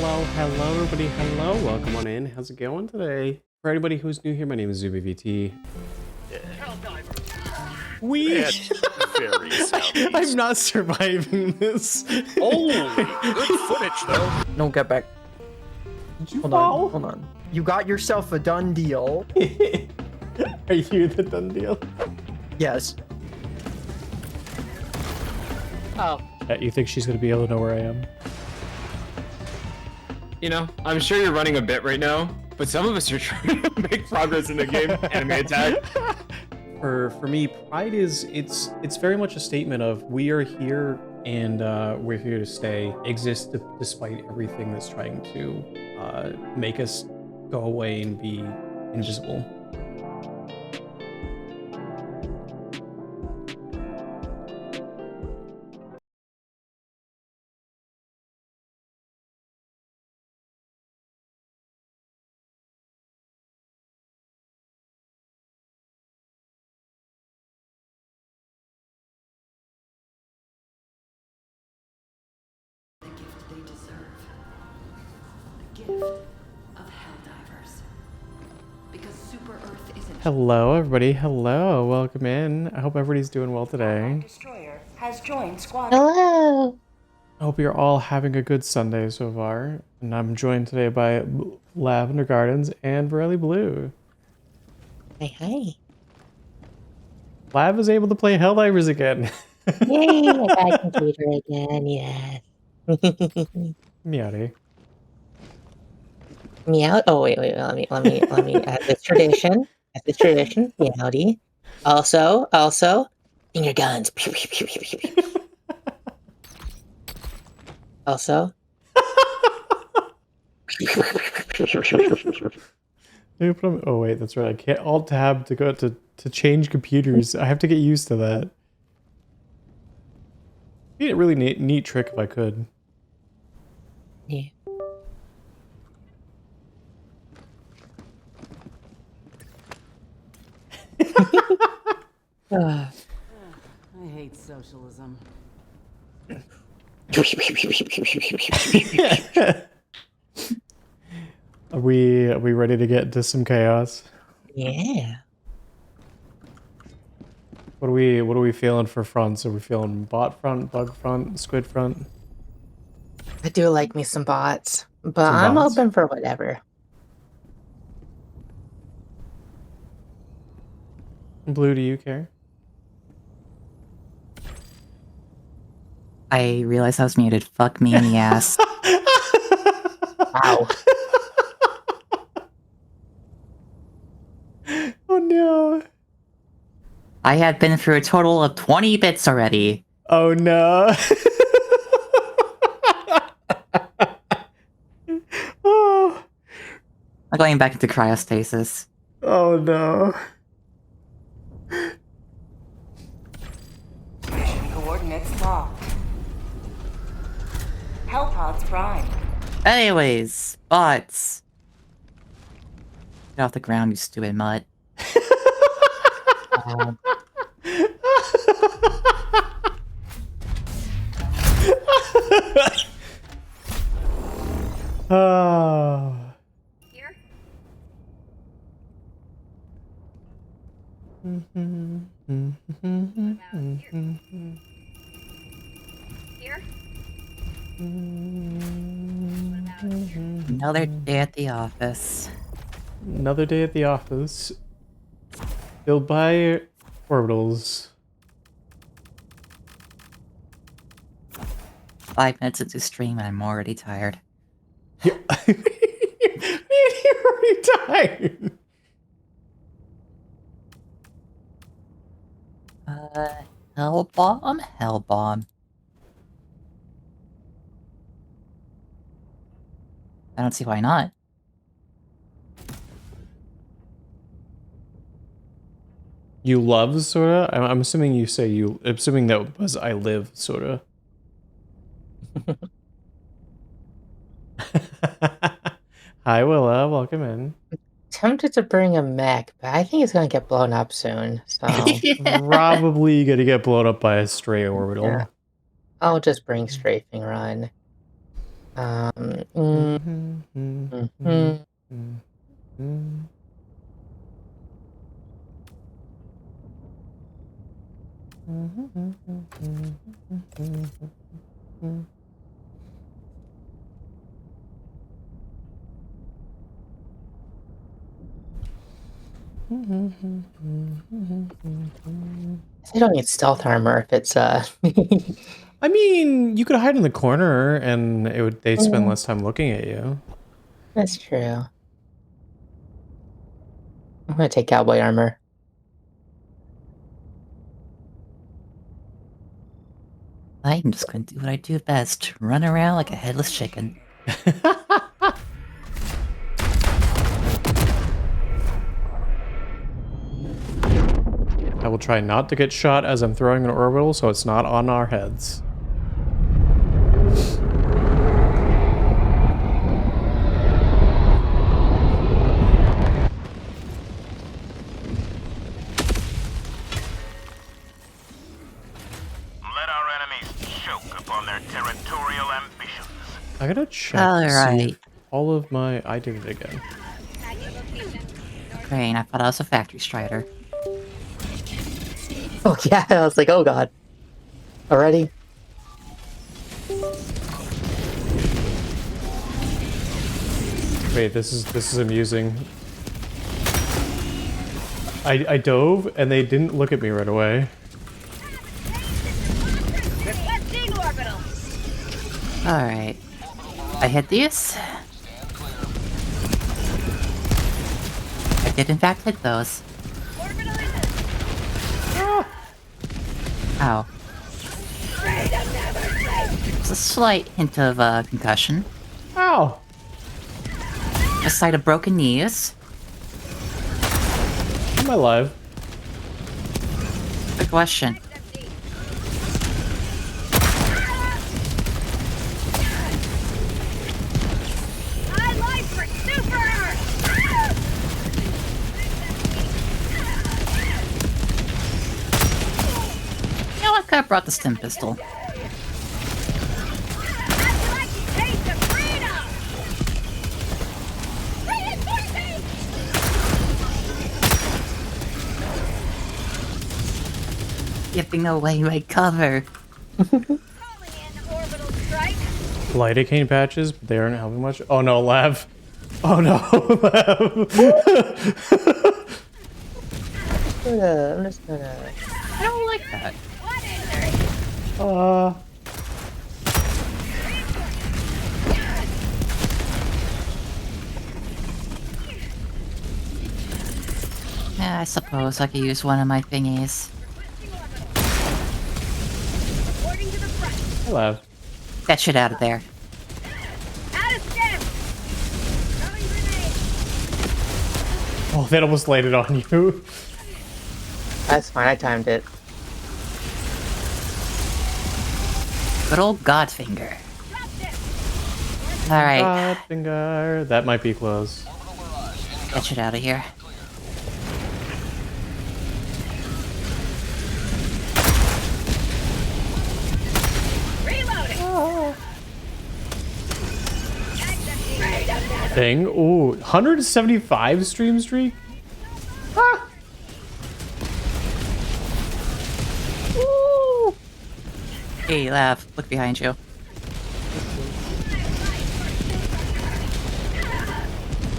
hello, everybody. Hello, welcome on in. How's it going today? For anybody who's new here, my name is ZubiVT. I'm not surviving this. Holy, good footage though. No, get back. Did you Hold fall? on, hold on. You got yourself a done deal. Are you the done deal? Yes. Oh. You think she's gonna be able to know where I am? You know, I'm sure you're running a bit right now, but some of us are trying to make progress in the game. Enemy attack. For me, pride is it's very much a statement of we are here and we're here to stay, exist despite everything that's trying to make us go away and be invisible. They deserve the gift of Helldivers. Because Super Earth isn't. Hello, everybody. Hello, welcome in. I hope everybody's doing well today. Destroyer has joined squad. Hello. I hope you're all having a good Sunday so far. And I'm joined today by Lavender Gardens and Borelli Blue. Hey, hey. Lav is able to play Helldivers again. Yay, I got a computer again, yes. Meowdy. Meow. Oh, wait, let me add this tradition. Meowdy. Also, finger guns. Pew, pew, pew, pew, pew, pew. Also. Oh wait, that's right. I can't alt tab to go to change computers. I have to get used to that. It'd be a really neat trick if I could. Yeah. I hate socialism. Are we ready to get into some chaos? Yeah. What are we feeling for fronts? Are we feeling bot front, bug front, squid front? I do like me some bots, but Some I'm bots? open for whatever. Blue, do you care? I realized I was muted. Fuck me in the ass. Wow. Oh no. I had been through a total of 20 bits already. Oh no. Oh. I'm going back into cryostasis. Oh no. Mission coordinates locked. Hellpods prime. Anyways, bots. Get off the ground, you stupid mutt. Oh. Here? Here? Another day at the office. Another day at the office. Filled by orbitals. 5 minutes into stream and I'm already tired. Yeah. You're already tired. Hellbomb? Hellbomb. I don't see why not. You love sorta? I'm assuming you say you. I'm assuming that was I live sorta. Hi Willa, welcome in. Tempted to bring a mech, but I think it's gonna get blown up soon. So Probably gonna get blown up by a stray orbital. Yeah. I'll just bring strafing run. Mm. I don't need stealth armor if it's I mean, you could hide in the corner and they'd spend Mm. less time looking at you. That's true. I'm gonna take cowboy armor. I'm just gonna do what I do best. Run around like a headless chicken. I will try not to get shot as I'm throwing an orbital, so it's not on our heads. Let our enemies choke upon their territorial ambitions. I gotta check All to see right. if all of my... I did it again. Crane, I thought I was a factory strider. Oh yeah, I was like, oh god. Already? Wait, this is amusing. I dove and they didn't look at me right away. Requesting orbital. Alright. I hit these. I did in fact hit those. Orbital is Ow. There's a slight hint of concussion. Ow! A sight of broken knees. Am I alive? Good question. high life for Super Earth. You know, I could have brought the stim pistol. I'd like to taste of freedom. Reinforcing. Giving away my cover. Calling in orbital strike. Lidocaine patches, but they aren't helping much. Oh no, Lav. Oh no, Lav. I'm just gonna... I don't like that. What is there? Yeah, I suppose I could use one of my thingies. Reporting to the front. Hey, Lav. That shit out of there. Out of stem. Throwing grenade. Oh, that almost landed on you. That's fine, I timed it. Good old Godfinger. Dropped it. Alright, Godfinger. That might be close. get shit out of here. Reloading. Thing. Ooh, 175 stream streak? Ah! Woo! Hey, Lav, look behind you.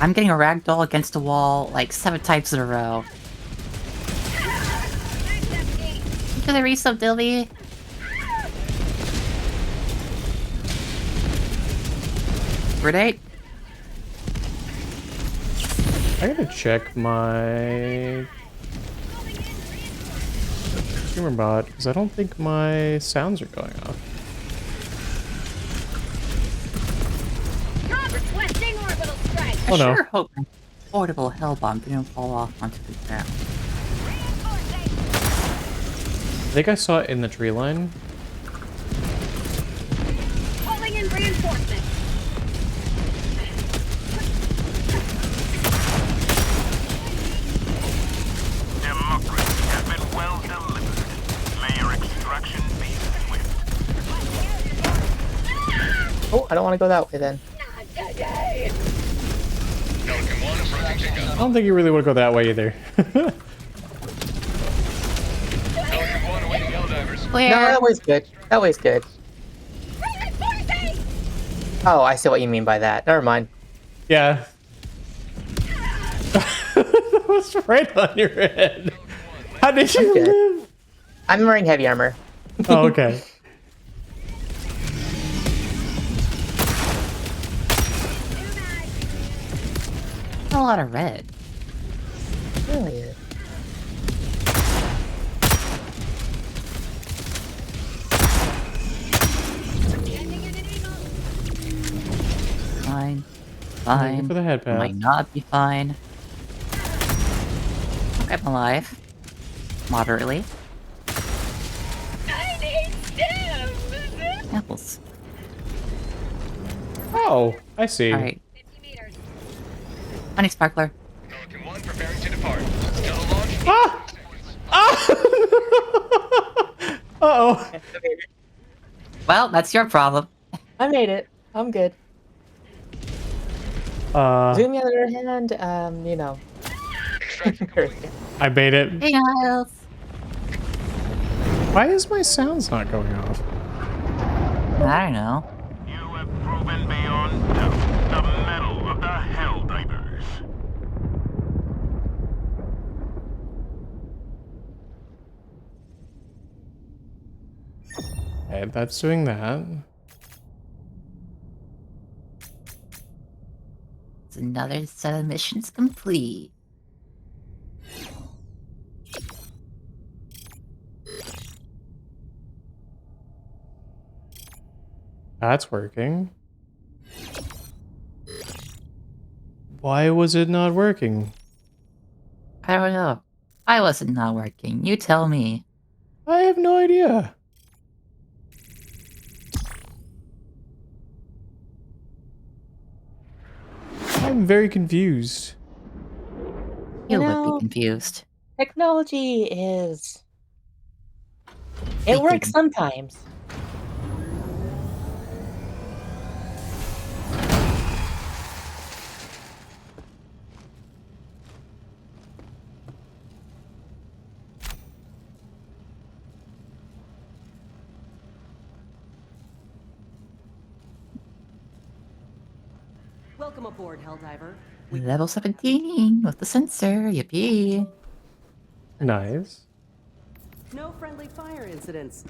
I'm getting a ragdoll against a wall like 7 times in a row. To the resub, Dilby. Grenade? I gotta check my streamer bot because I don't think my sounds are going off. Requesting orbital strike. Oh I no. sure hope my portable hell bomb didn't fall off onto the ground. Reinforcing. I think I saw it in the tree line. Calling in reinforcements. Democracy has been well delivered. May your extraction be swift. Oh, I don't want want to go that way then. I don't think you really want to go that way either. No, that way's good. That way's good. Oh, I see what you mean by that. Never mind. Yeah. That was right on your head. How did you good. live? I'm wearing heavy armor. Oh, okay. A lot of red. Really? Fine. Thank you Fine. for the head Might path. not be fine. Okay, I'm alive. Moderately. I need stems! Apples. Oh, I see. Alright. 50 meters. Honey Sparkler. Pelican 1 preparing to depart. Shuttle launch. Ah! Ah! Uh-oh. Well, that's your problem. I made it. I'm good. Zoom, on the other hand, you know. I made it. Hey, Niles. Why is my sounds not going off? I don't know. You have proven beyond doubt the mettle of the Helldivers. Okay, that's doing that. It's another set of missions complete. That's working. Why was it not working? I don't know. Why was it not working? You tell me. I have no idea. I'm very confused. You would know- be confused. Technology is... It Speaking. works sometimes. Welcome aboard, Helldiver. Level 17 with the sensor. Yippee. Nice. No friendly fire incidents.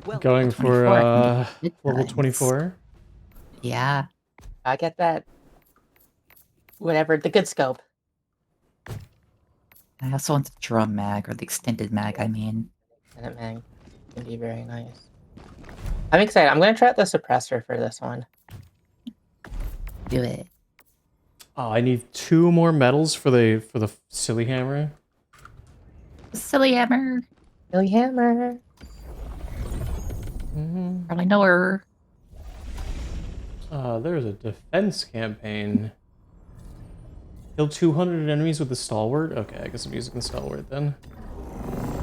Well, Going for 24. Good level times. 24. Yeah. I get that. Whatever, the good scope. I also want the drum mag, or the extended mag, I mean. And it man can be very nice. I'm excited. I'm gonna try out the suppressor for this one. Do it. Oh, I need 2 more medals for the silly hammer. Silly hammer. Billy Hammer. Probably know her. There's a defense campaign. Kill 200 enemies with the stalwart? Okay, I guess I'm using the stalwart then.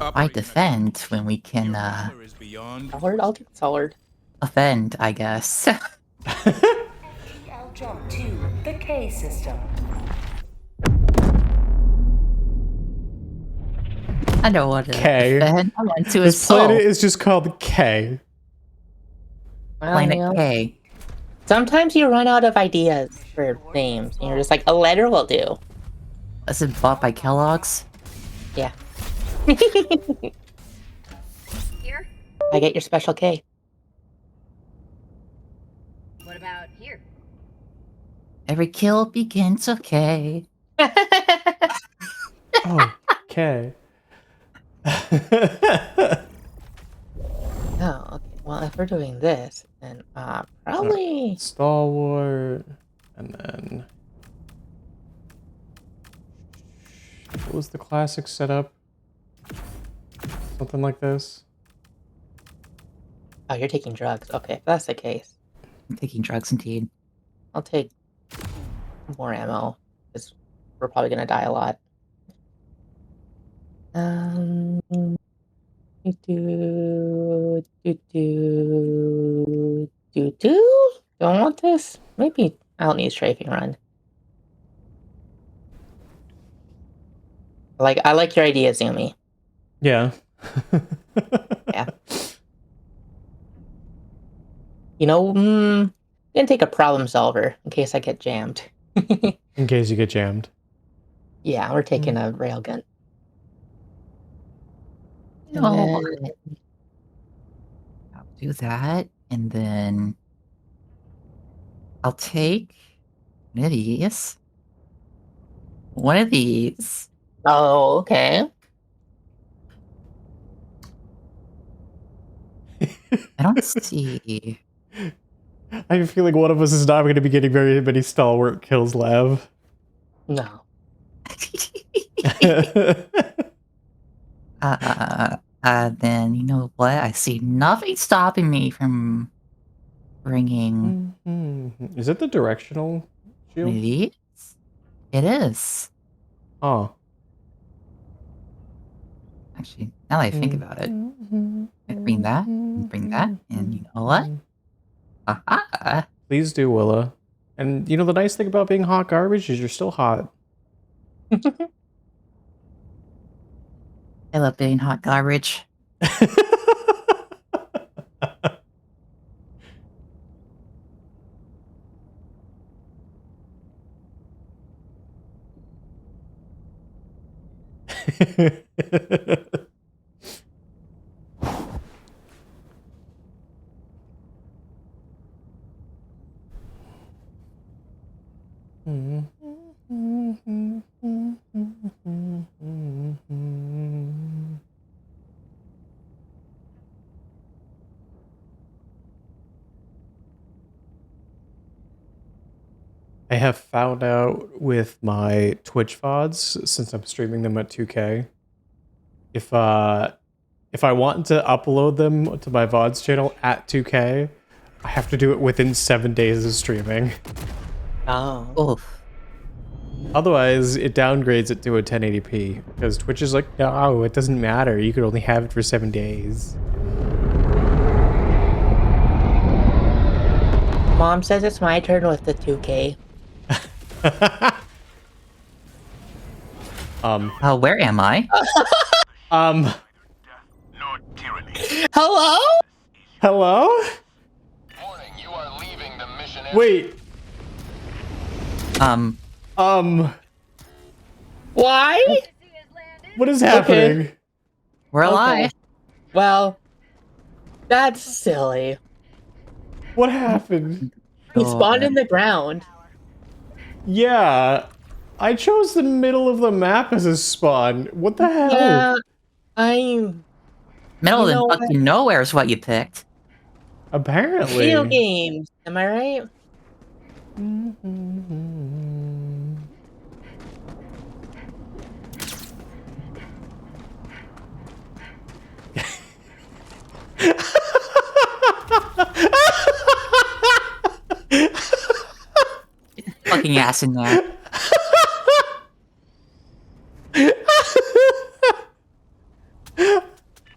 I defend when we can, Solid? I'll take solid. offend, I guess. I'll jump to the K system. I know what it is. K. Offend. I went to This assault. planet is just called K. Planet K. Sometimes you run out of ideas for names, and you're just like, a letter will do. Was it bought by Kellogg's? Yeah. Here? I get your special K. What about here? Every kill begins with K. Oh, K. Oh, okay. Well, if we're doing this, then probably. Stalwart, and then what was the classic setup? Something like this. Oh, you're taking drugs. Okay, if that's the case, I'm taking drugs indeed. I'll take more ammo because we're probably gonna die a lot. Do do do do do do. Do I want this? Maybe I don't need strafing run. I like your idea, Zumi. Yeah. Yeah. You know, gonna take a problem solver in case I get jammed. In case you get jammed. Yeah, we're taking a railgun. And No. then- I'll do that, and then I'll take one of these. One of these. Oh, okay. I don't see. I feel like one of us is not going to be getting very many stalwart kills, Lav. No. Then you know what? I see nothing stopping me from bringing Is it the directional shield? these. It is. Oh. Actually, now that I think about it, I bring that, and bring that, and you know what? Aha! Please do, Willa. And you know the nice thing about being hot garbage is you're still hot. I love being hot garbage. I have found out with my Twitch VODs, since I'm streaming them at 2K, if I want to upload them to my VODs channel at 2K, I have to do it within 7 days of streaming. Oh. Oof. Otherwise, it downgrades it to a 1080p, because Twitch is like, no, it doesn't matter, you could only have it for 7 days. Mom says it's my turn with the 2K. Where am I? No tyranny. Hello? Hello? Warning, you are leaving the mission. Wait, Why? what is happening? Where am I? Well, that's silly. What happened? He spawned in the ground. Yeah, I chose the middle of the map as a spawn. What the hell? Yeah, I'm Middle You know of what? fucking nowhere is what you picked. Apparently. video games. Am I right? Fucking ass in there.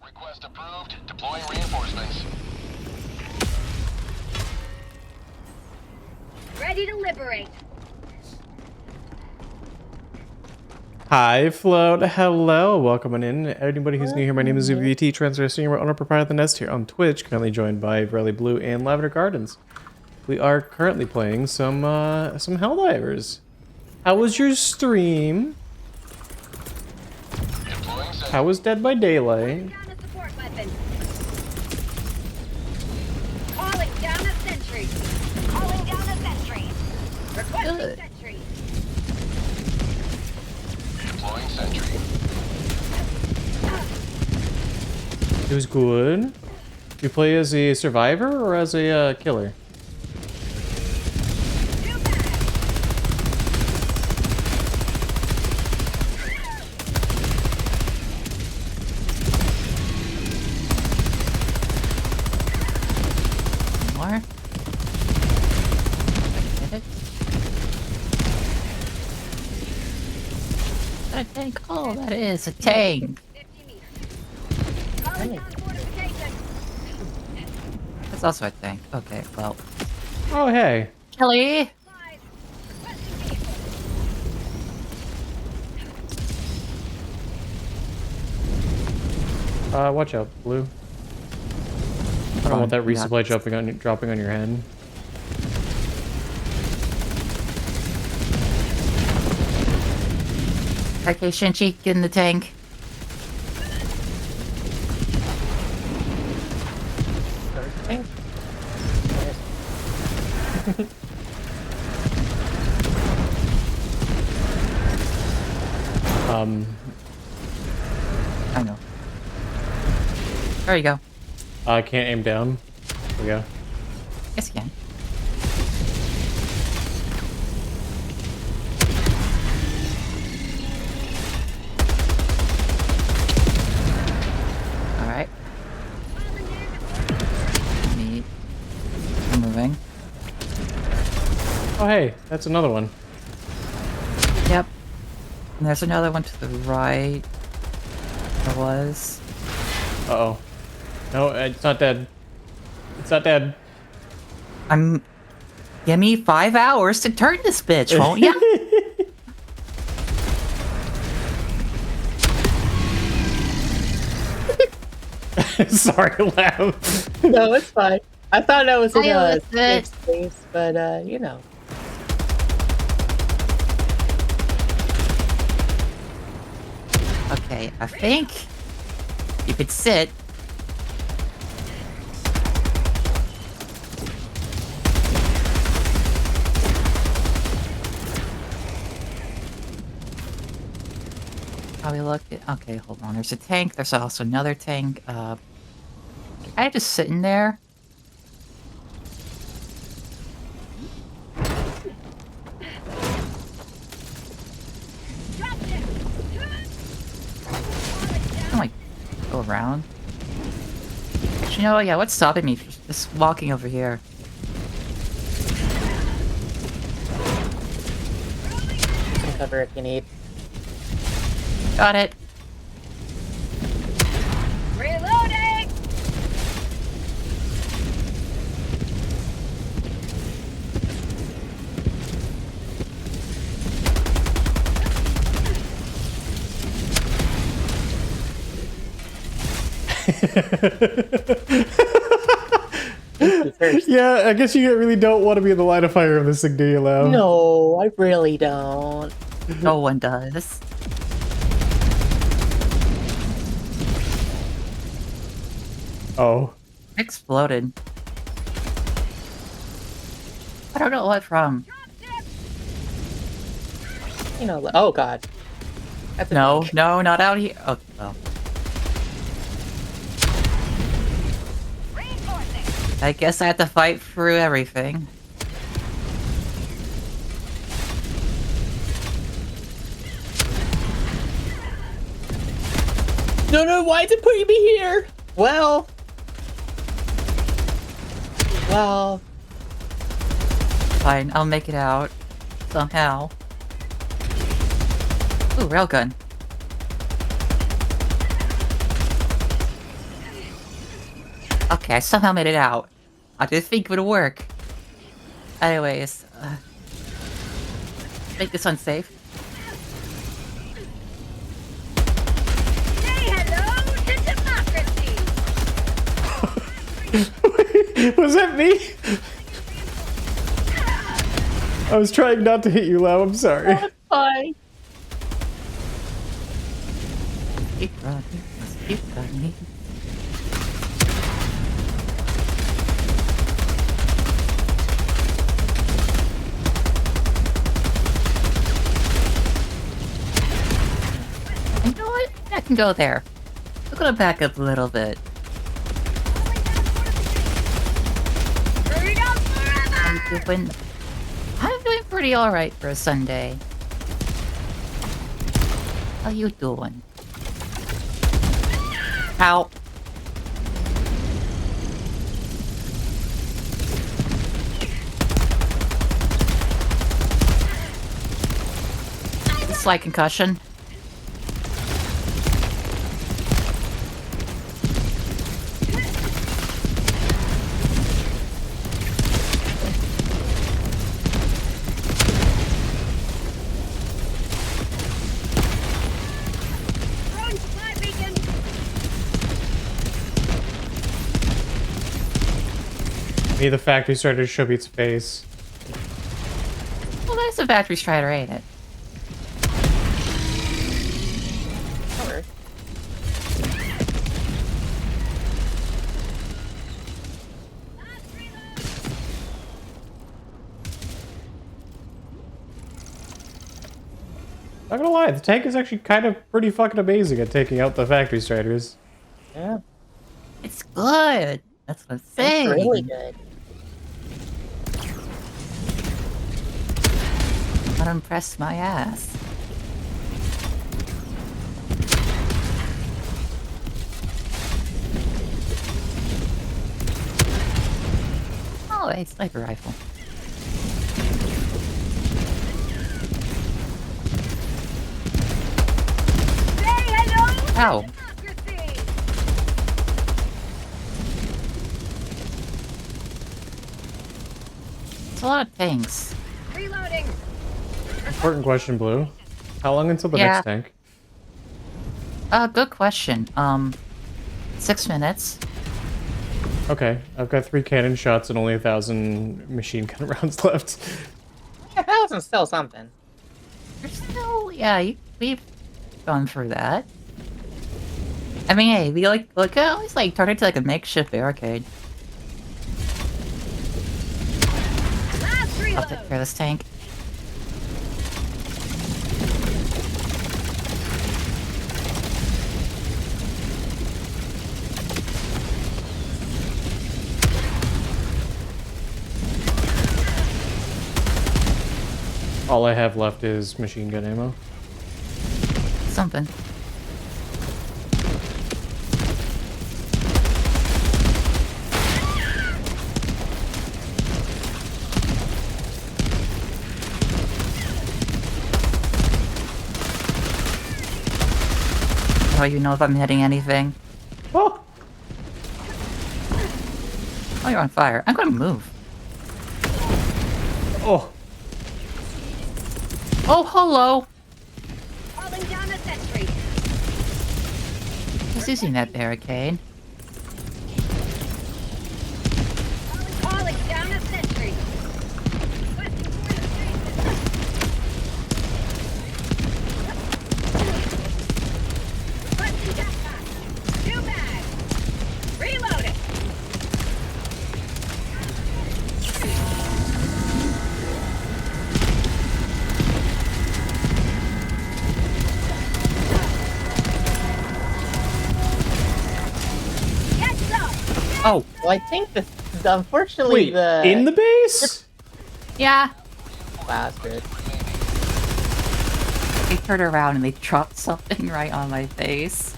Request approved. Deploying reinforcements. Ready to liberate. Hi, Float. Hello. Welcome on in. Anybody who's new here, my name is UVT, transgressing your owner proprietor of the nest here on Twitch, currently joined by Rally Blue and Lavender Gardens. We are currently playing some Helldivers. How was your stream? Deploying sentry. How was Dead by Daylight? Down a support weapon. Calling down a sentry. Calling down a sentry. Requesting Good. sentry. Deploying sentry. It was good. You play as a survivor or as a killer? Too bad. More? Did it? A tank? Oh, that is a tank. 50 meters. Calling down fortification. That's also a tank. Okay, well. Oh, hey. Kelly. Supplies. Requesting vehicle. Watch out, Blue. I don't want that resupply dropping on your head. Okay, Shinchi, get in the tank. Okay. I know. There you go. I can't aim down. There we go. Yes, you can. Alright. Neat. I'm moving. Oh, hey, that's another one. Yep. And there's another one to the right. There was. Uh-oh. No, it's not dead. It's not dead. Give me 5 hours to turn this bitch, won't ya? Sorry, Lamb. No, it's fine. I thought I was in I a was safe it. space, but you know. Okay, I think you could sit. How we look at? Okay, hold on. There's a tank. There's also another tank. I just sitting there. I might go around. But you know, yeah, what's stopping me from just walking over here? Some cover if you need. Got it. Reloading. First. Yeah, I guess you really don't want to be in the line of fire of this thing, do you, Lamb? No, I really don't. No one does. Oh. Exploded. I don't know what from. You know, oh god. That's a No, tank. no, not out here. Oh, well. Reinforcing. I guess I have to fight through everything. No, why is it putting me here? Well. Fine, I'll make it out. Somehow. Ooh, railgun. Okay, I somehow made it out. I didn't think it would work. Anyways, make this unsafe. Say hello to democracy. Was that me? I was trying not to hit you, Lamb. I'm sorry. Fine. Keep running, let's keep running. You know what? I can go there. I'm gonna back up a little bit. Freedom forever. I'm doing pretty alright for a Sunday. How you doing? Ow. Slight concussion. Me, the factory starter should be its face. Well, that's a factory strider, ain't it? Sure. Not gonna lie, the tank is actually kind of pretty fucking amazing at taking out the factory striders. Yeah. It's good. That's what I'm It's saying. really good. Not impressed my ass. Oh, a sniper rifle. Say hello to Ow. democracy. It's a lot of tanks. Reloading. Important question, Blue. How long until the Yeah. next tank? Good question. 6 minutes. Okay, I've got 3 cannon shots and only 1,000 machine gun rounds left. Yeah, that wasn't still something. We're still, yeah, we've gone through that. I mean, hey, we could always turn it into a makeshift barricade. Last I'll reload. take care of this tank. All I have left is machine gun ammo. Something. How do you know if I'm hitting anything? Oh! Oh, you're on fire. I'm gonna move. Oh! Oh, hello! Calling down a sentry. Who's using that barricade? Calling down a sentry. Requesting coordination. Requesting jetpack. 2 bags. Reloading. Get some. Oh, Well, I think unfortunately Wait, the in the base? yeah. bastard. They turned around and they dropped something right on my face.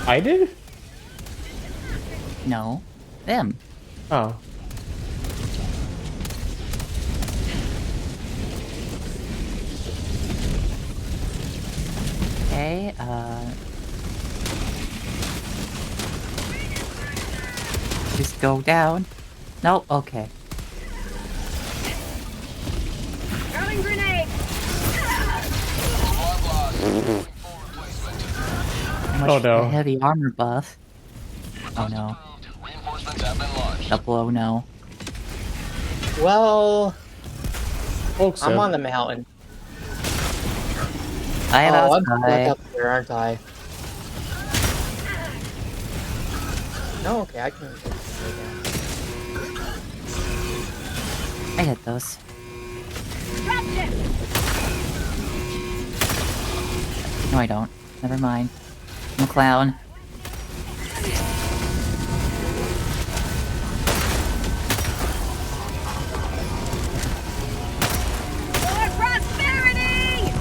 I did? No. Them. Oh. Okay, just go down. No, okay. Throwing grenade. How much Oh, no. heavy armor buff. Oh no. Double oh no. Well, Folks, I'm on the mountain. I am Oh, I'm outside. back up there, aren't I? No, okay, I can. I hit those. Dropped it. No, I don't. Never mind. I'm a clown. For prosperity.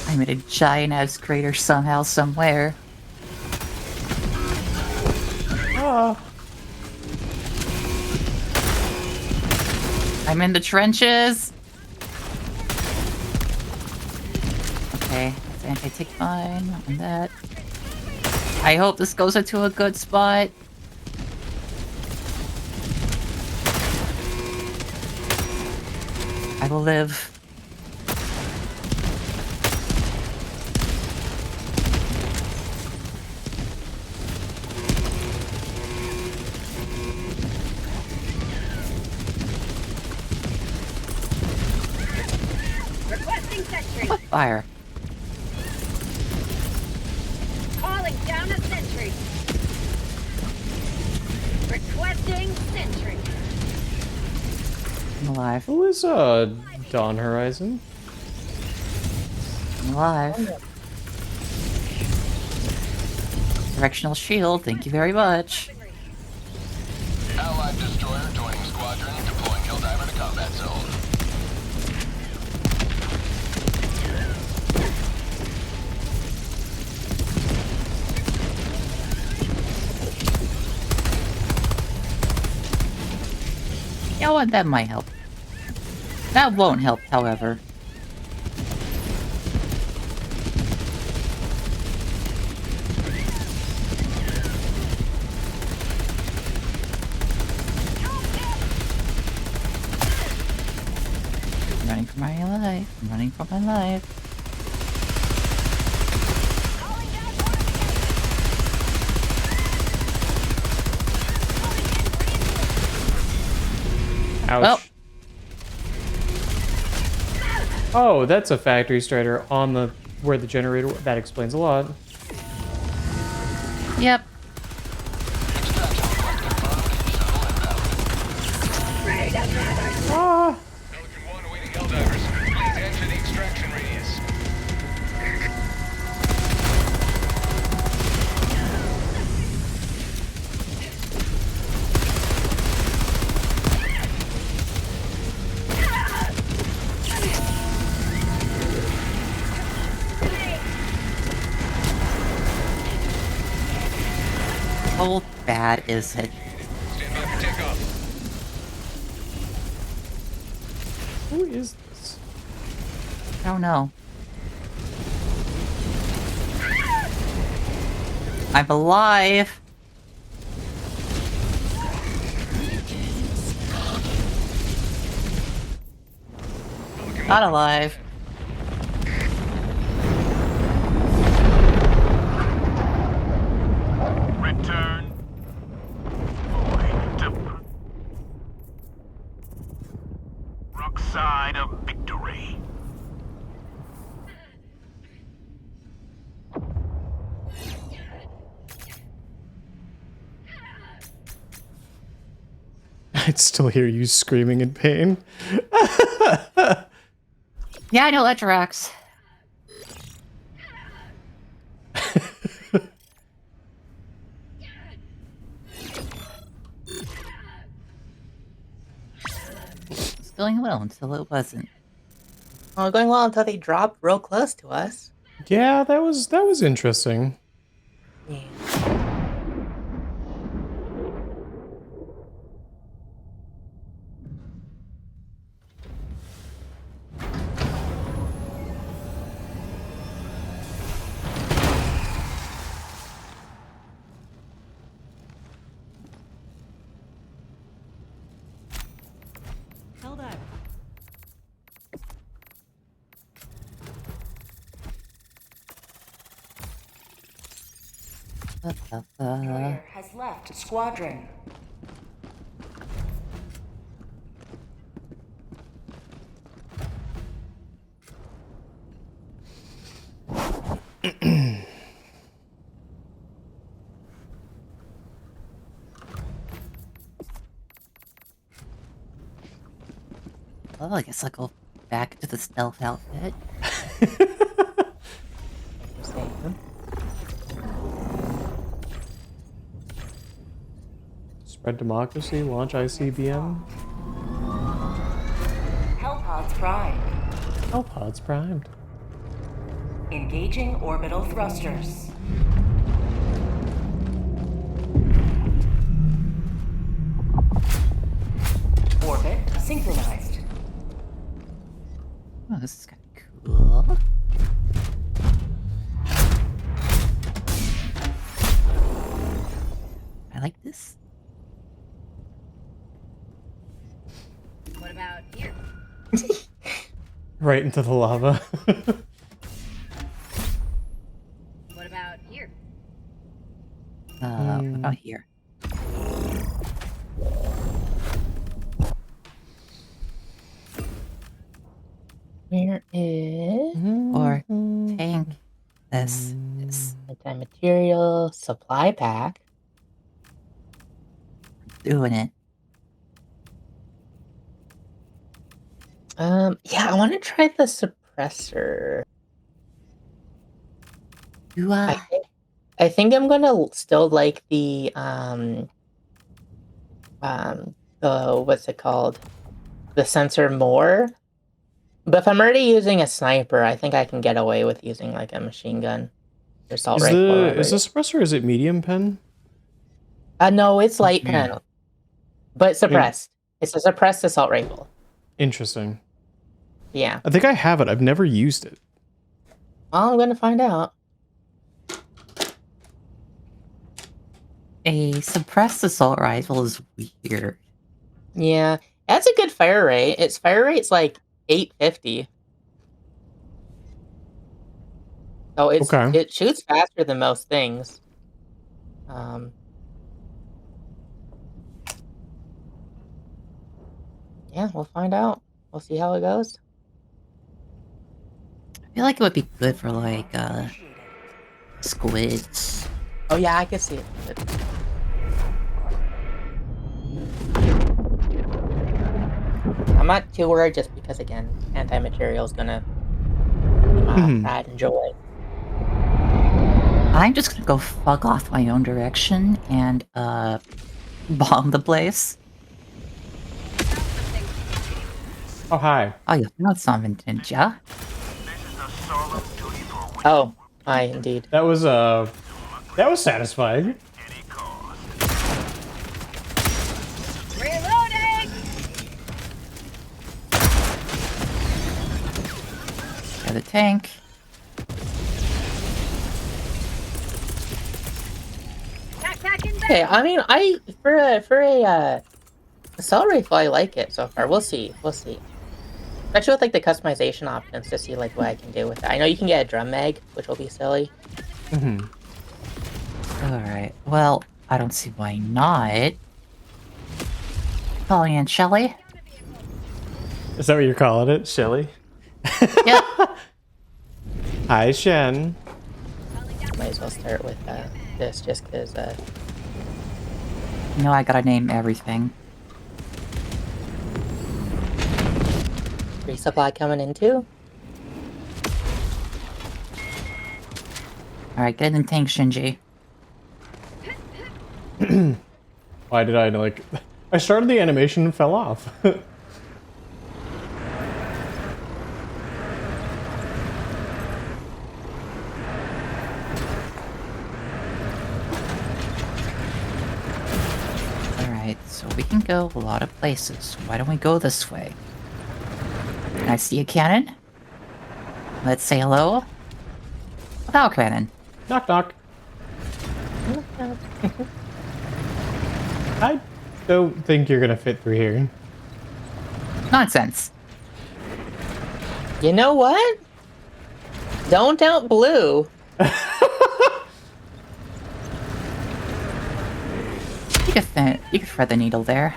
I'm in a giant ass crater somehow, somewhere. I'm in the trenches. Okay, that's anti-tick mine on that. I hope this goes into a good spot. I will live. Requesting sentry. What fire? Calling down a sentry. Requesting sentry. I'm alive. Who is Dawn Horizon? I'm alive. Directional shield, thank you very much. Allied destroyer joining squadron, deploying Helldiver to combat zone. Yeah, well, that might help. That won't help, however. I'm running for my life. I'm running for my life. Calling down more Ouch. Well. Oh, that's a factory strider on the where the generator. That explains a lot. Yep. Ah. Pelican 1 awaiting Helldivers. Please enter the extraction radius. How bad is it? Stand by for takeoff. Who is this? I don't know. I'm alive. Not alive. Return. Void to rock side of victory. I'd still hear you screaming in pain. Yeah, I know that tracks. It's going well until it wasn't. Well, going well until they dropped real close to us. Yeah, that was interesting. Yeah. Player has left squadron. Well, I guess I'll go back to the stealth outfit. Spread democracy, launch ICBM. Hellpods primed. Oh, pods primed. Engaging orbital thrusters. Orbit synchronized. Oh, this is kind of cool. I like this. What about here? Right into the lava. What about here? What about here? Where is Or tank. This is anti-material supply pack? doing it. Yeah, I want to try the suppressor. Do I think I'm gonna still like the what's it called? The sensor more. But if I'm already using a sniper, I think I can get away with using like a machine gun or assault Is rifle. or the whatever is it the is. suppressor, is it medium pen? No, it's light Yeah. pen, but suppressed. It's a suppressed assault rifle. Interesting. Yeah. I think I have it. I've never used it. Well, I'm gonna find out. A suppressed assault rifle is weird. Yeah, that's a good fire rate. Its fire rate's like 850. So Okay. it shoots faster than most things. Um, yeah, we'll find out. We'll see how it goes. I feel like it would be good for like squids. Oh yeah, I can see it. I'm not too worried just because again, anti-material is gonna be my Mhm. pride and joy. I'm just gonna go fuck off my own direction and bomb the place. Oh, hi. Oh, you found something, didn't ya? Oh, hi, indeed. That was satisfying. Reloading! Got a tank. Backpacking back! Okay, I mean, for a assault rifle, I like it so far. We'll see. We'll see. Especially with like the customization options to see like what I can do with it. I know you can get a drum mag, which will be silly. Mm-hmm. Alright, well, I don't see why not. Calling in Shelly? Is that what you're calling it, Shelly? Yep. Hi, Shen. Might as well start with this just because You know I gotta name everything. resupply coming in too. Alright, get in the tank, Shinji. Why did I like? I started the animation and fell off. Alright, so we can go a lot of places. Why don't we go this way? Can I see a cannon? Let's say hello. Without cannon. Knock knock. I don't think you're gonna fit through here. Nonsense. You know what? Don't doubt blue. You could thread the needle there.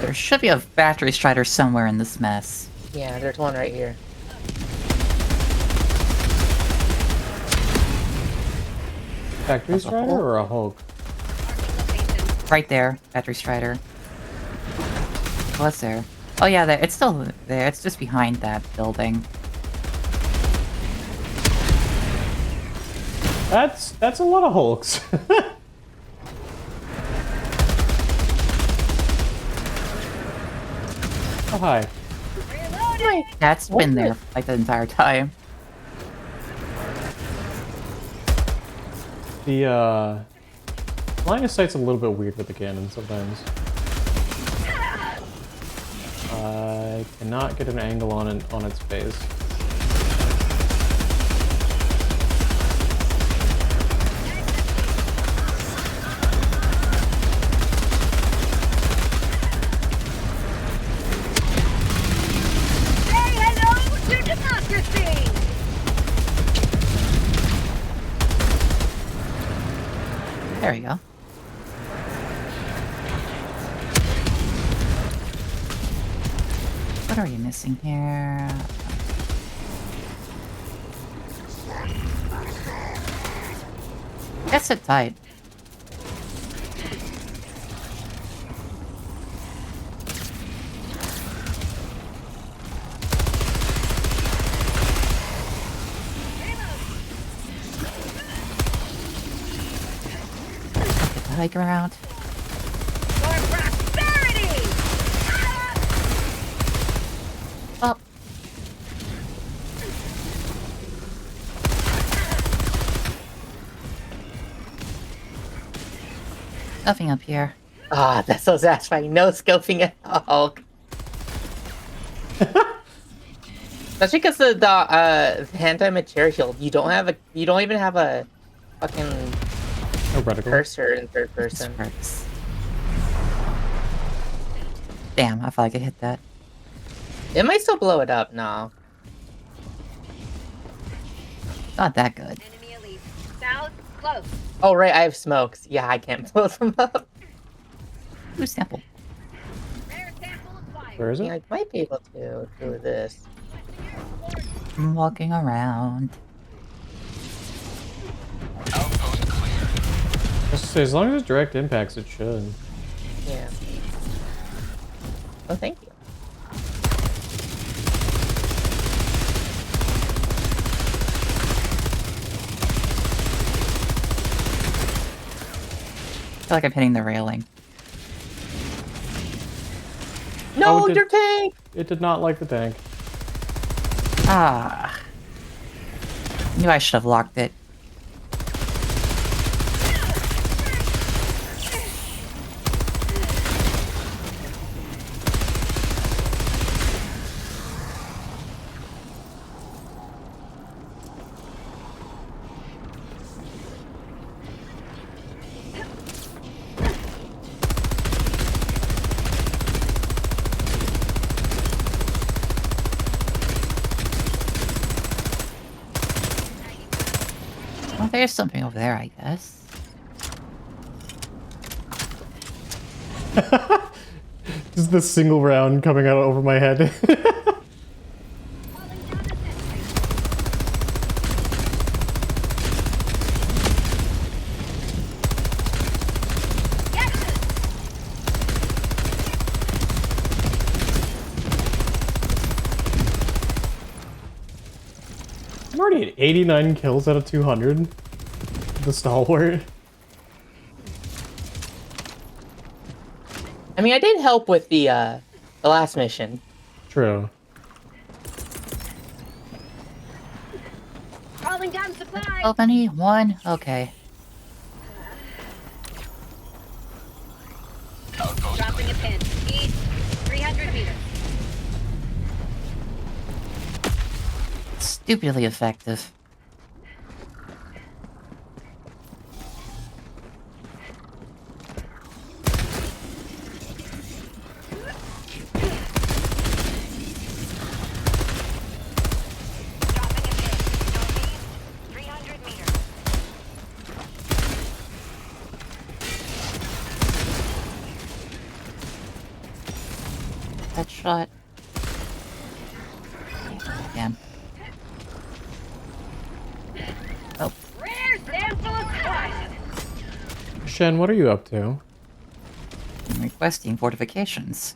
There should be a battery strider somewhere in this mess. Yeah, there's one right here. Factory Strider or a Hulk? Right there, battery strider. What's there? Oh yeah, there. It's still there. It's just behind that building. That's a lot of Hulks. Oh, hi. That's been there like the entire time. The line of sight's a little bit weird with the cannon sometimes. I cannot get an angle on its face. There you go. What are you missing here? Guess it tight. Get the high ground. For prosperity! Up. Nothing up here. Ah, that's so satisfying. No scoping at all. Especially because the anti-material, you don't even have a fucking A reticle. cursor in third person. Works. Damn, I thought I could hit that. It might still blow it up. No. Not that good. Enemy elite. South, close. Oh right, I have smokes. Yeah, I can't blow them up. Ooh, sample. Rare sample acquired. Where is Yeah, it? I might be able to do this. I'm walking around. I was to say, as long as it's direct impacts, it should. Yeah. Oh, thank you. I feel like I'm hitting the railing. No, Oh, did- your tank! It did not like the tank. Ah. Knew I should have locked it. Well, there's something over there, I guess. Just the single round coming out over my head. I'm already at 89 kills out of 200. The stalwart. I mean, I did help with the last mission. True. Calling down supplies. How many? One? Okay. Dropping a pin. East, 300 meters. Stupidly effective. Dropping a pin. Northeast, 300 meters. Headshot. Damn. Oh, Rare sample acquired. Shen, what are you up to? I'm requesting fortifications.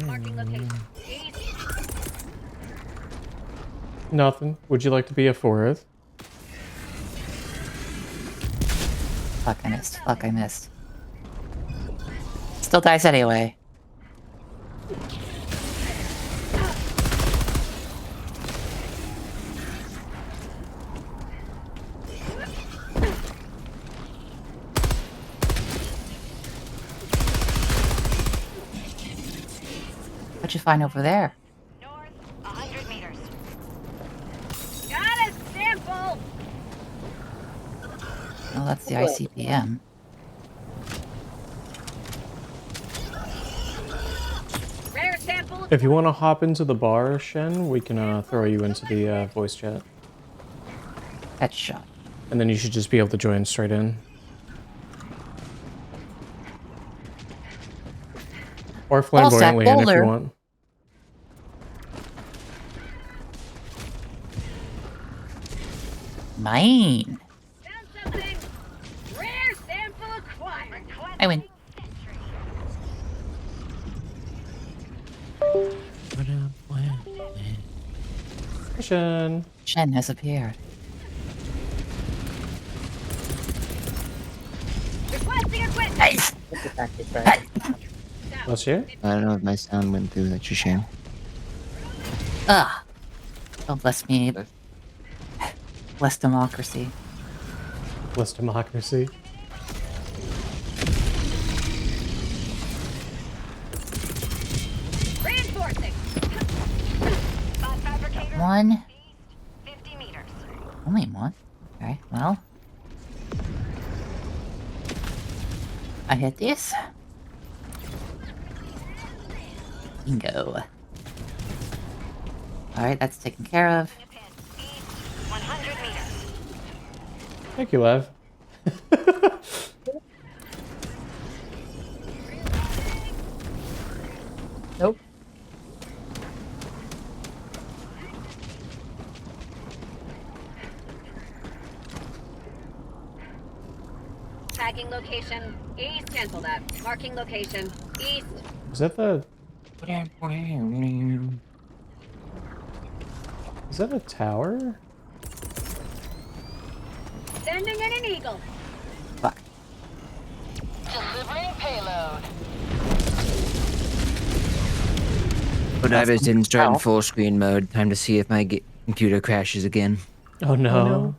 Marking location. East, Nothing. Would you like to be a fourth? Fuck, I missed. Fuck, I missed. Still dies anyway. What'd you find over there? north, 100 meters. Got a sample. Oh, that's the ICBM. Rare sample If you want to hop into the bar, Shen, we can throw you into the voice chat. Headshot. And then you should just be able to join straight in. Or flamboyantly in if you want. Mine. Found something. Rare sample acquired. I win. Shen. Shen has appeared. Requesting equipment. Nice. This is actually right. Bless you. I don't know if my sound went through. That's a shame. Ugh. Don't bless me. Bless democracy. Bless democracy. Reinforcing. Fabricator. One. 50 meters. Only one. Okay, well. I hit this. Bingo. Alright, that's taken care of. East, 100 meters. Thank you, Lev. Nope. Tagging location. East. Cancel that. Marking location. East. Is that the... Is that a tower? Sending in an eagle. Fuck. Delivering payload. Odaiba's didn't start in Ow. full screen mode. Time to see if my computer crashes again. Oh no.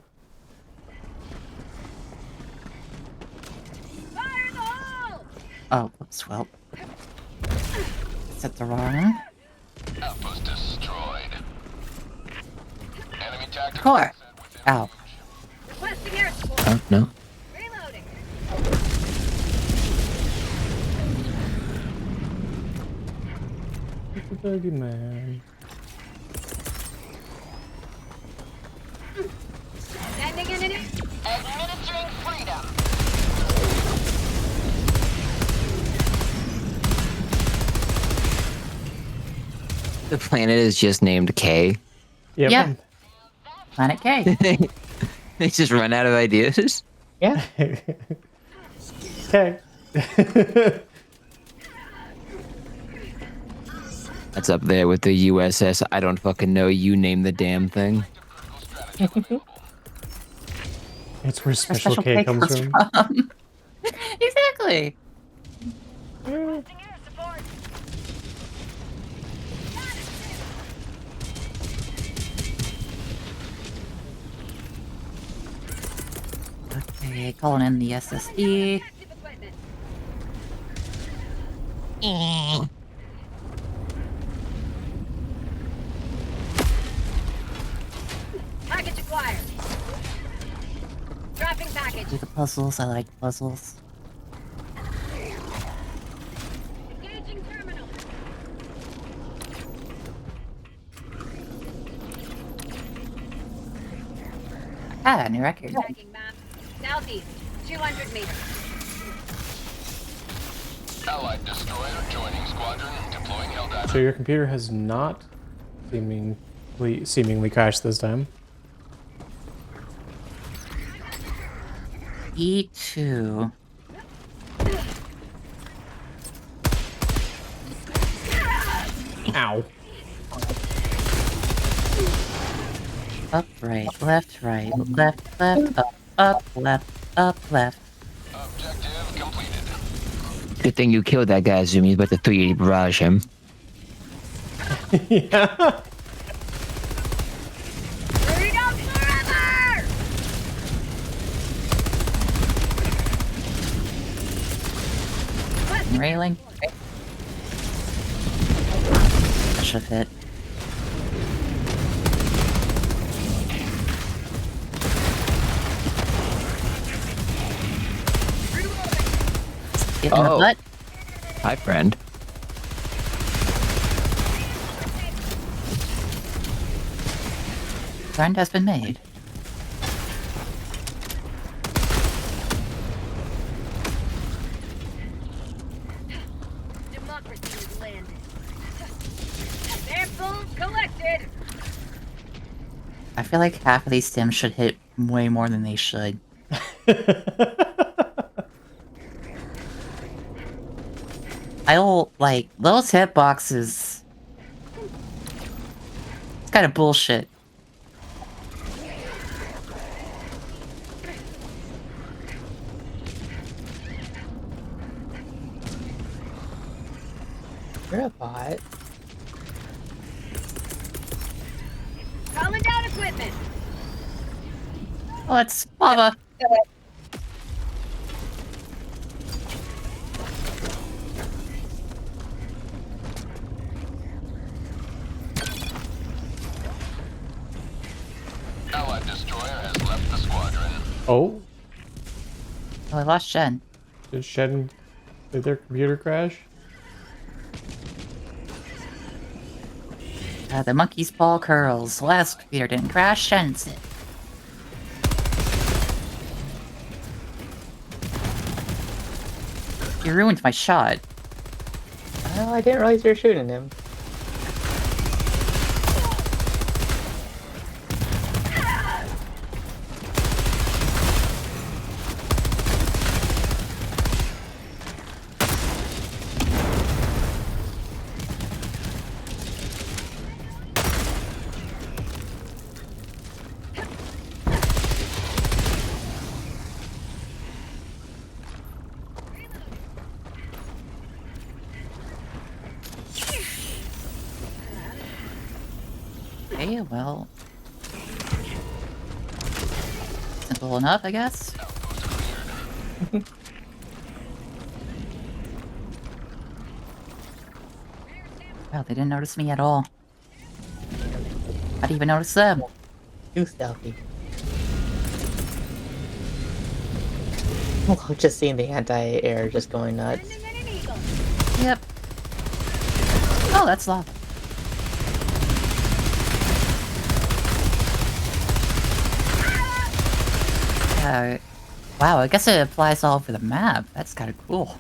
Fire in the hole. Oh, whoops, well. Set the wrong. Outpost destroyed. Enemy tactical Core. asset within Ow. Requesting air support. Oh, no. Reloading. The boogeyman. Sending in an administering freedom. The planet is just named K. Yep. Yeah. Planet K. They just run out of ideas. Yeah. Okay. That's up there with the USS. I don't fucking know. You name the damn thing. It's where Special K comes from. Exactly. Requesting air support. Okay, calling in the SSD. Active equipment. Package acquired. Dropping package. Do the puzzles. I like puzzles. Engaging terminal. Ah, new record. Tagging map. Southeast. 200 meters. Allied destroyer joining squadron. Deploying Helldiver. So your computer has not seemingly crashed this time. E2. Ow. Up, right, left, left, up, left. Objective completed. Good thing you killed that guy, Zumi, but the 380 barrage him. Yeah. Freedom forever! Railing. That should fit. Get in the Oh. butt. Hi, friend. friend has been made. Democracy has landed. Samples collected. I feel like half of these stims should hit way more than they should. I don't like those hitboxes. It's kind of bullshit. You're a bot. Calling down equipment. Oh, it's lava. Allied destroyer has left the squadron. Oh, Oh, I lost Jen. did their computer crash? The monkey's paw curls. Last computer didn't crash. Jen's it. You ruined my shot. Oh, I didn't realize you were shooting him. Okay, well. Simple enough, I guess. Wow, they didn't notice me at all. How'd you even notice them? Too stealthy. Oh, just seeing the anti-air just going nuts. Sending in an eagle. Yep. Oh, that's lava. Wow, I guess it applies all over the map. That's kind of cool.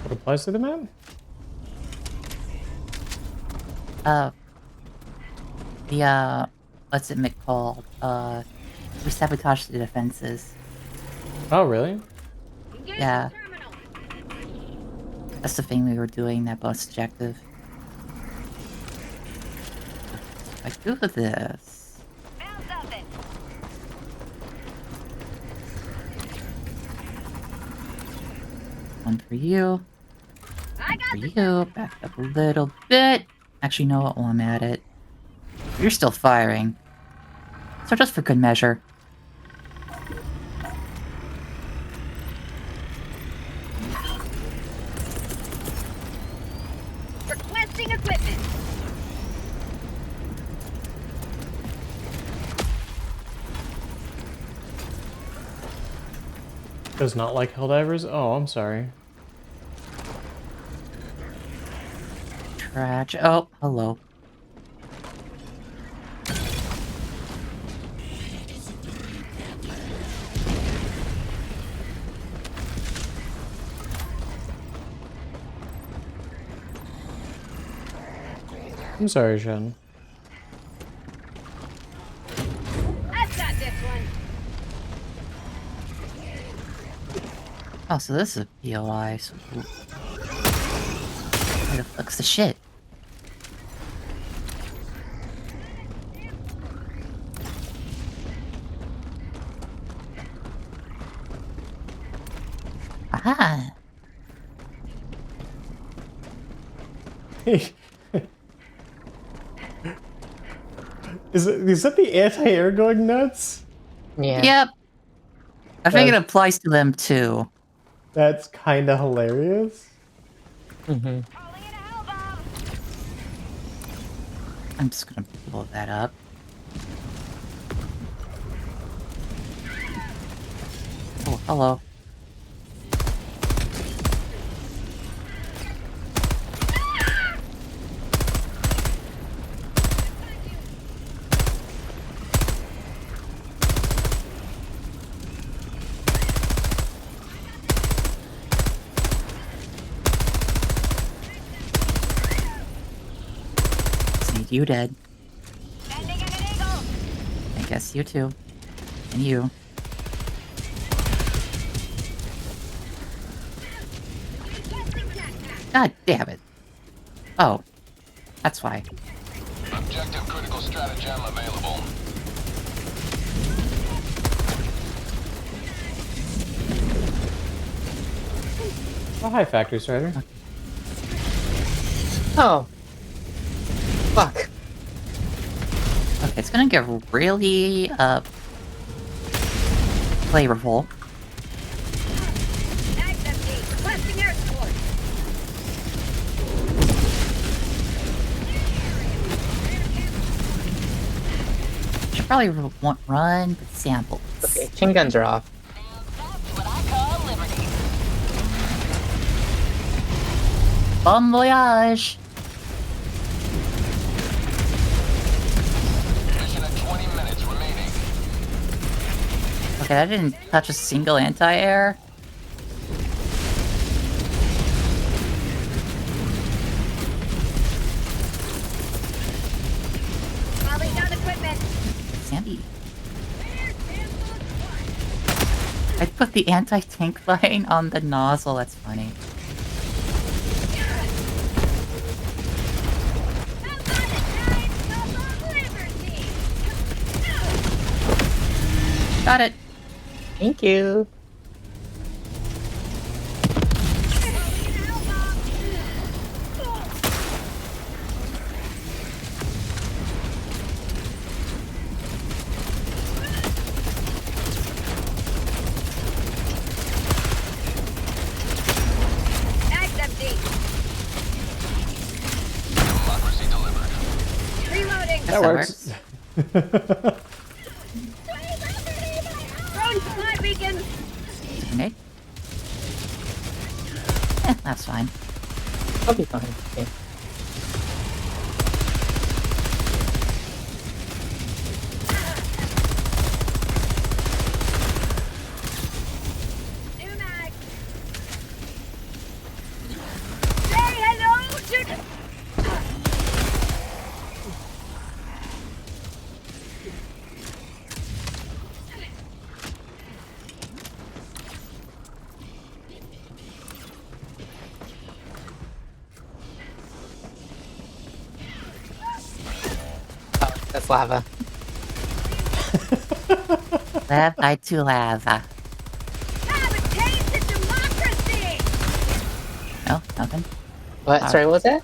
What applies to the map? What's it called? We sabotage the defenses. Oh, really? Engage Yeah. the terminal. That's the thing we were doing, that bonus objective. I do this. Found something. One for you. I got For the you. Back up a little bit. Actually, you know what? While I'm at it. You're still firing. So just for good measure. requesting equipment. Does not like Helldivers? Oh, I'm sorry. Trash. Oh, hello. I'm sorry, Shen. I've got this one. Oh, so this is a POI. So where the fuck's the shit? Aha! Is that the anti-air going nuts? Yeah. Yep. I think it applies to them too. That's kind of hilarious. Mm-hmm. Calling in a hell bomb. I'm just gonna blow that up. Oh, hello. You dead. Sending in an eagle. I guess you too. And you. God damn it. Oh. That's why. Objective critical stratagem available. Oh, hi, Factory Strider. Oh. Fuck. Okay, it's gonna get really, flavorful. Nice empty. Requesting air support. Should probably run the samples. Okay, chain guns are off. That's what I call liberty. Bon voyage! Mission at 20 minutes remaining. Okay, that didn't touch a single anti-air. Calling down equipment. Sandy. I put the anti-tank line on the nozzle, that's funny. Got it! Thank you. Mag's empty. Democracy delivered. Reloading. That works. Throwing supply beacon. Grenade? That's fine. I'll be fine. Okay. New mag. Say hello to. Oh, that's lava. Lava died to lava. Have a taste of democracy. No, nothing. What? Sorry, what was that?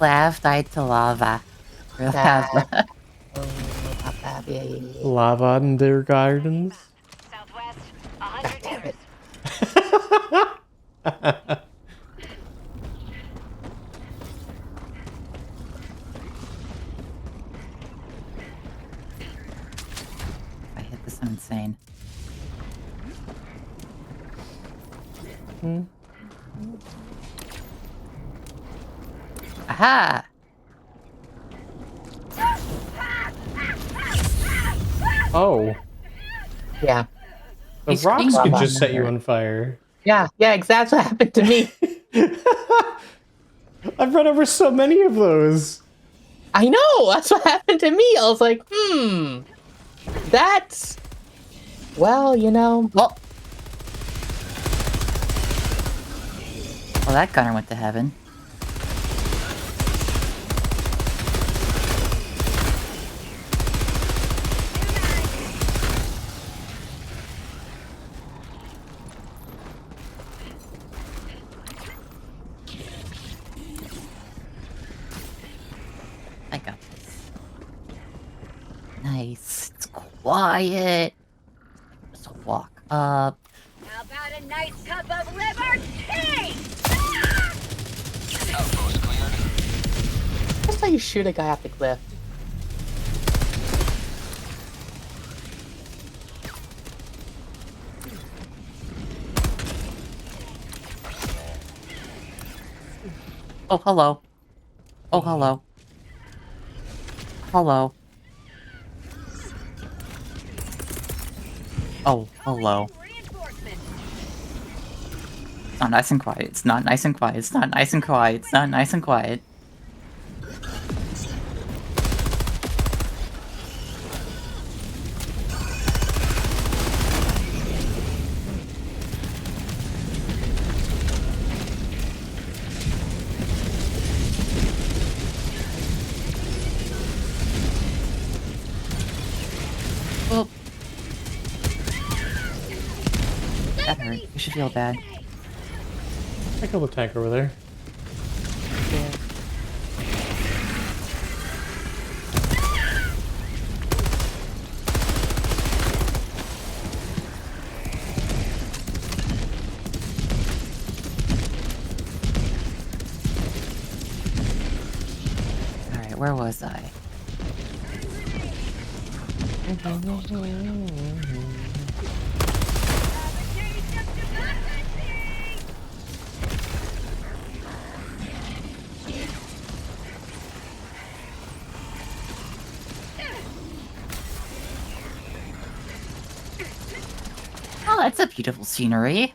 Lav died to lava. Or lava. Lava in their gardens. Southwest, 100 Damn meters. it. If I hit this, I'm insane. Aha! Oh, Yeah. the He's rocks clean could lava. just set you on fire. Yeah, exactly what happened to me. I've run over so many of those. I know, that's what happened to me. I was like, that's... Well, you know... Well, that gunner went to heaven. I got this. Nice. It's quiet. Just walk up. How about a nice cup of liberty? Outpost cleared. That's how you shoot a guy off the cliff. Oh, hello. Oh, hello. Hello. Oh, hello. Reinforcement. It's not nice and quiet. It's not nice and quiet. It's not nice and quiet. It's not nice and quiet. feel bad. I killed the tank over there. Yeah. Alright, where was I? Oh, that's a beautiful scenery.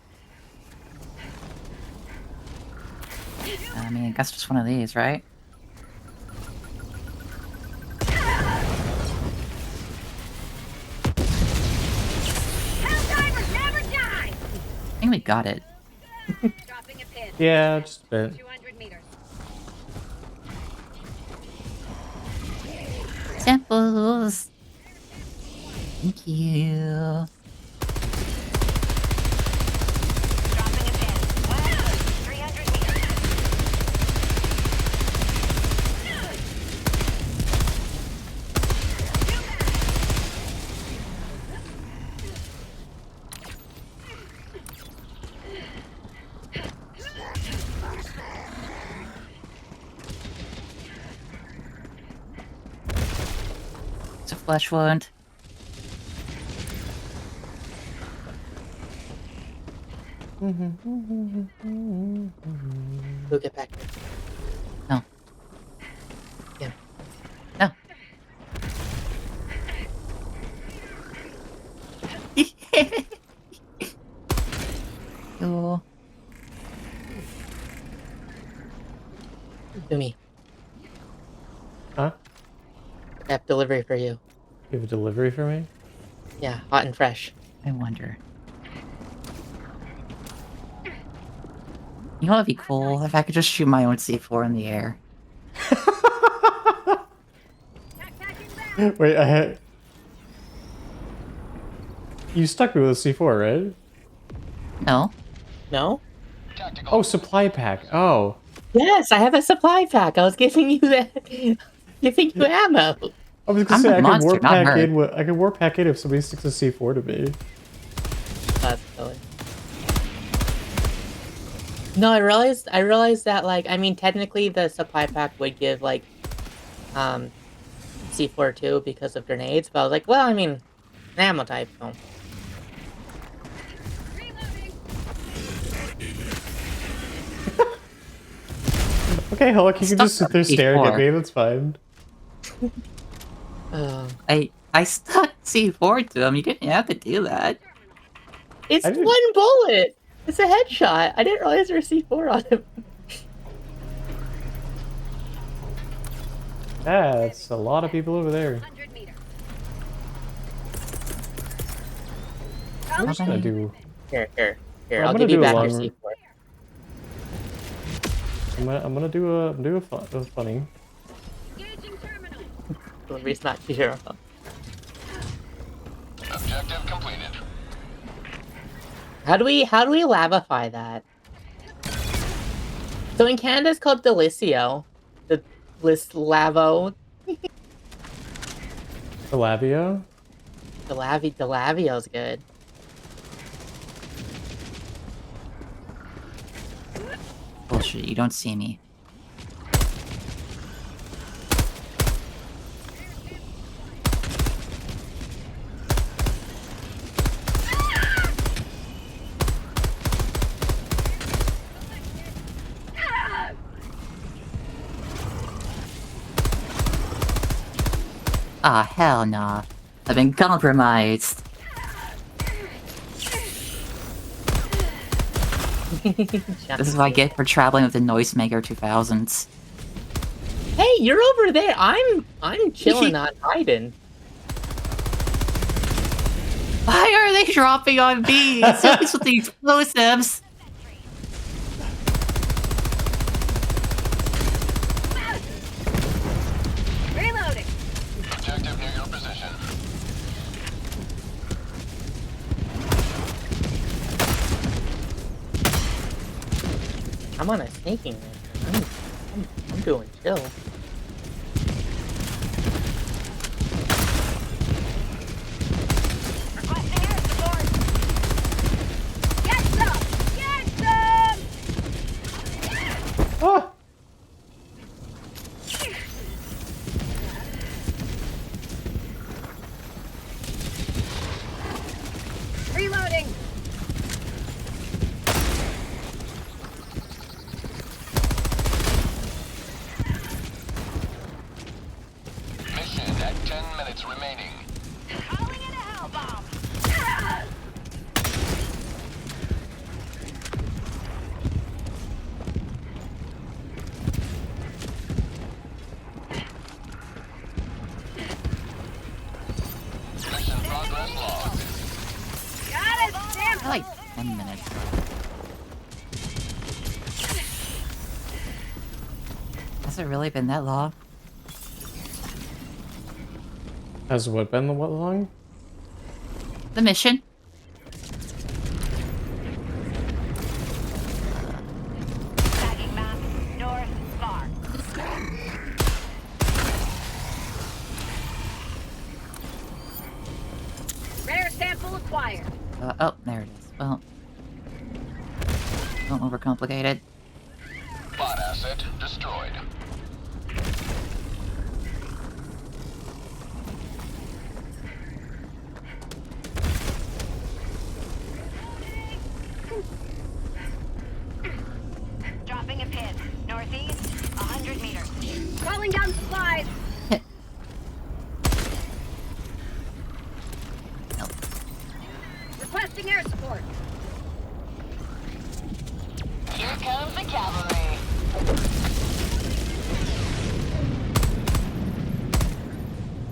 I mean, I guess just one of these, right? Helldivers never die! I think we got it. Dropping a pin. Yeah, just a bit. 200 meters. Samples. Thank you. Dropping a pin. 300 meters. It's a flesh wound. Go get back here. No. Yeah. No. Cool. To me. Huh? I have delivery for you. You have a delivery for me? Yeah, hot and fresh. I wonder. You know what'd be cool? If I could just shoot my own C4 in the air. Wait, I had... You stuck me with a C4, right? No. No? Oh, supply pack. Oh. Yes, I have a supply pack. I was giving you that. Giving you ammo. I was gonna I'm say the I could monster, warp not pack her. in. I could warp pack in if somebody sticks a C4 to me. That's silly. No, I realized that, like, I mean, technically the supply pack would give, like, C4 too because of grenades, but I was like, well, I mean, an ammo type, so. Okay, Hulk, you can just sit there staring at C4. me. That's fine. I stuck C4 to him. You didn't have to do that. It's I didn't- one bullet! It's a headshot! I didn't realize there was C4 on him. That's a lot of people over there. 100 meters. I'm just gonna do. Here. I'm I'll gonna give you do a back your long- C4. I'm gonna do a funny. Engaging terminal. Delivery's not here. Objective completed. How do we lavify that? So in Canada it's called Delicio. The Lavo. The Labio? Delavio's good. Bullshit, you don't see me. Ah, hell nah. I've been compromised. This is what I get for traveling with the Noisemaker 2000s. Hey, you're over there. I'm chilling on Biden. Why are they dropping on me? It's with the explosives. Reloading. Objective near your position. I'm on a sneaking mission. I'm doing chill. Requesting air support. Get some! Get some! Ah! Reloading. Mission at 10 minutes remaining. Calling in a hell bomb. Mission progress logged. Got it, Sam. I like 10 minutes. Has it really been that long? Has what been the what long? The mission? Tagging map. North far. Rare sample acquired. Oh, there it is. Well, don't overcomplicate it. Bot asset destroyed. Dropping a pin. Northeast, 100 meters. Calling down supplies. No. Requesting air support. Here comes the cavalry.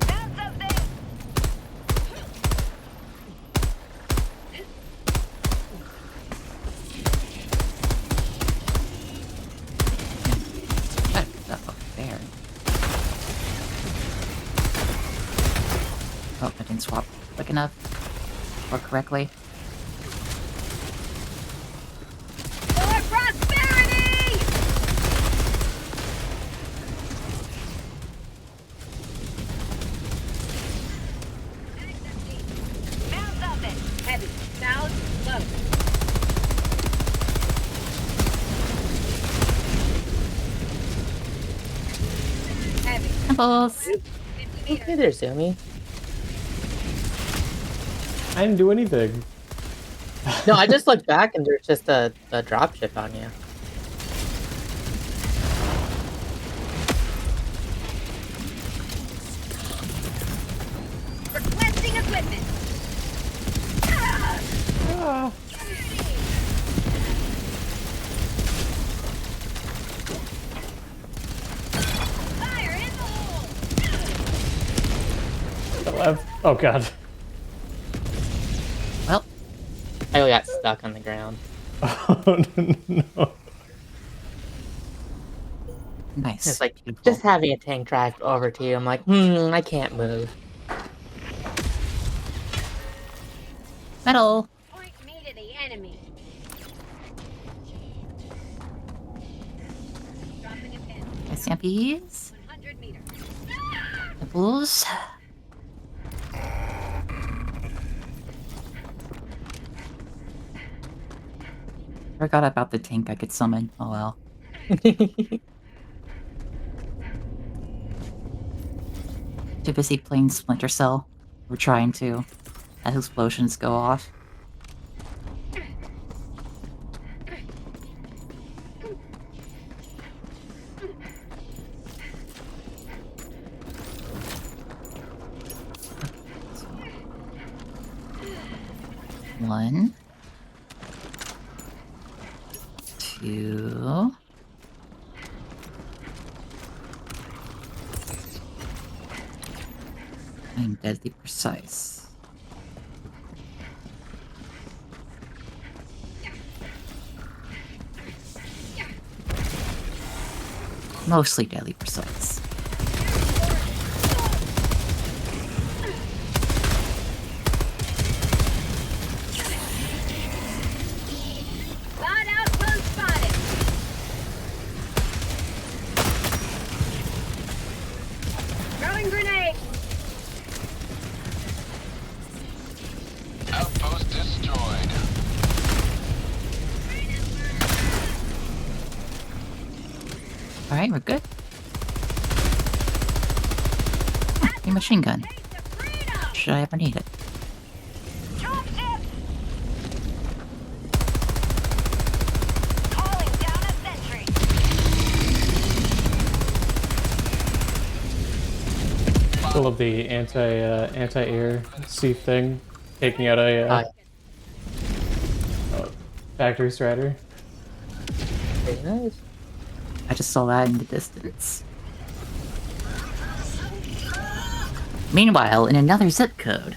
Found something. Gotta put that up there. Oh, I didn't swap quick enough. Or correctly. For prosperity! Found something. Heavy. South. Low. Heavy. Temples! 50 meters. Okay there, Zoomy. I didn't do anything. No, I just looked back and there's just a dropship on you. Requesting equipment. Ah. Fire in the hole. The left. Oh god. Well, I got stuck on the ground. Oh no. nice. It's like Beautiful. just having a tank drive over to you. I'm like, I can't move. Metal! Point me to the enemy. Dropping a pin. SMPs? 100 meters. Temples? Forgot about the tank I could summon. Oh well. Too busy playing Splinter Cell. We're trying to as explosions go off. One. Two. I'm deadly precise. Mostly deadly precise. Bot outpost spotted. Alright, we're good. Oh, a machine gun. Should I ever need it? Dropship! Calling down a sentry. Still love the anti-air sea thing, taking out a factory strider. Very nice. I just saw that in the distance. Meanwhile, in another zip code.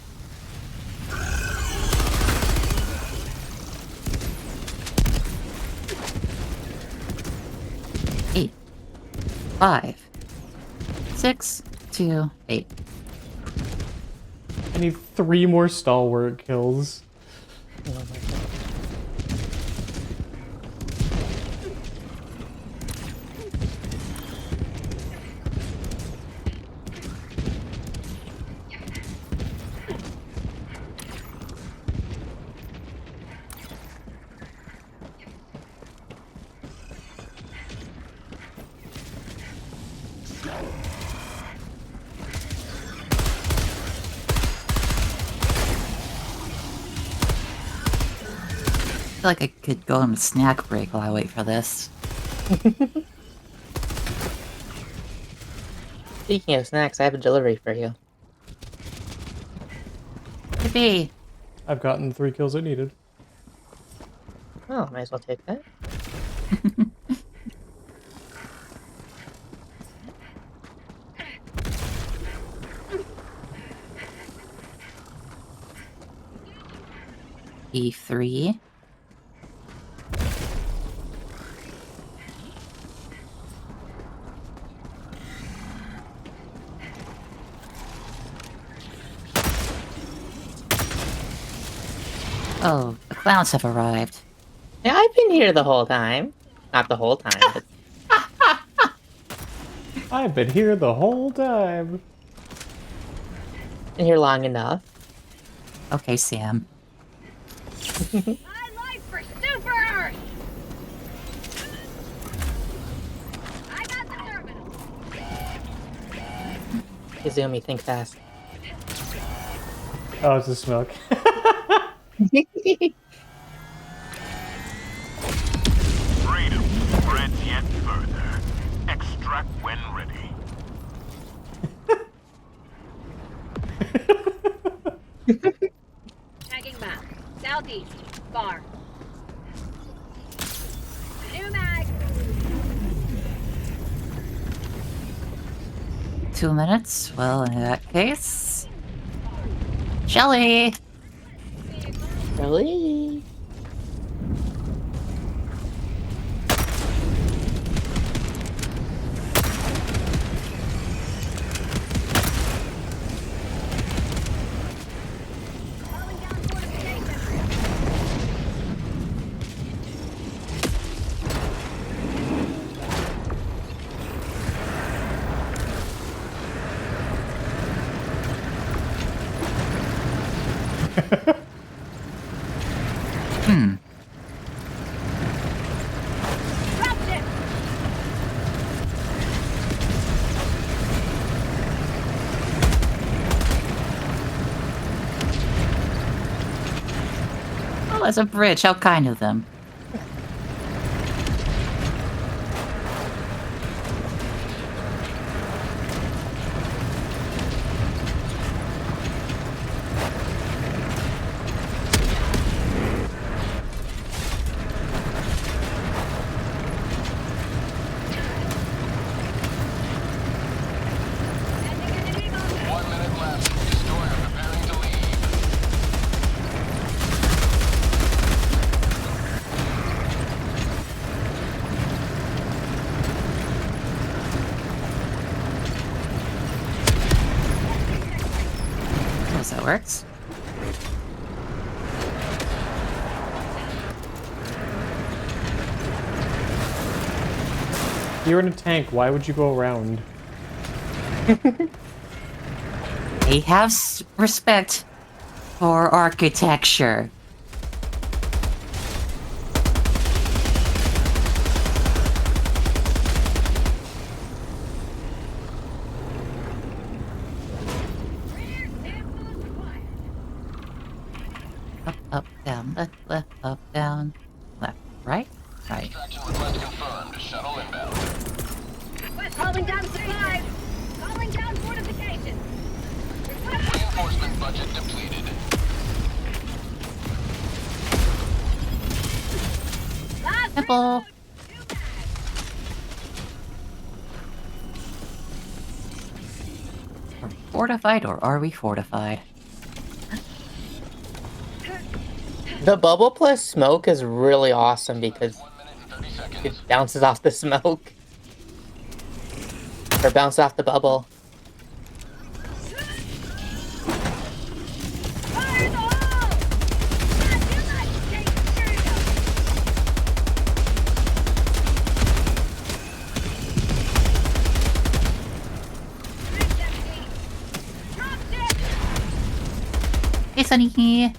Eight. 5. 6. 2. 8. I need 3 more stalwart kills. Oh my god. I feel like I could go on a snack break while I wait for this. Speaking of snacks, I have a delivery for you. Yippee! I've gotten the 3 kills I needed. Oh, might as well take that. E3. Oh, the clowns have arrived. Yeah, I've been here the whole time. Not the whole time, but I've been here the whole time. been here long enough. Okay, Sam. My life for Super Earth! I got the terminal. Izumi, think fast. Oh, it's a smoke. Freedom spreads yet further. Extract when ready. Tagging map. Southeast. Bar. New mag. 2 minutes? Well, in that case... Shelly! Really? Calling down fortification. Hmm. Dropship. Oh, there's a bridge. How kind of them. Sending enemy movement. 1 minute left. Destroyer preparing to leave. Guess that works. You're in a tank, why would you go around? They have respect for architecture. left, up, down, left, right, right. Extraction request confirmed. Shuttle inbound. Request calling down supplies. Calling down fortifications. Request Reinforcement budget depleted. last Simple. Are we fortified or are we fortified? The bubble plus smoke is really awesome because 1 minute and 30 seconds. it bounces off the smoke. Or bounces off the bubble. Fire in the hole! Not too much, Jake. Here you go. Bridge empty. Drop ship. Hey, Sunny. ETA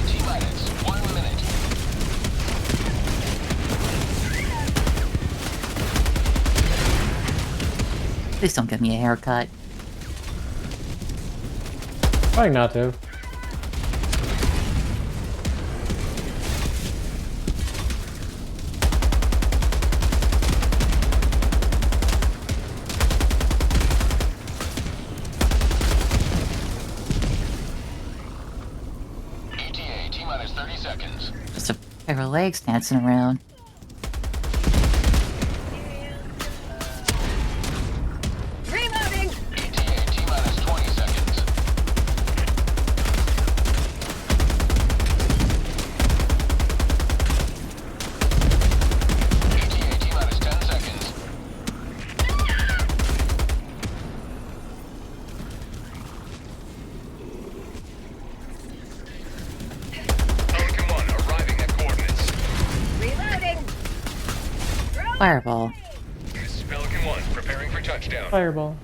T-minus 1 minute. Please don't give me a haircut. Trying not to. ETA T-minus 30 seconds. Just a pair of legs dancing around. Reloading. ETA T-minus 20 seconds. ETA T-minus 10 seconds. Pelican 1 arriving at coordinates. Reloading. Fireball. This is Pelican 1 preparing for touchdown. Fireball.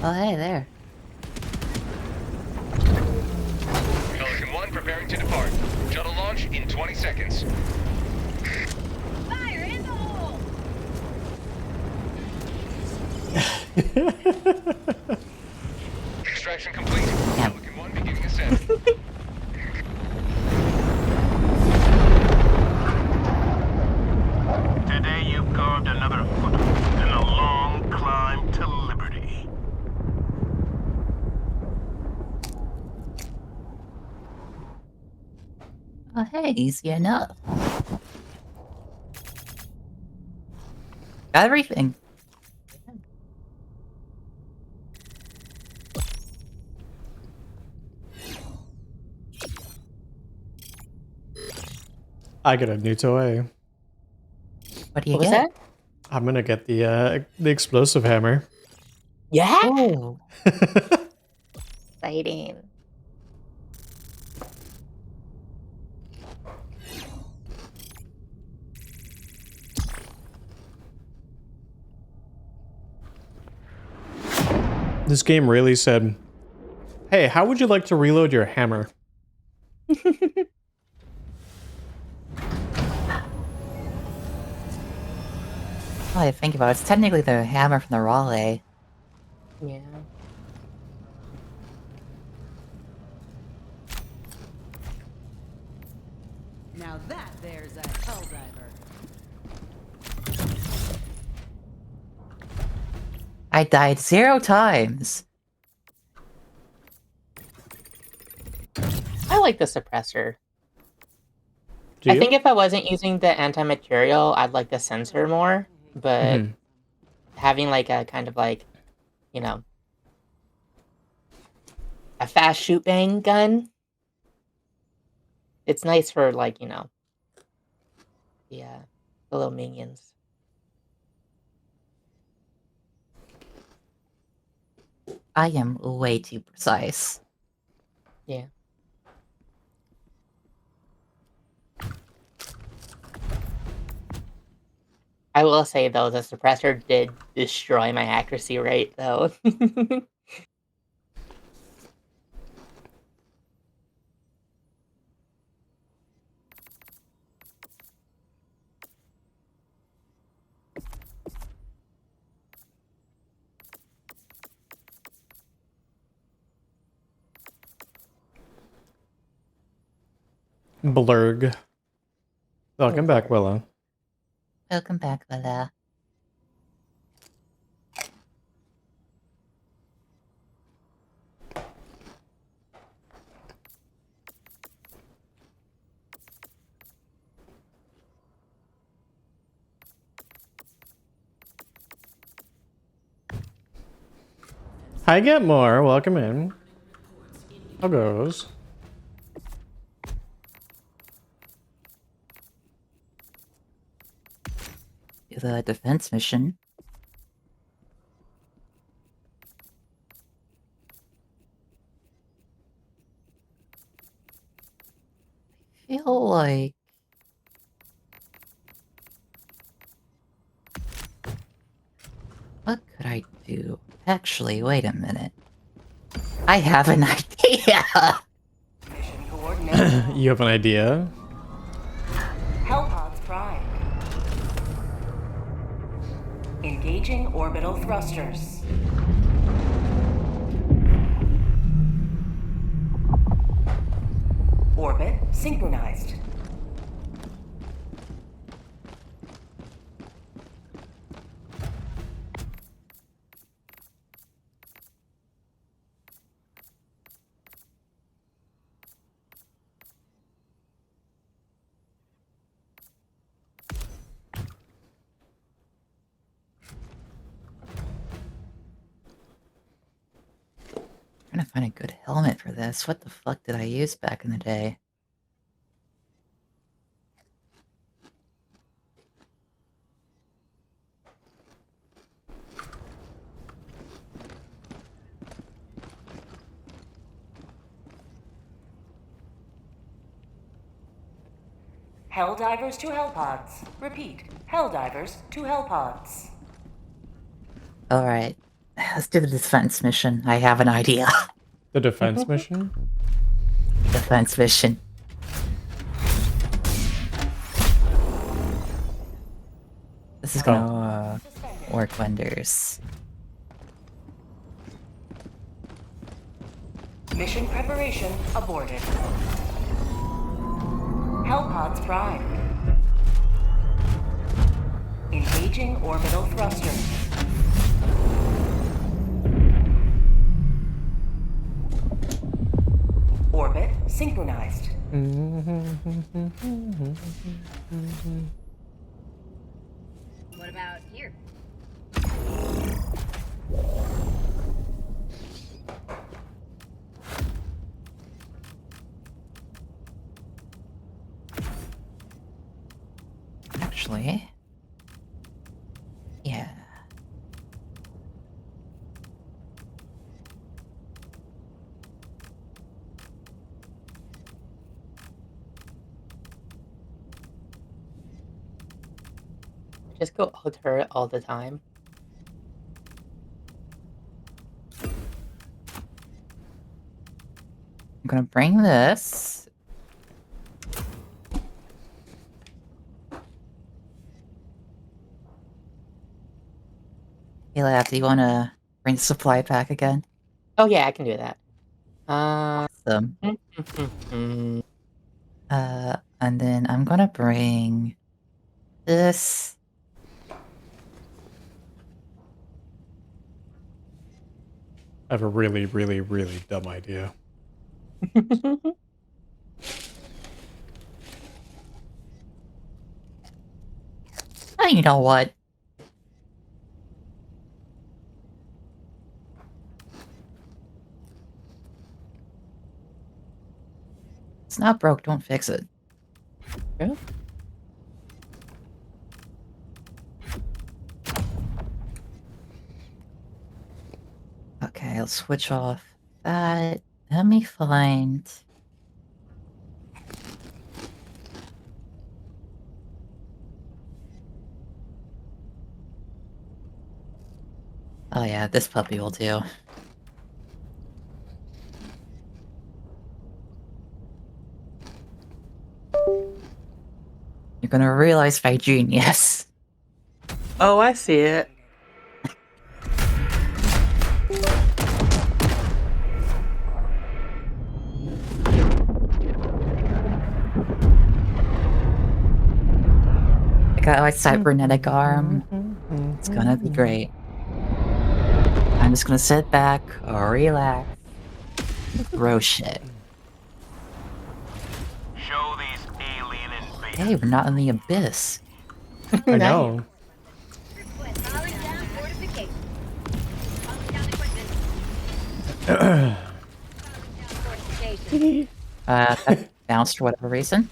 Oh, hey there. Pelican 1 preparing to depart. Shuttle launch in 20 seconds. Fire in the hole. Extraction complete. Yeah. Pelican 1 beginning ascent. Today you've carved another foothold in a long climb to liberty. Oh, hey, easy enough. Got everything. I get a new toy. What do you What was get? that? I'm gonna get the explosive hammer. Yeah. Oh, Exciting. This game really said, "Hey, how would you like to reload your hammer?" now I think about it, it's technically the hammer from the Raleigh. Yeah. Now that there's a helldiver. I died 0 times. I like the suppressor. Do you? I think if I wasn't using the anti-material, I'd like the sensor more. But Mhm. having like a kind of like, you know, a fast shoot bang gun, it's nice for like, you know, yeah, the little minions. I am way too precise. Yeah. I will say though, the suppressor did destroy my accuracy rate though. Blurg. Welcome back, Willow. Welcome back, Villa. Hi, Get More. Welcome in. How goes? The defense mission. I feel like... What could I do? Actually, wait a minute. I have an idea! Mission coordinated. You have an idea? Hellpods Prime. Engaging orbital thrusters. Orbit synchronized. Trying to find a good helmet for this. What the fuck did I use back in the day? Helldivers to Hellpods. Repeat. Helldivers to Hellpods. Alright. Let's do the defense mission. I have an idea. The defense mission? Defense mission. This is gonna work wonders. Mission preparation aborted. Hellpods Prime. Engaging orbital thrusters. Orbit synchronized. What about here? Actually... Yeah. Just go turret all the time. I'm gonna bring this. Elab, do you wanna bring the supply pack again? Oh yeah, I can do that. Awesome. And then I'm gonna bring this. I have a really, really, really dumb idea. Oh, you know what? It's not broke, don't fix it. Yeah. Okay, I'll switch off that. Let me find... Oh yeah, this puppy will do. You're gonna realize my genius. Oh, I see it. got my cybernetic arm. It's gonna be great. I'm just gonna sit back, relax, throw shit. Show these alien invaders. Hey, we're not in the abyss. I know. Calling down fortification. Calling down equipment. Fortification. That bounced for whatever reason.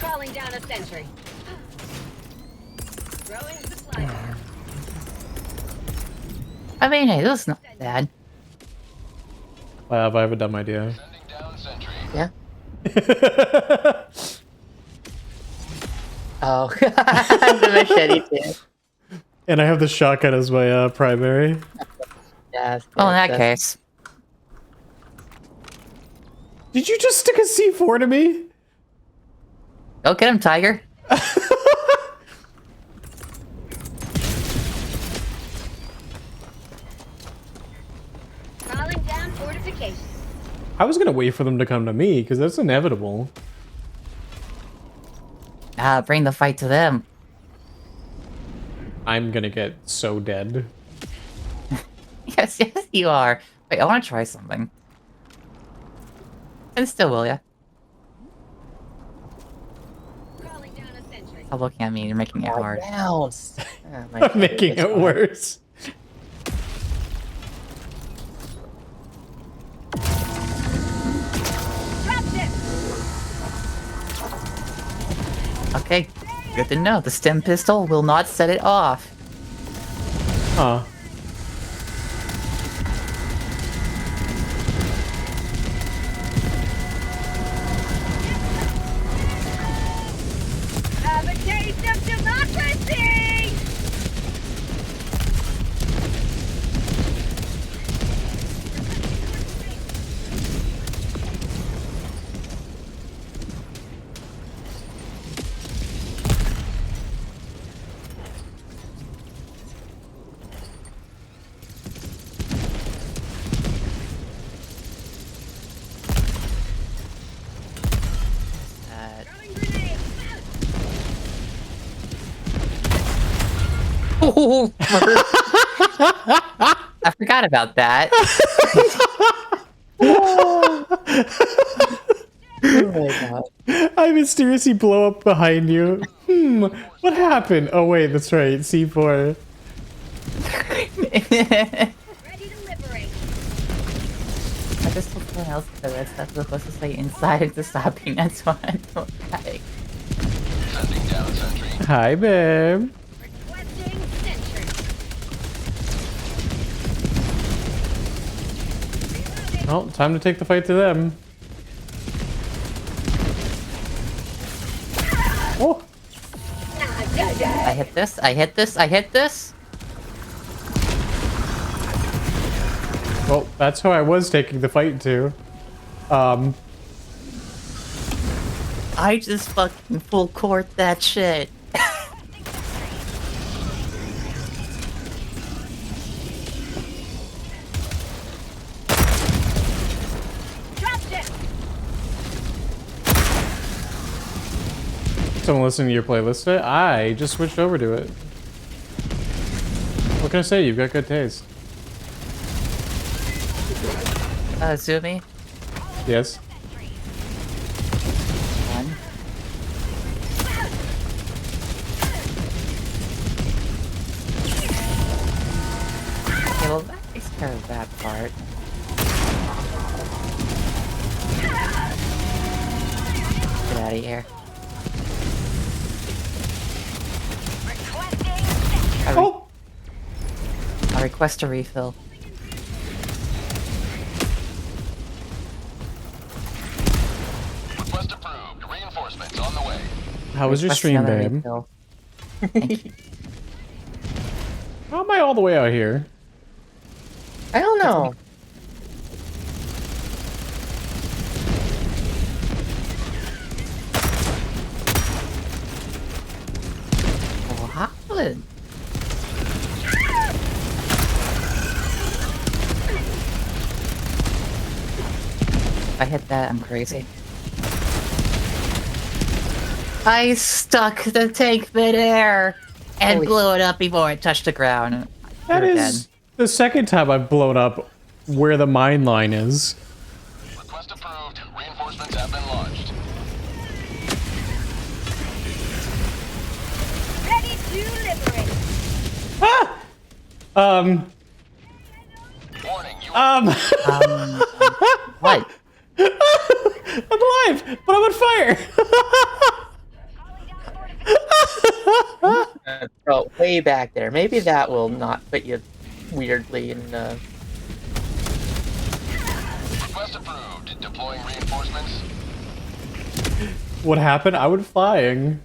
Calling down a sentry. Throwing supply bear. I mean, hey, this is not bad. Wow, I have a dumb idea. Yeah. Oh, the machete too. And I have the shotgun as my primary. Yeah. Well, in that case, Did you just stick a C4 to me? go get him, Tiger. Calling down fortification. I was gonna wait for them to come to me, because that's inevitable. Bring the fight to them. I'm gonna get so dead. Yes, yes, you are. Wait, I want to try something. And still, will ya? Calling down a sentry. Stop looking at me. You're making it hard. Bounce. I'm making it worse. Okay, good to know. The stem pistol will not set it off. Huh. Have a taste of democracy! Throwing grenade! Oh, I forgot about that. Oh my god. I mysteriously blow up behind you. What happened? Oh wait, that's right, C4. Ready to liberate. I just told someone else that the red stuff was supposed to stay inside the stopping. That's why I don't like. Hi, babe. Requesting sentry. Well, time to take the fight to them. Oh, I hit this, I hit this, I hit this. well, that's who I was taking the fight to. I just fucking full court that shit. Dropped it. Someone listening to your playlist today? I just switched over to it. What can I say? You've got good taste. Zumi. Yes. One. Okay, well that takes care of that part. Get out of here. Oh! I request a refill. Request approved. Reinforcements on the way. How was your Request stream, another babe? refill. Thank you. How am I all the way out here? I don't know. What happened? If I hit that, I'm crazy. I stuck the tank midair and Holy blew it up before it touched the ground. That You're is the second time I've blown up where the mine line is. Request approved. Reinforcements have been launched. Ready to liberate. Ah! Warning, you What? I'm alive, but I'm on fire. Bro, way back there. Maybe that will not put you weirdly in. request approved. Deploying reinforcements. What happened? I went flying.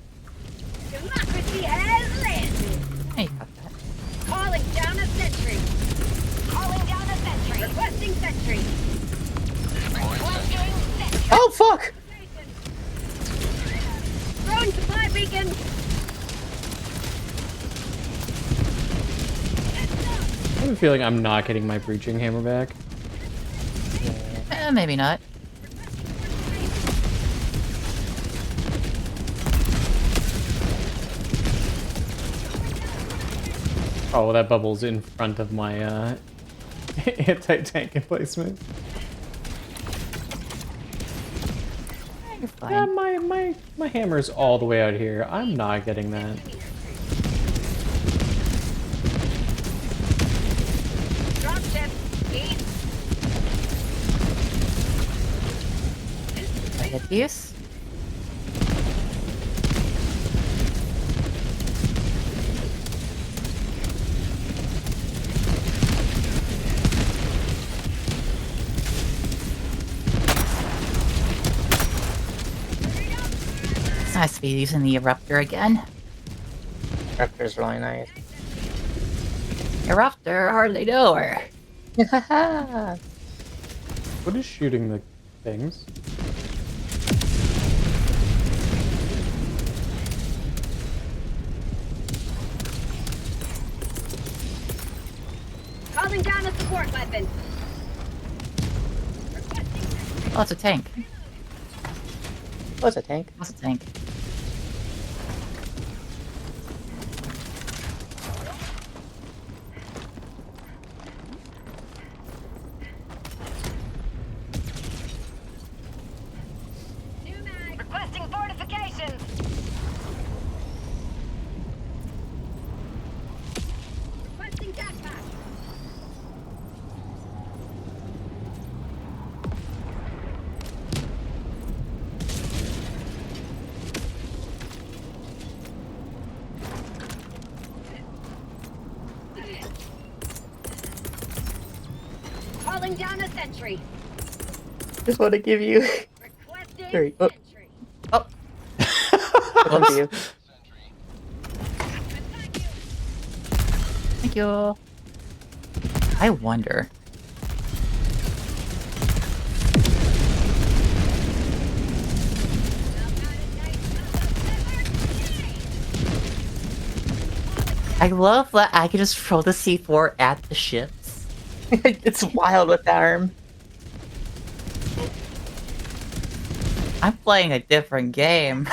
Democracy has landed. Hey, got that. Calling down a sentry. Calling down a sentry. Requesting sentry. Requesting sentry. Oh fuck! Throwing supply beacon. I have a feeling I'm not getting my breaching hammer back. Maybe not. Oh, well, that bubble's in front of my anti-tank emplacement. You're fine. Yeah, my hammer's all the way out here. I'm not getting that. Dropship. East. I get these. It's nice to be using the eruptor again. Raptor's really nice. Eruptor, hardly know her. What is shooting the things? Calling down a support weapon. Oh, it's a tank. What's a tank? What's a tank? New mag. Requesting fortifications. Requesting backpack. Calling down a sentry. Just want to give you. Requesting There you go. sentry. Oh. One to you. Thank you. I wonder. I love that I can just throw the C4 at the ships. It's wild with that arm. I'm playing a different game.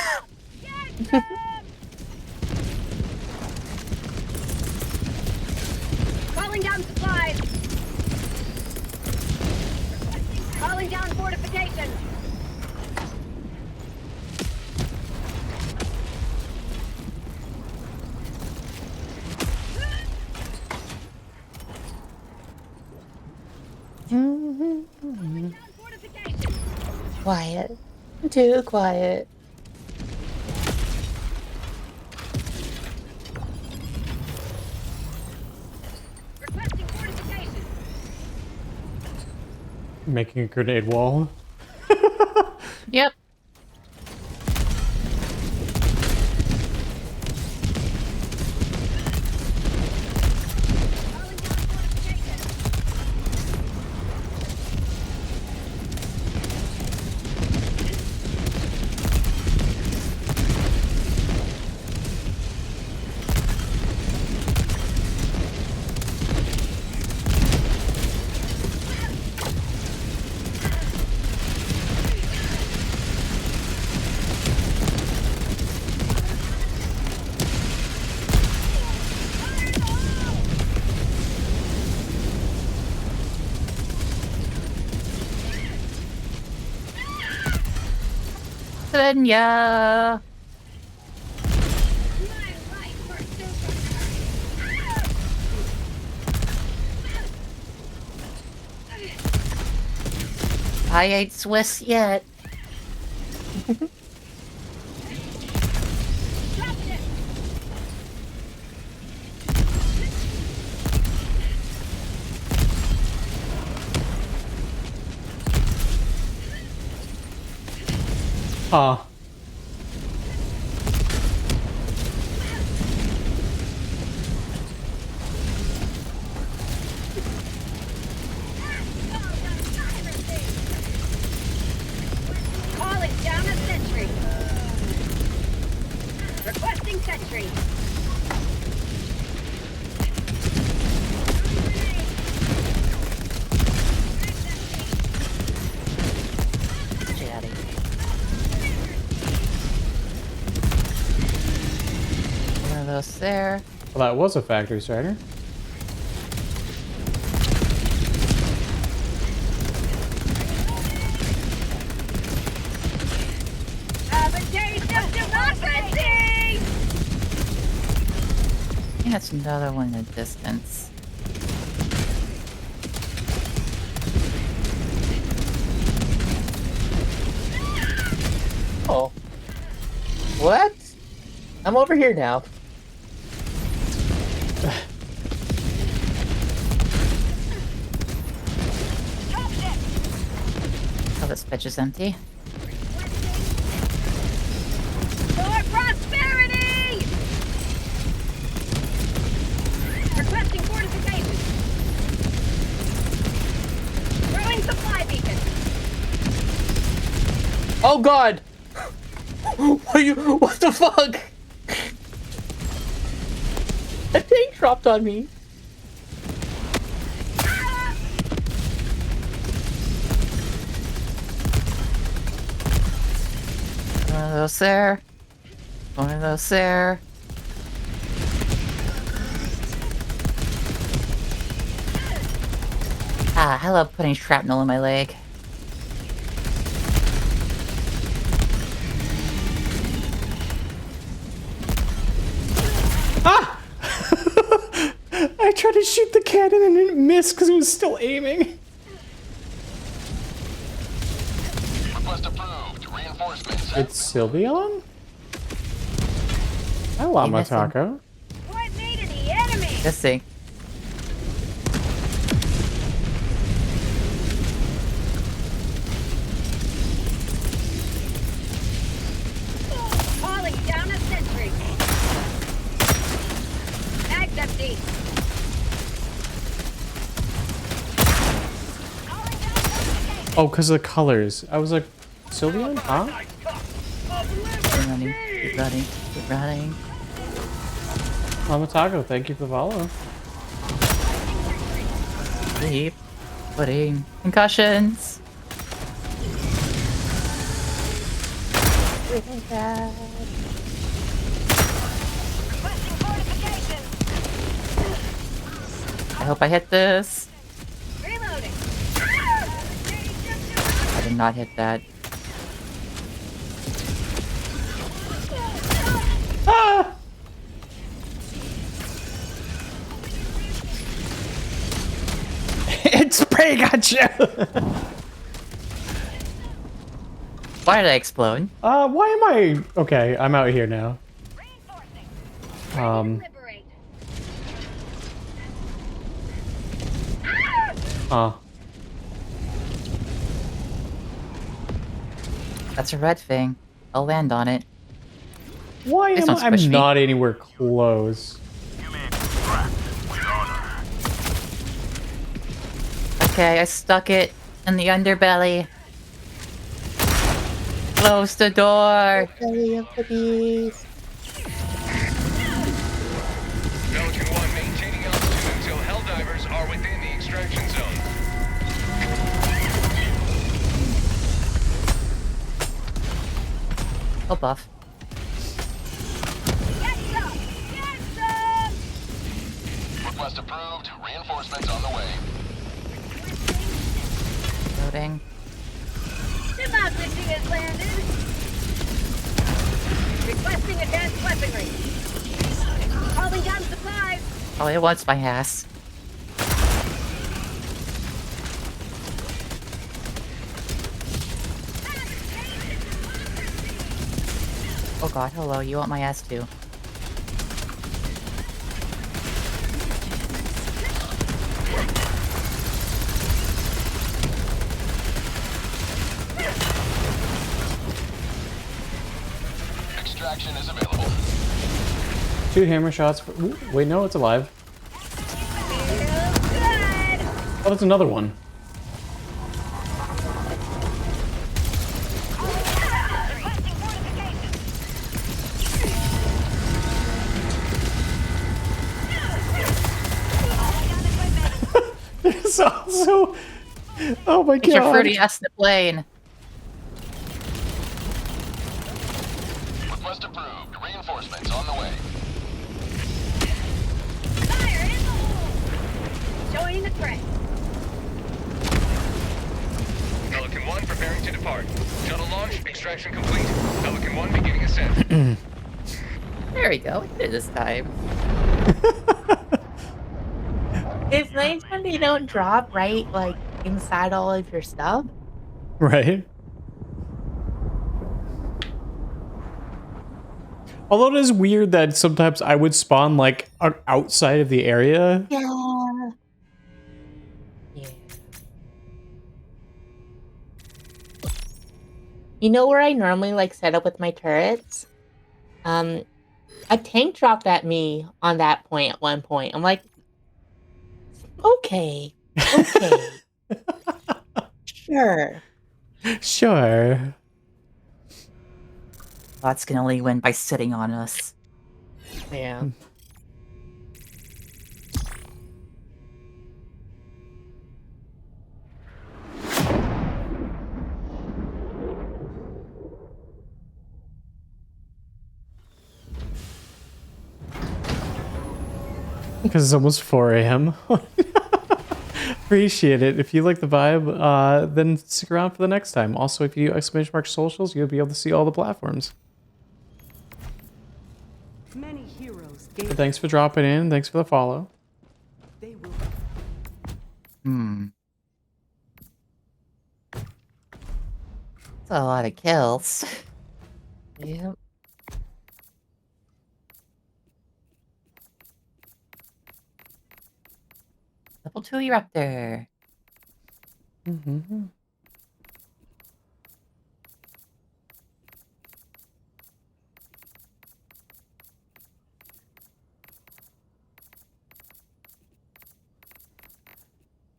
Calling down supplies. Calling down fortifications. Fortifications. Quiet. Too quiet. Requesting fortifications. Making a grenade wall. Yep. Calling down fortifications. Senya. I ain't Swiss yet. Huh. Calling down a sentry. Requesting sentry. Chatty. One of those there. Well, that was a factory starter. Have a taste of democracy! I think that's another one in the distance. Oh. What? I'm over here now. Oh, this bitch is empty. For prosperity! Requesting fortification. Throwing supply beacon. Oh god! What the fuck? A tank dropped on me. One of those there. One of those there. Ah, I love putting shrapnel in my leg. Ah! I tried to shoot the cannon and it missed because it was still aiming. Request approved. Reinforcements. It's Sylveon? Hello, Hey, missing. Matako. Point me to the enemy! Let's see. Calling down a sentry. Mag's empty. Calling down fortification. Oh, because of the colors. I was like, Sylveon? Huh? Keep running. Keep running. Keep running. Matako, thank you for the follow. Keep putting concussions. Requesting fortification. I hope I hit this. Reloading. I did not hit that. Ah! It's prey gotcha! Why did I explode? Why am I... Okay, I'm out here now. Liberate. Huh. That's a red thing. I'll land on it. Why Please am don't I... I'm squish me. not anywhere close. You may extract with honor. Okay, I stuck it in the underbelly. Close the door. Belly of the beast. Pelican 1 maintaining altitude until Helldivers are within the extraction zone. Oh, buff. Get some! Get some! Request approved. Reinforcements on the way. Loading. Democracy has landed. Requesting advanced weaponry. Calling down supplies. Oh, it wants my ass. Oh god, hello, you want my ass too. Extraction is available. 2 hammer shots. Ooh, wait, no, it's alive. Oh, that's another one. There's also... Oh my god. Get your fruity ass in the plane. Request approved. Reinforcements on the way. Fire in the hole. Joining the threat. Pelican 1 preparing to depart. Shuttle launch. Extraction complete. Pelican 1 beginning ascent. There we go, we did it this time. It's nice when they don't drop right, like, inside all of your stuff. Right. Although it is weird that sometimes I would spawn like outside of the area. Yeah. Yeah. You know where I normally like set up with my turrets? A tank dropped at me on that point at one point. I'm like, okay. Sure. Sure. Bot's can only win by sitting on us. Yeah. Because it's almost 4 a.m. Appreciate it. If you like the vibe, then stick around for the next time. Also, if you !mark socials, you'll be able to see all the platforms. Many heroes But thanks for dropping in. Thanks for the follow. they will That's a lot of kills. Yeah. Level 2 Eruptor. Mm-hmm.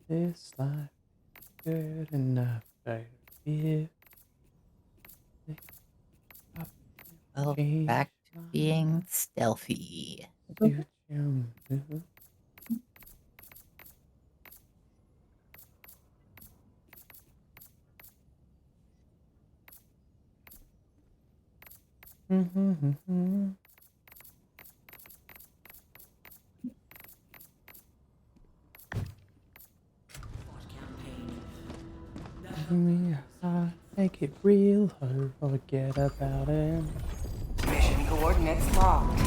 This life good enough. I feel. Well, back to being stealthy. Make it real or forget about it. Mission coordinates locked.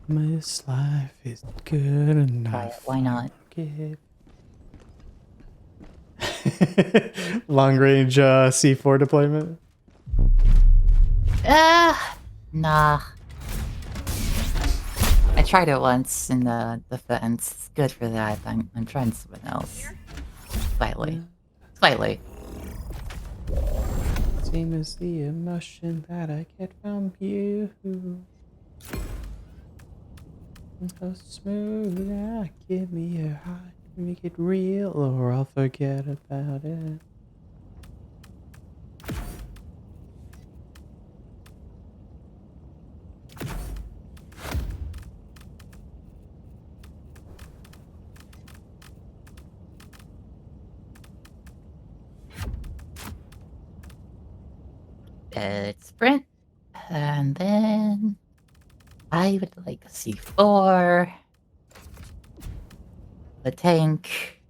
This life is good enough. Why not? Long range C4 deployment. Nah. I tried it once in the defense. It's good for that. I'm trying something else. Slightly. Slightly. Same as the emotion that I get from you. So smooth, give me a heart. Make it real or I'll forget about it. Let's sprint. And then I would like a C4. The tank.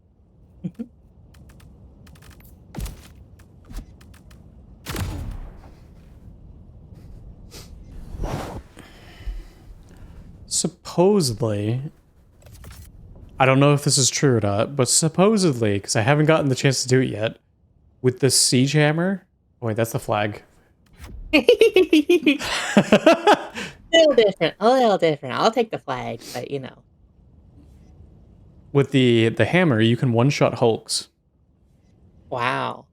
Supposedly, I don't know if this is true or not, but supposedly, because I haven't gotten the chance to do it yet, with the siege hammer. Oh, wait, that's the flag. A little different. A little different. I'll take the flag, but you know. With the hammer, you can one-shot hulks. Wow.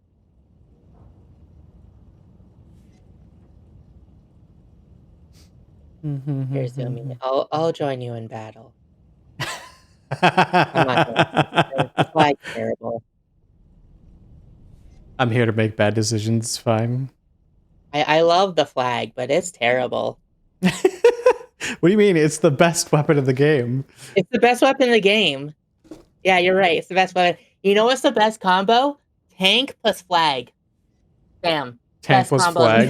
Here's Zooming. I'll join you in battle. I'm not gonna. The flag's terrible. I'm here to make bad decisions. It's fine. I love the flag, but it's terrible. What do you mean? It's the best weapon in the game. It's the best weapon in the game. Yeah, you're right. It's the best weapon. You know what's the best combo? Tank plus flag. Bam. Tank Best plus combo. flag.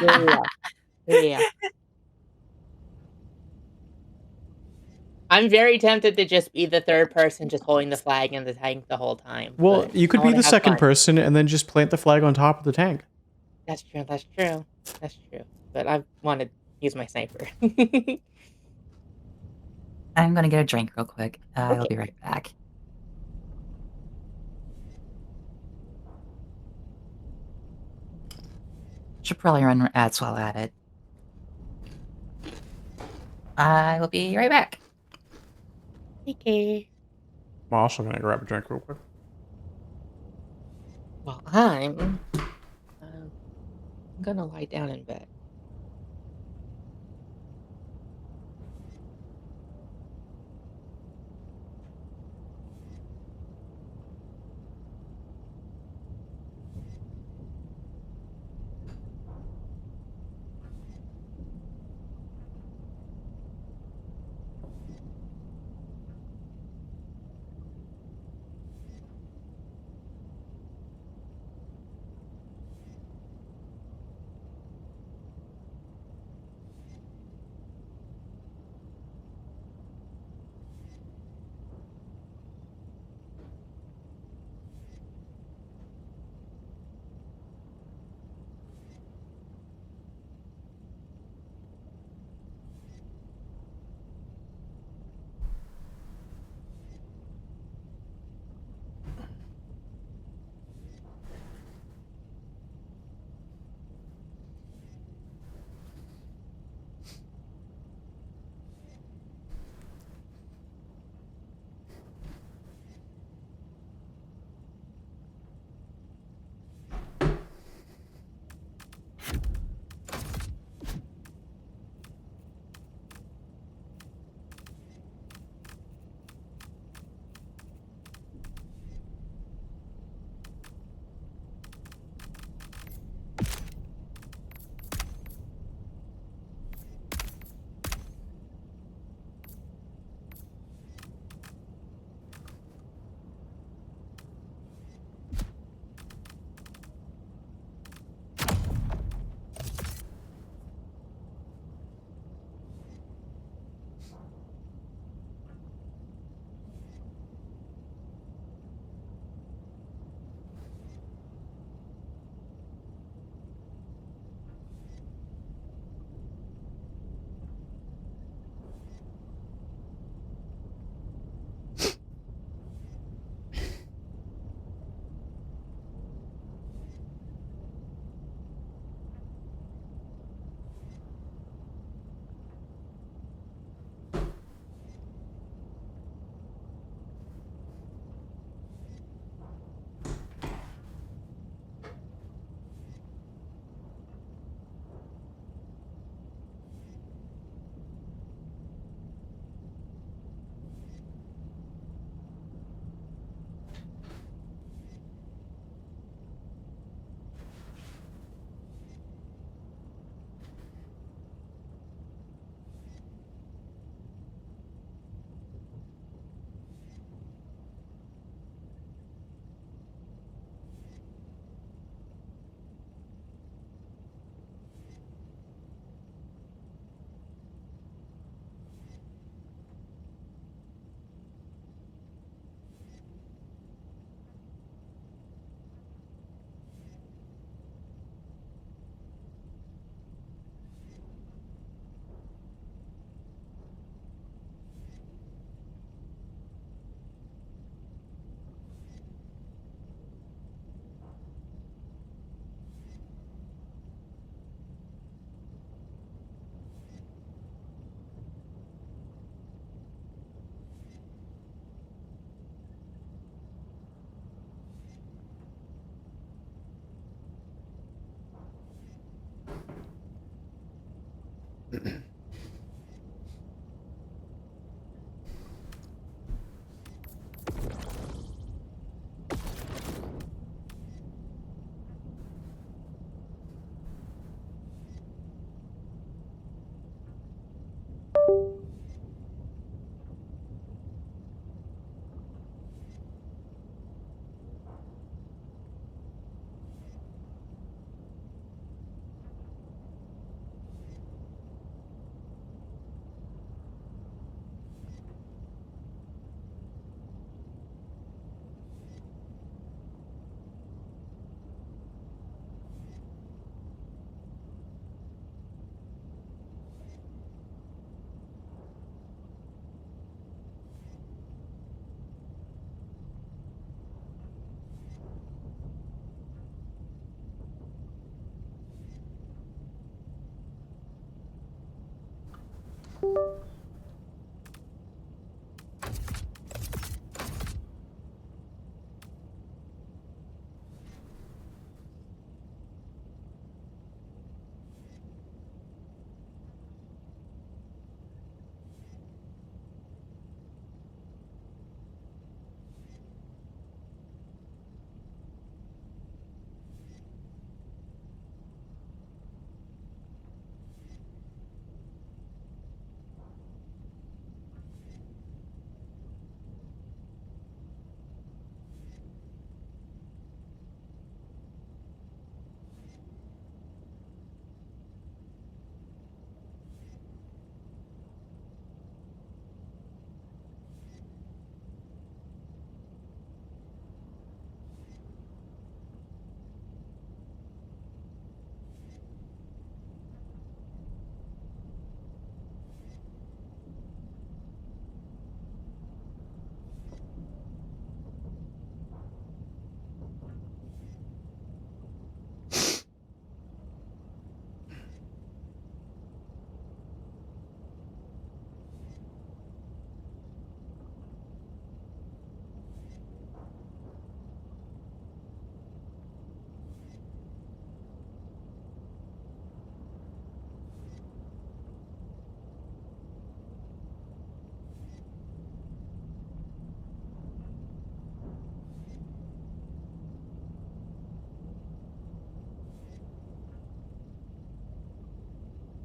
Yeah. Yeah. I'm very tempted to just be the third person just holding the flag and the tank the whole time. Well, but you could I be wanna the have second fun. person and then just plant the flag on top of the tank. That's true. That's true. That's true. But I want to use my sniper. I'm gonna get a drink real quick. I'll Okay. be right back. Should probably run ads while at it. I will be right back. Okay. I'm also gonna grab a drink real quick. Well, I'm gonna lie down in bed.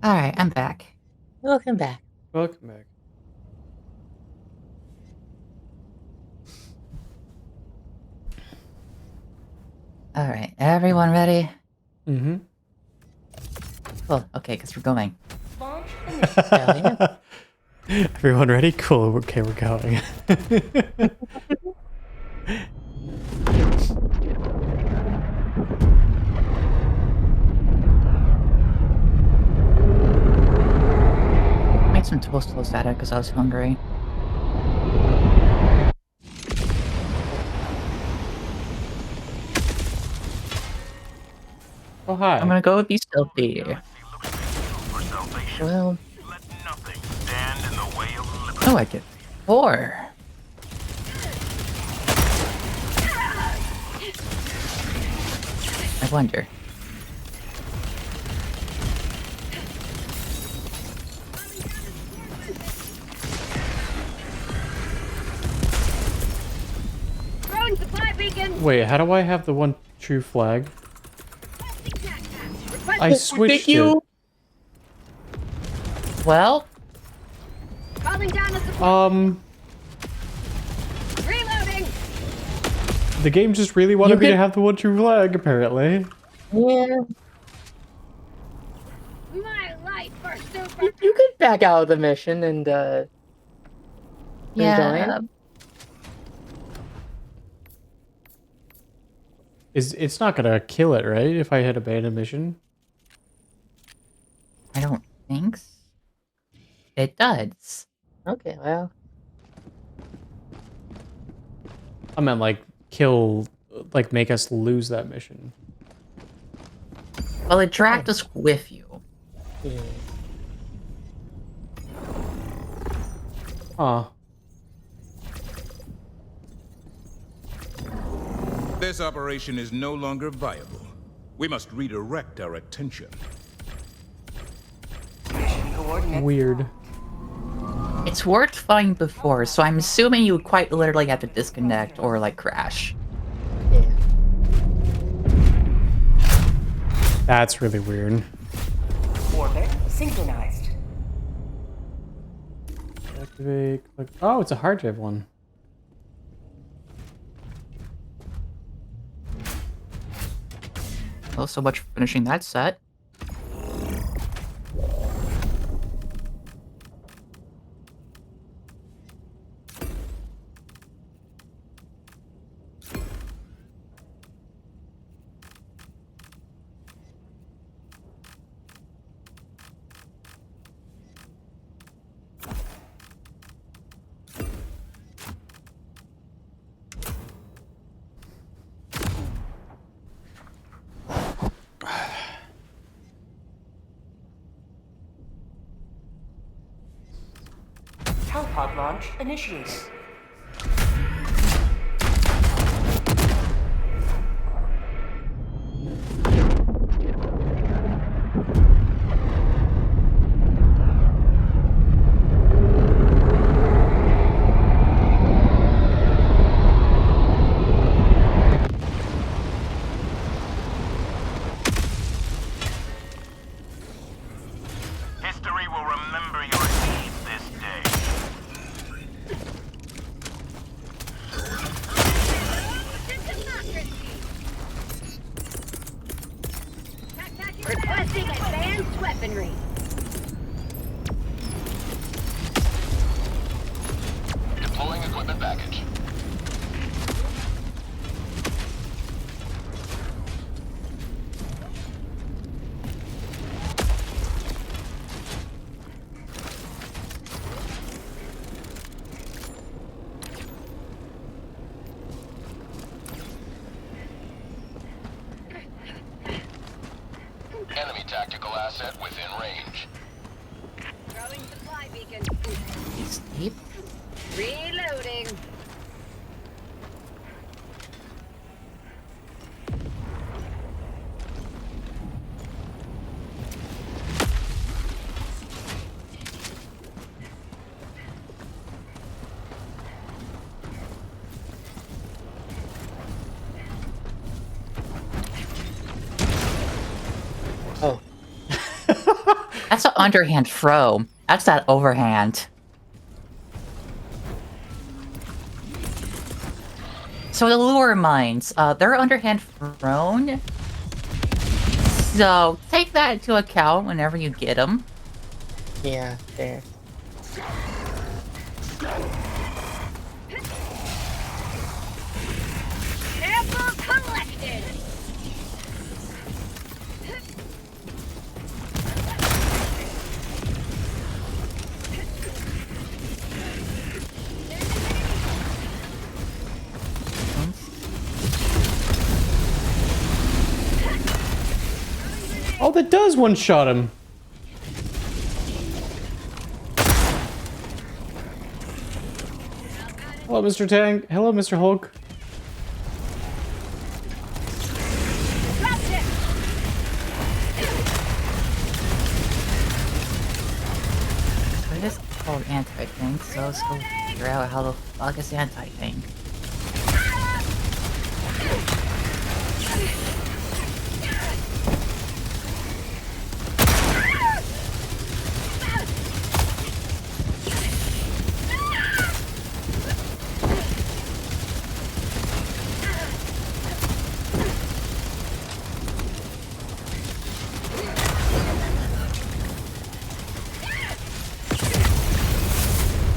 All right, I'm back. Welcome back. Welcome back. All right, everyone ready? Mm-hmm. Cool. Okay, because we're going. Launch Everyone ready? Cool. Okay, we're going. Made some toast static because I was hungry. Oh, hi. I'm gonna go be stealthy. Well. Oh, I get 4. I wonder. Throwing supply beacon. Wait, how do I have the one true flag? I switched it. Well, Calling down a supply. Reloading. The game just really wanted me to have the one true flag, apparently. Yeah. My life for super. You could back out of the mission and yeah. rejoin. It's not gonna kill it, right? If I hit abandon mission. I don't think so. It does. Okay, well. I meant like kill, like make us lose that mission. Well, it dragged us with you. Yeah. Huh. This operation is no longer viable. We must redirect our attention. Mission coordinates. weird. It's worked fine before, so I'm assuming you would quite literally have to disconnect or like crash. Yeah. That's really weird. Orbit synchronized. Activate. Click. Oh, it's a hard drive one. Well, so much for finishing that set. Talpod launch initiated. History will remember your deeds this day. Requesting advanced weaponry. Deploying equipment package. Enemy tactical asset within range. Throwing supply beacon. He's deep. Reloading. Oh. That's an underhand throw. That's that overhand. So the lure mines, they're underhand thrown. So take that into account whenever you get them. Yeah, fair. Sample collected. Oh, that does one-shot him. Hello, Mr. Tank. Hello, Mr. Hulk. It is called anti-tank, so let's go figure out how the fuck is anti-tank.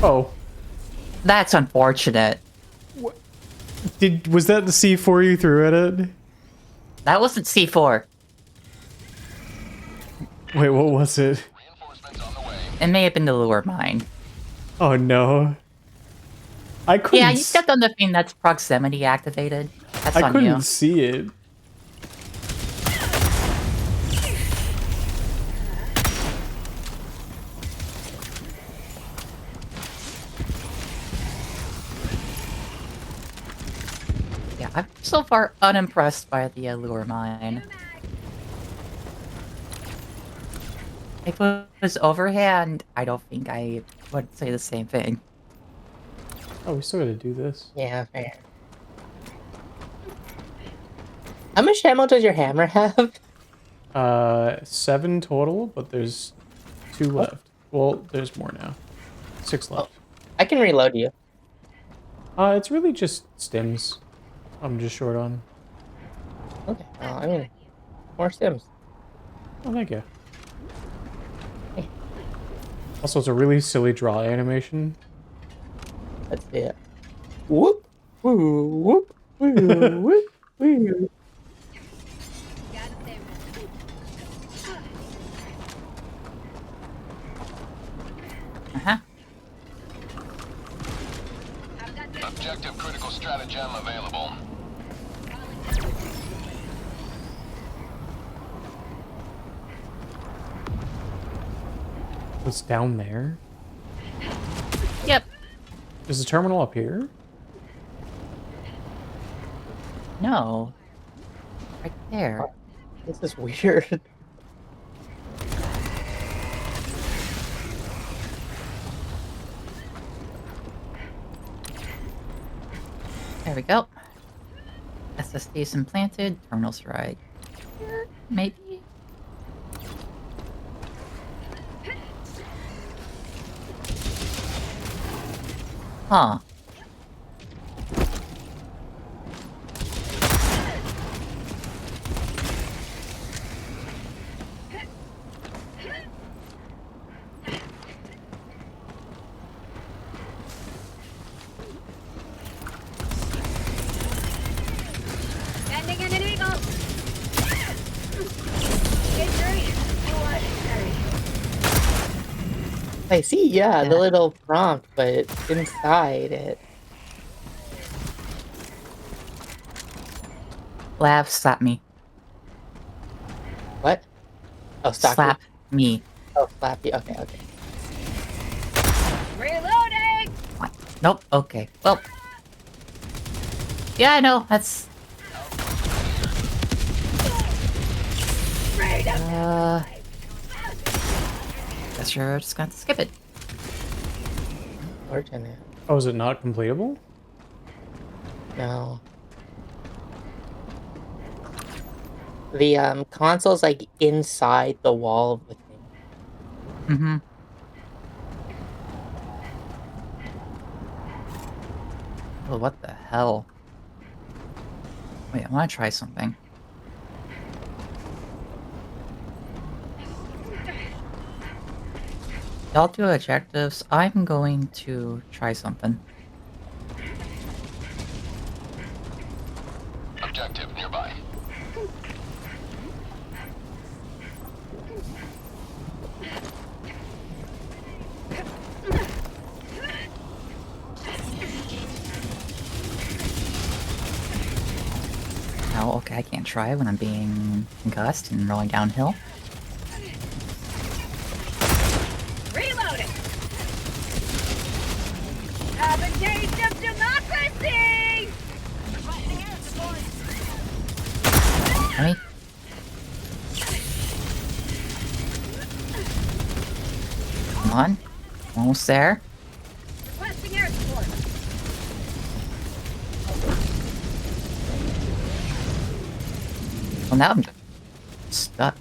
Oh. That's unfortunate. Was that the C4 you threw at it? That wasn't C4. Wait, what was it? It may have been the lure mine. Oh no. I couldn't. Yeah, you stepped on the thing that's proximity activated. That's I on couldn't you. see it. Yeah, I'm so far unimpressed by the lure mine. If it was overhand, I don't think I would say the same thing. Oh, we still gotta do this. Yeah, fair. How much ammo does your hammer have? 7 total, but there's 2 left. Well, there's more now. 6 left. I can reload you. It's really just stims. I'm just short on. Okay. Well, I mean, more stims. Oh, thank you. Also, it's a really silly draw animation. Let's see it. Whoop! Woo! Whoop! Woo! Whoop! Woo! Uh-huh. Objective critical stratagem available. It's down there. Yep. Is the terminal up here? No. Right there. This is weird. There we go. SSD's implanted. Terminal's right here, maybe? Huh. Sending in an eagle. Injury. I see, yeah, the little prompt, but inside it. Lav, slap me. What? Oh, stock Slap me. Oh, slappy. Okay, okay. Reloading. What? Nope. Okay. Well. Yeah, I know. That's. Guess you're just going to skip it. Fortunate. Oh, is it not completable? No. The console's like inside the wall of the thing. Mm-hmm. Oh, what the hell? Wait, I want to try something. Y'all do objectives. I'm going to try something. Objective nearby. Oh, okay, I can't try when I'm being concussed and rolling downhill. Reloading. Have a taste of democracy. Requesting air support. Let me. Come on. Almost there. Requesting air support. Well, now I'm stuck.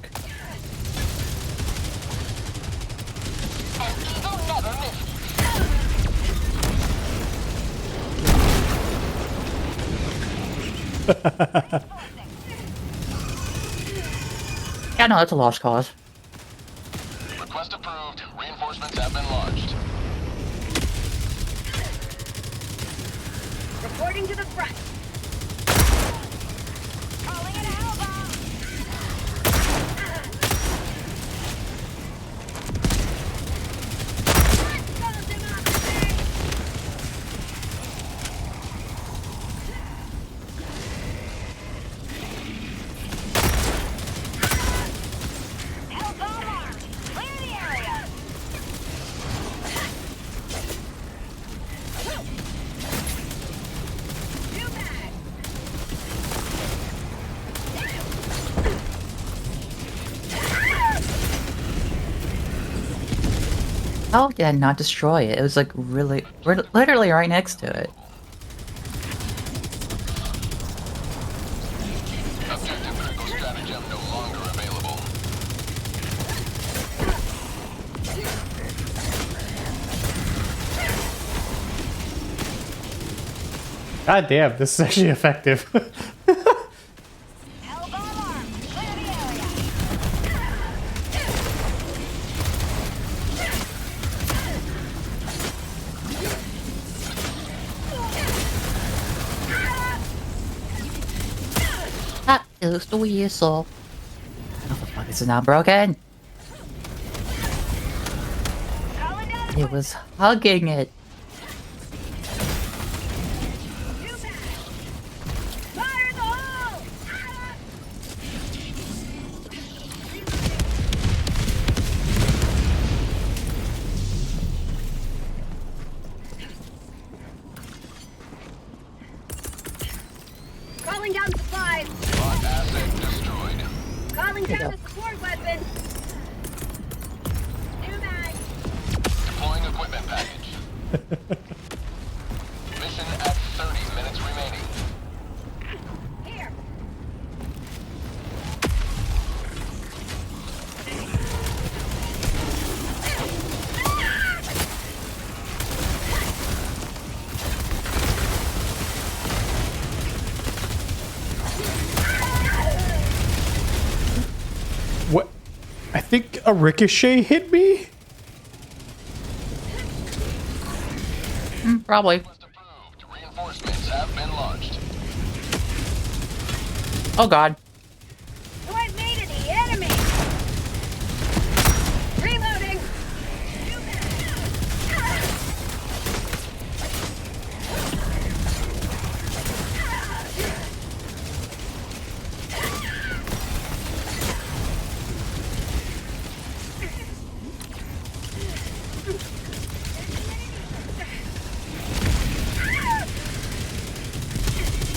Yeah, no, it's a lost cause. Request approved. Reinforcements have been launched. Reporting to the front. Calling it a hellbomb. Let's go, democracy. Hellbomb armed. Clear the area. Too bad. How did I not destroy it? It was like really, we're literally right next to it. Objective critical stratagem no longer available. God damn, this is actually effective. Elbow arm. Clear the area. That is the whistle. Oh, the fuck, this is not broken. Calling down It was hugging it. fire in the hole. Calling down supplies. Bot asset destroyed. Calling you down go. the support weapon. New mag. Deploying equipment package. Mission at 30 minutes remaining. Here. What? I think a ricochet hit me? Probably. List approved. Reinforcements have been launched. Oh god. Point me to the enemy. Reloading.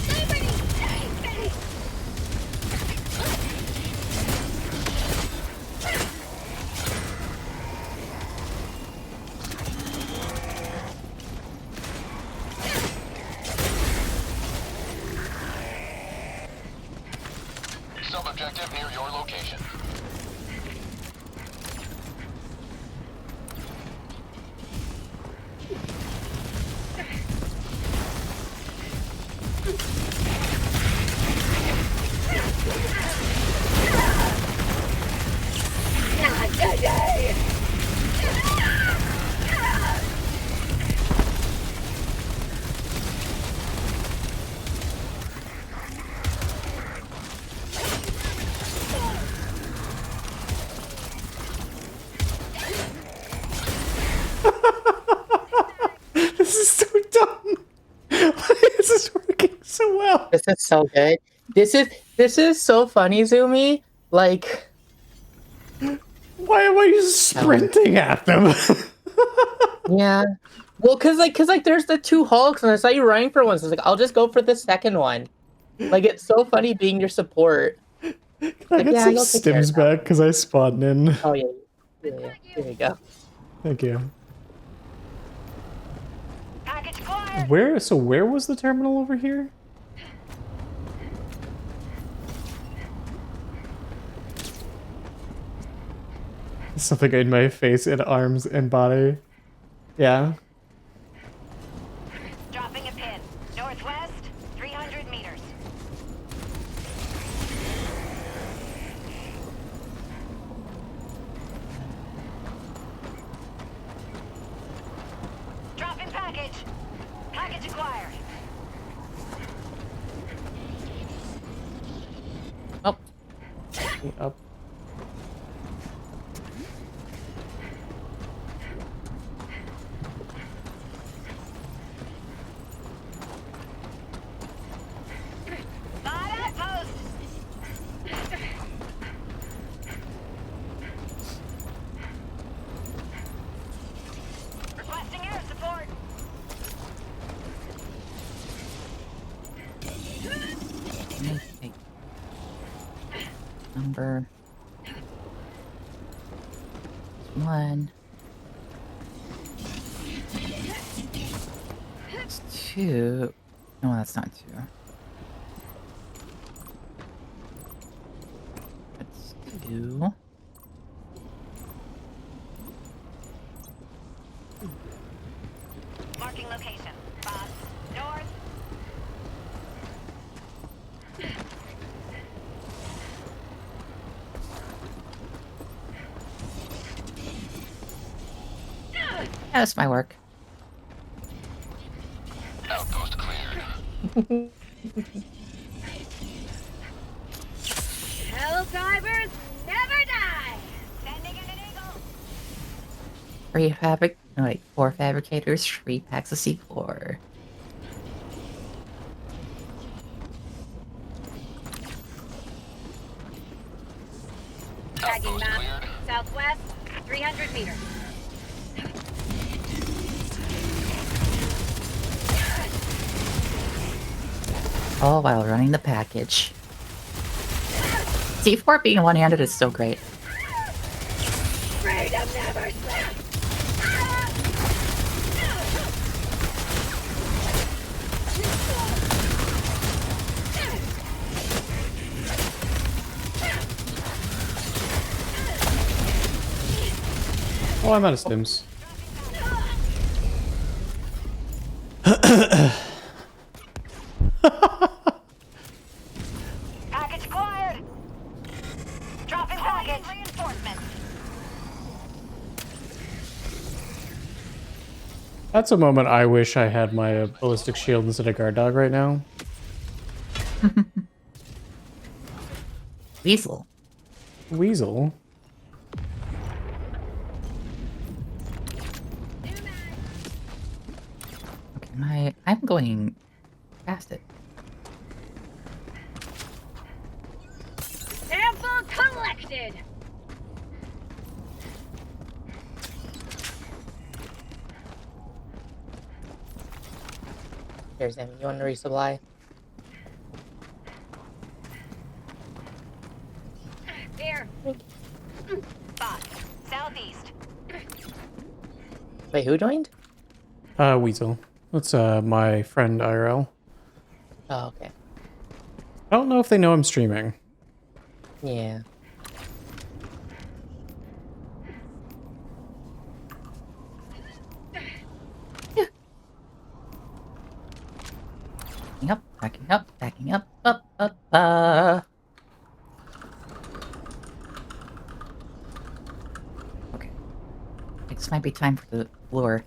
Somebody save me. Sub-objective near your location. Not today. This is so dumb. Why is this working so well? This is so good. This is so funny, Zumi. Like, Why am I sprinting at them? yeah. Well, cause like there's the two Hulks, and I saw you running for one, so it's like I'll just go for the second one. Like, it's so funny being your support. I Like, got yeah, some you'll take care of stims that. back because I spawned in. Oh yeah. Yeah. Here you go. Thank you. Package acquired. Where was the terminal over here? Something in my face and arms and body. Yeah. Dropping a pin. Northwest, 300 meters. Dropping package. Package acquired. Oh, Up. Spot outpost. Requesting air support. let me take number 1. It's 2. No, that's not 2. That's 2. Marking location. Bob. North. Yeah, that's my work. Outpost cleared. Hell divers never die. Sending in an eagle. 4 fabricators, 3 packs of C4. Tagging Outpost map. cleared. Southwest. 300 meters. All while running the package. C4 being one-handed is so great. Freedom never sleeps. Oh, I'm out of stims. Package acquired. Dropping package. Reinforcements. That's a moment I wish I had my ballistic shield instead of guard dog right now. Weasel. Weasel. Okay, I'm going past it. Sample collected. Here's him. You want to resupply? Here. Boss. Southeast. Wait, who joined? Weasel. That's my friend IRL. Oh, okay. I don't know if they know I'm streaming. Yeah. Backing up. Okay. This might be time for the lure.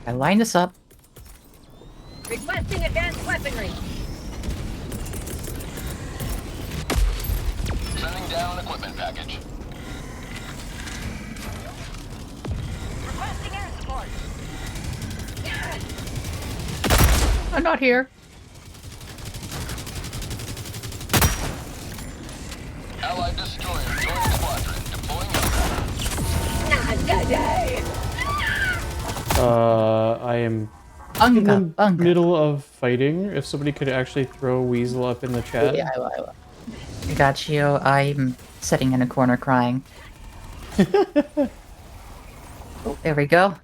I line this up. Requesting advanced weaponry. Sending down equipment package. Requesting air support. I'm not here. Allied destroyer joining squadron. Deploying Not today. I am in the Bunga. middle of fighting. If somebody could actually throw Weasel up in the chat. Yeah, I will. I got you. I'm sitting in a corner crying. Oh, there we go.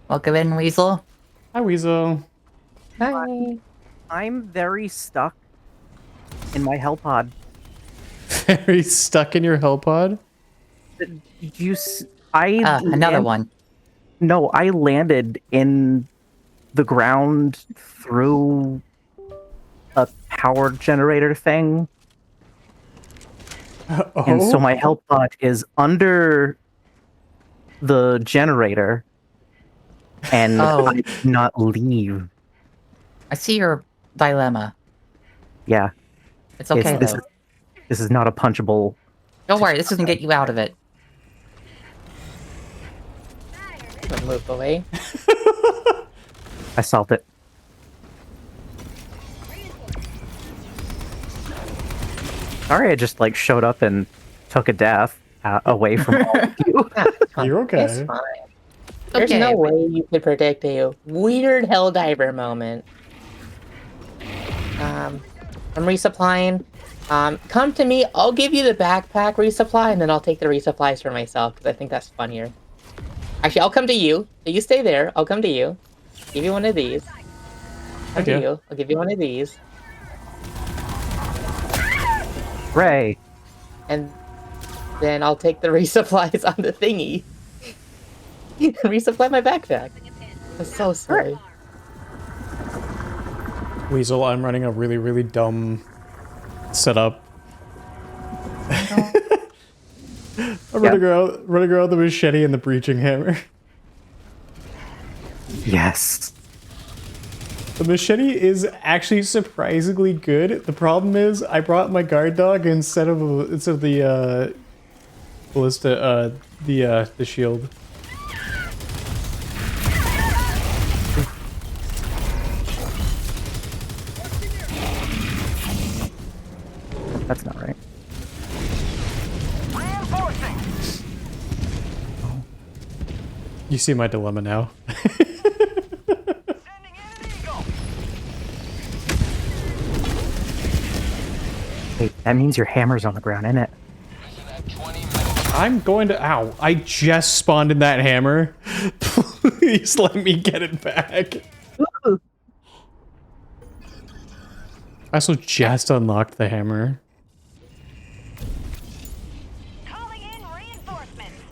Welcome in, Weasel. Hi, Weasel. Hi. I'm very stuck in my hell pod. Very stuck in your hell pod? Did you I another one. No, I landed in the ground through a power generator thing. And so my hell pod is under the generator, and I did not leave. I see your dilemma. Yeah. It's okay, this though. This is not a punchable... Don't worry, this doesn't get you out of it. Don't move away. I solved it. Sorry I just, like, showed up and took a death away from all of you. You're okay. It's fine. There's no way you could predict a weird Helldiver moment. I'm resupplying. Come to me. I'll give you the backpack resupply, and then I'll take the resupplies for myself because I think that's funnier. Actually, I'll come to you. So you stay there. I'll come to you. Give you one of these. Come to Okay. you. I'll give you one of these. Ray. And then I'll take the resupplies on the thingy. And resupply my backpack. That's so silly. Weasel, I'm running a really, really dumb setup. I'm running around with the machete and the breaching hammer. Yes. The machete is actually surprisingly good. The problem is I brought my guard dog instead of the ballista, the shield. That's not right. You see my dilemma now. Hey, that means your hammer's on the ground, isn't it? I'm going to. Ow! I just spawned in that hammer. Please let me get it back. I also just unlocked the hammer. Calling in reinforcements.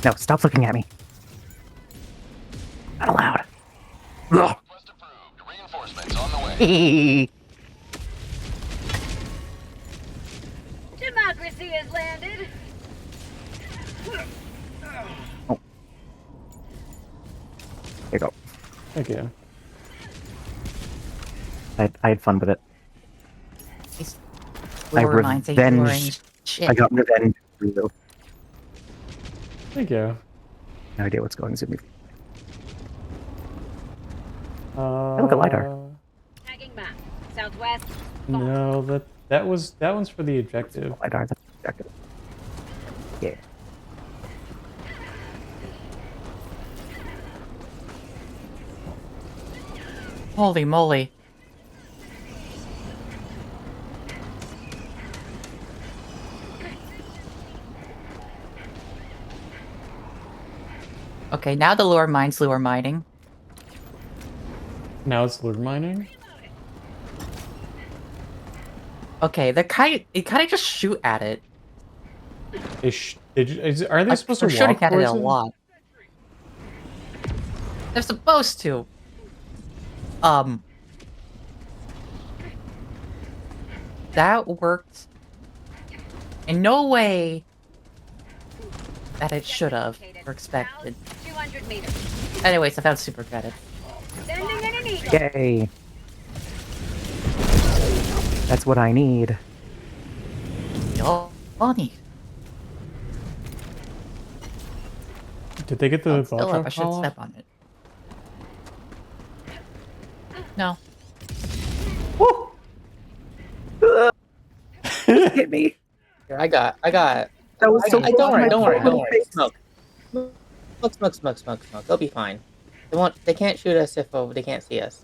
No, stop looking at me. Not allowed. Request approved. Reinforcements on the way. Democracy has landed. There you go. Thank you. I had fun with it. I Lower minds ain't boring revenged. shit. I got revenge. No Thank you. idea what's going to me. Look at LiDAR. Tagging map. Southwest. No, that one's for the objective. LiDAR, that's objective. Yeah. Holy moly. Okay, now the lure mine's lure mining. Now it's lure mining. Okay, you kind of just shoot at it. Are they Like, supposed they're to shooting walk at it a towards lot. They're supposed to. That worked in no way that it should have or expected. 200 meters. Anyways, I found super credit. Sending in an eagle. Yay. That's what I need. Oh, funny. Did they get the Still vulture up, I should call off? step on it. No. Hit me. Here, I got. That was so Don't close. worry, don't worry, don't My worry. face. Smoke. Smoke. They'll be fine. They won't. They can't shoot us if they can't see us.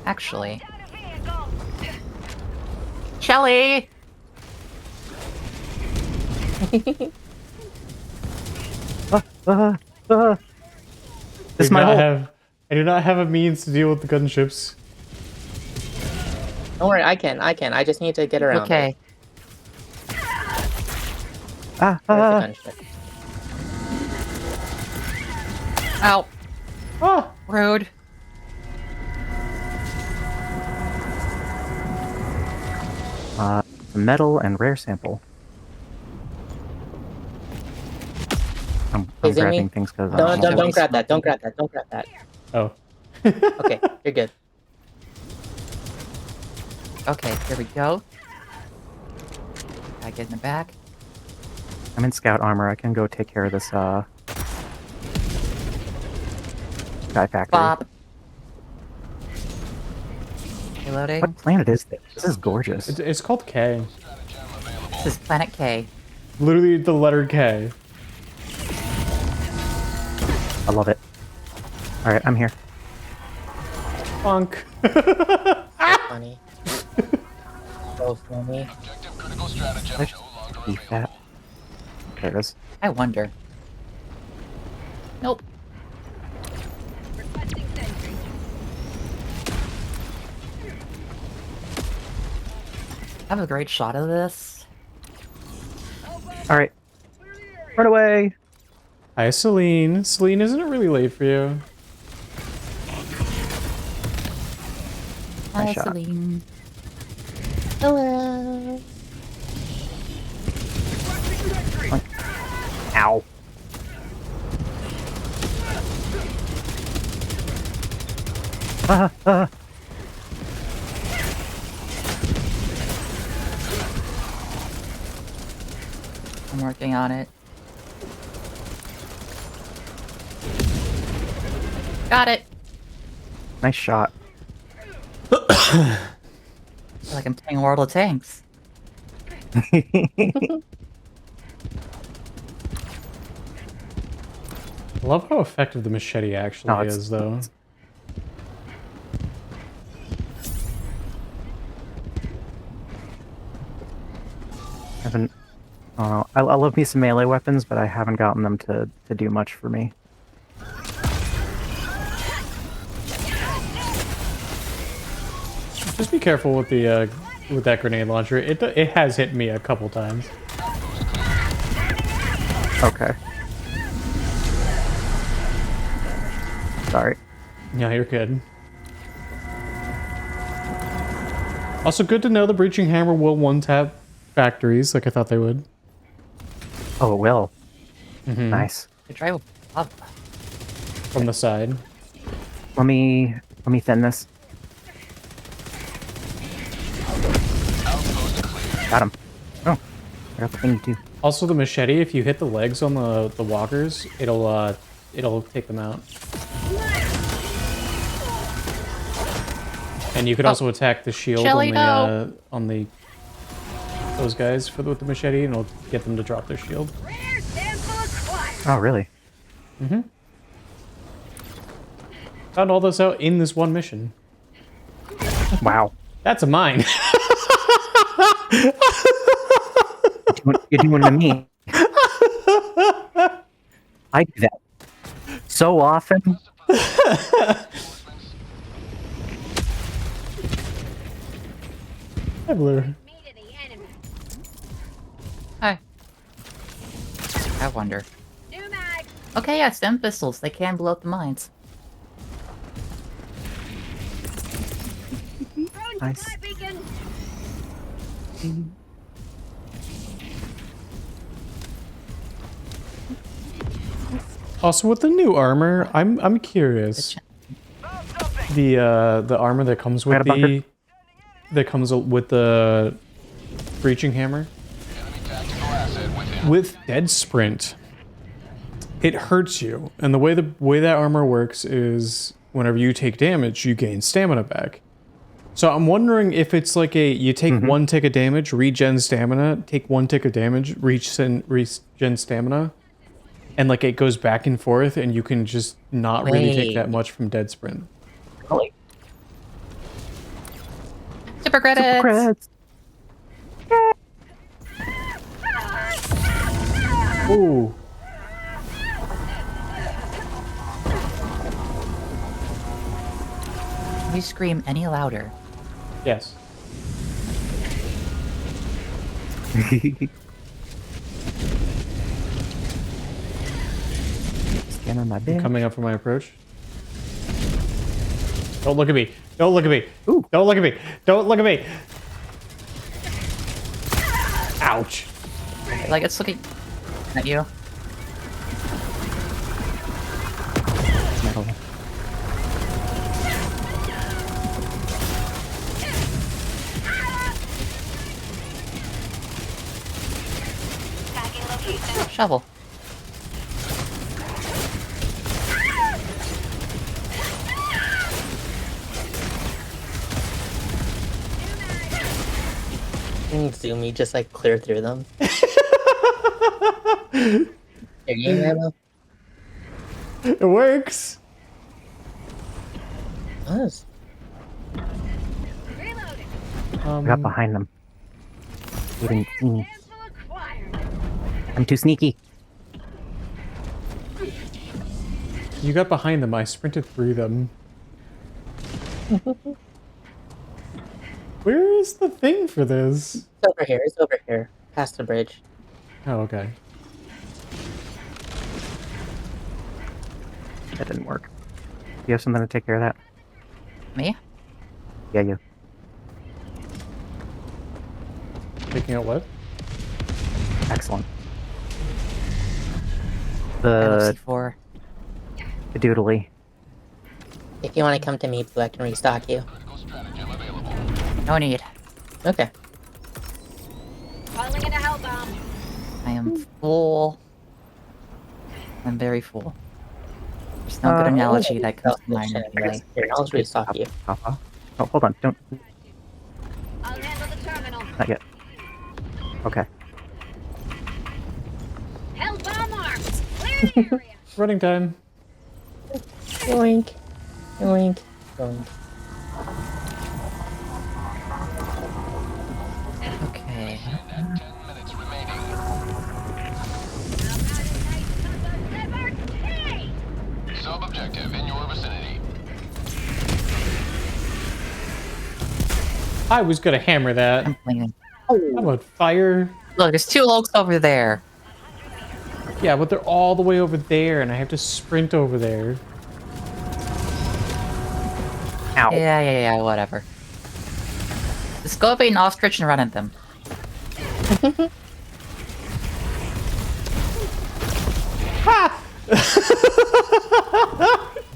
Actually. Down a vehicle. Shelly! This is my whole. I do not have a means to deal with the gunships. Don't worry, I can. I just need to get around. Okay. Ah, Where's the gunship? Ow. Ah! Rude. Metal and rare sample. I'm Hey, Zimmy, grabbing things because Don't grab that. Don't grab that. Don't grab that. Oh. Okay, you're good. Okay, here we go. I get in the back. I'm in scout armor. I can go take care of this guy factory. Bop. Reloading. What planet is this? This is gorgeous. It's called K. This is Planet K. Literally the letter K. I love it. All right, I'm here. Funk. So funny. So funny. I should eat that. There it is. I wonder. Nope. Requesting sentry. I have a great shot of this. All right, run away. Hi, Celine. Celine, isn't it really late for you? Hi, shot. Celine. Hello. Ow. Ah. I'm working on it. Got it. Nice shot. I feel like I'm playing World of Tanks. I love how effective the machete actually No, it's- is, though. Haven't. I love me some melee weapons, but I haven't gotten them to do much for me. Just be careful with the with that grenade launcher. It has hit me a couple times. Okay. Sorry. Yeah, you're good. Also, good to know the breaching hammer will one-tap factories like I thought they would. Oh, it will. Mhm. Nice. I try with lava. From the side. Let me thin this. Got him. Oh, I got the thing too. Also, the machete, if you hit the legs on the walkers, it'll take them out. And you could also attack the shield Shelly, no. on the those guys with the machete, and it'll get them to drop their shield. Rear sample acquired. Oh, really? Mm-hmm. Found all this out in this one mission. Wow. That's a mine. You're doing to me. I do that so often. Hi, Blue. Me to the enemy. Hi. I wonder. New mag. Okay, yeah, stem pistols. They can blow up the mines. Throwing Nice. supply beacon. Also, with the new armor, I'm curious. The armor that comes with Got a bunker. the breaching hammer with dead sprint, it hurts you, and the way that armor works is whenever you take damage, you gain stamina back. So I'm wondering if it's like you take one tick of damage, regen stamina, take one tick of damage, regen stamina, and like it goes back and forth, and you can just not really take that much from dead sprint. Really? Super credits! Super credits. Ooh. Can you scream any louder? Yes. Scanner my I'm bitch. coming up for my approach. Don't look at me. Don't look at me. Ooh. Don't look at me. Don't look at me. Ouch. Like, it's looking at you. Metal. Tagging location. Shovel. And Zoomy just like clear through them. Your game ammo? It works. Does. I got behind them. They didn't see me. I'm too sneaky. You got behind them. I sprinted through them. Where is the thing for this? It's over here. It's over here. Past the bridge. Oh, okay. That didn't work. You have something to take care of that? Me? Yeah, you. Taking out what? Excellent. I have The C4. doodly. If you want to come to me, Blue, I can restock you. No need. Okay. Calling in a hell bomb. I am full. I'm very full. There's no good analogy that comes to mind anyway. Here, I'll just restock you. Papa. Oh, hold on. Don't. I'll handle the terminal. Not yet. Okay. Hell bomb arms. Clear the area. Running time. Yoink. Yoink. Yoink. Okay. Sub-objective in your vicinity. I was gonna hammer that. I'm playing. I'm on fire. Look, there's 2 Hulks over there. Yeah, but they're all the way over there, and I have to sprint over there. Ow. Yeah, whatever. Just go up an ostrich and run at them.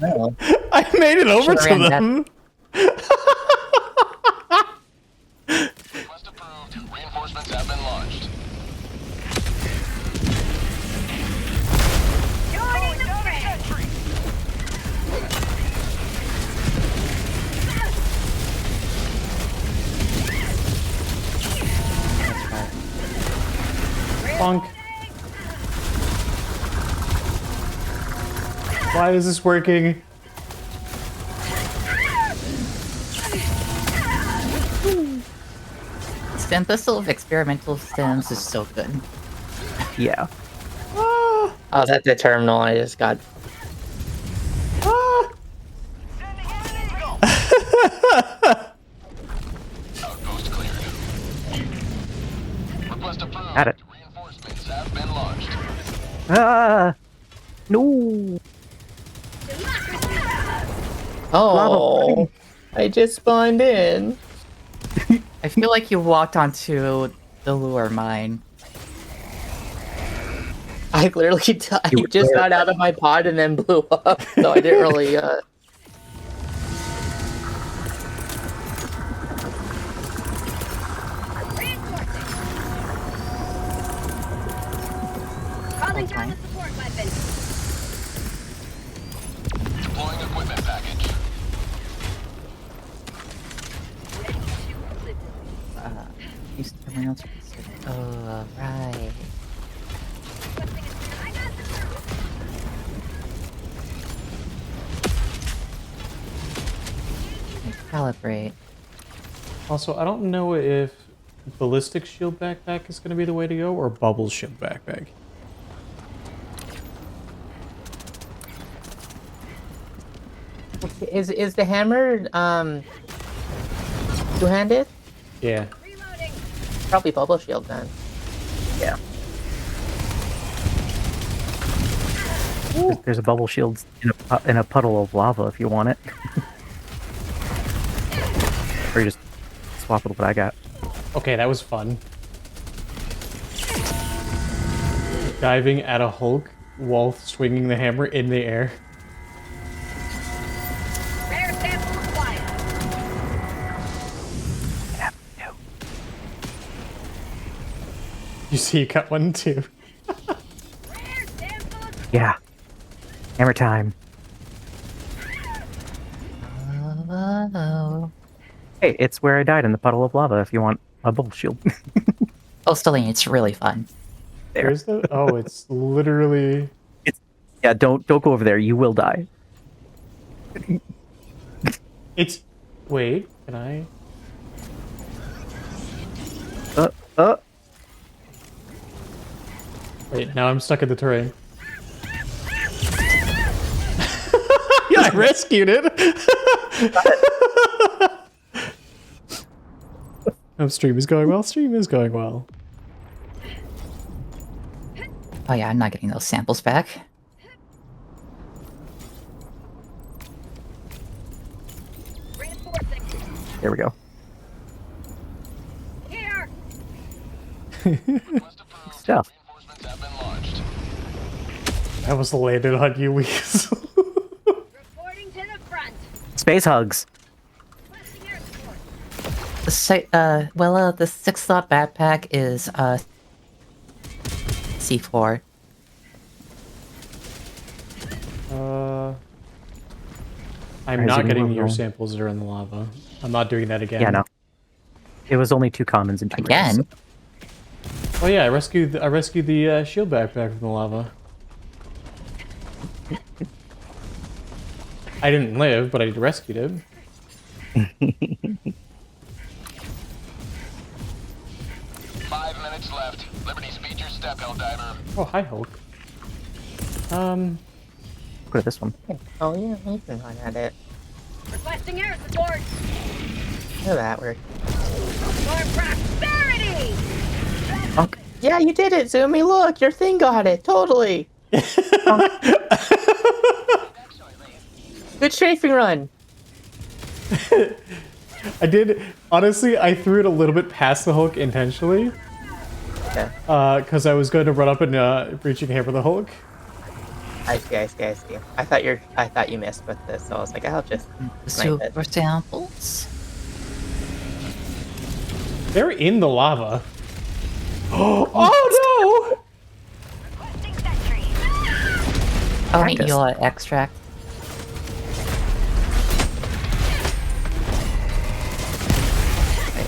No. I made it over Should've to ran that. them. Request approved. Reinforcements have been launched. Joining the fray. Bonk. Why is this working? Synthesis of experimental stems is so good. Yeah. Ah, I was at the terminal. I just got. ah. Outpost cleared. Request approved. Got it. Reinforcements have been launched. Ah! No! Oh, I just spawned in. I feel like you walked onto the lure mine. I literally I just got out of my pod and then blew up, so I didn't really. Calling down the support weapon. Deploying equipment package. Use terminal to consider. Oh, right. I got the terminal. Calibrate. Also, I don't know if ballistic shield backpack is going to be the way to go or bubble shield backpack. Is the hammer two-handed? Yeah. Reloading. Probably bubble shield then. Yeah. There's a bubble shield in a puddle of lava if you want it. Or you just swap it with what I got. Okay, that was fun. Diving at a Hulk while swinging the hammer in the air. Rare sample acquired. Yeah, no. You see, you got one too. Rare sample acquired. Yeah. Hammer time. Oh. Hey, it's where I died in the puddle of lava if you want a bubble shield. Oh, Stelline, it's really fun. There. Where's the? Oh, it's literally. Yeah, don't go over there. You will die. It's. Wait, can I? Wait, now I'm stuck in the terrain. Yeah, I rescued it. Oh, stream is going well. Stream is going well. Oh yeah, I'm not getting those samples back. There we go. Here. Stuff. I was landed on you, Weasel. Reporting to the front. Space hugs. Requesting air support. The 6-slot backpack is C4. I'm not getting your samples that are in the lava. I'm not doing that again. Yeah, no. It was only 2 commons and 2 Again? rares. Oh yeah, I rescued the shield backpack from the lava. I didn't live, but I rescued it. 5 minutes left. Liberty, speed your step, Helldiver. Oh, hi, Hulk. Go to this one. Oh yeah, you can run at it. Requesting air support. How that work? For prosperity. Okay. Yeah, you did it, Zoomy. Look, your thing got it. Totally. Good strafing run. I did. Honestly, I threw it a little bit past the Hulk intentionally. Okay. Because I was going to run up and breaching hammer the Hulk. I see. I thought you missed with this, so I was like, I'll just snipe it. Super samples. They're in the lava. Oh no! Requesting sentry. Oh, wait, you'll extract. Wait,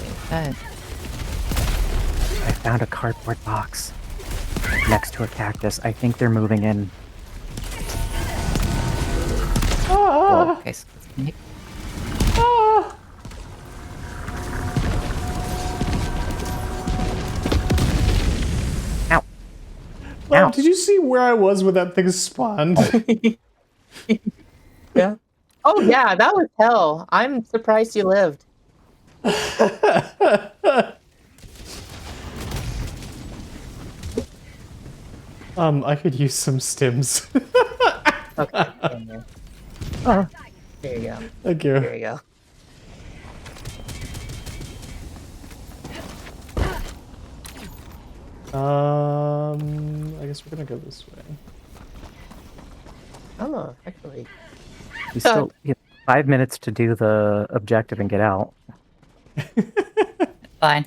I found a cardboard box next to a cactus. I think they're moving in. Whoa, okay, so let's make... Ow. Oh, Ow. did you see where I was when that thing spawned? Yeah. Oh yeah, that was hell. I'm surprised you lived. I could use some stims. Okay. There you go. Thank you. There you go. I guess we're gonna go this way. Oh, actually. You still have 5 minutes to do the objective and get out. Fine.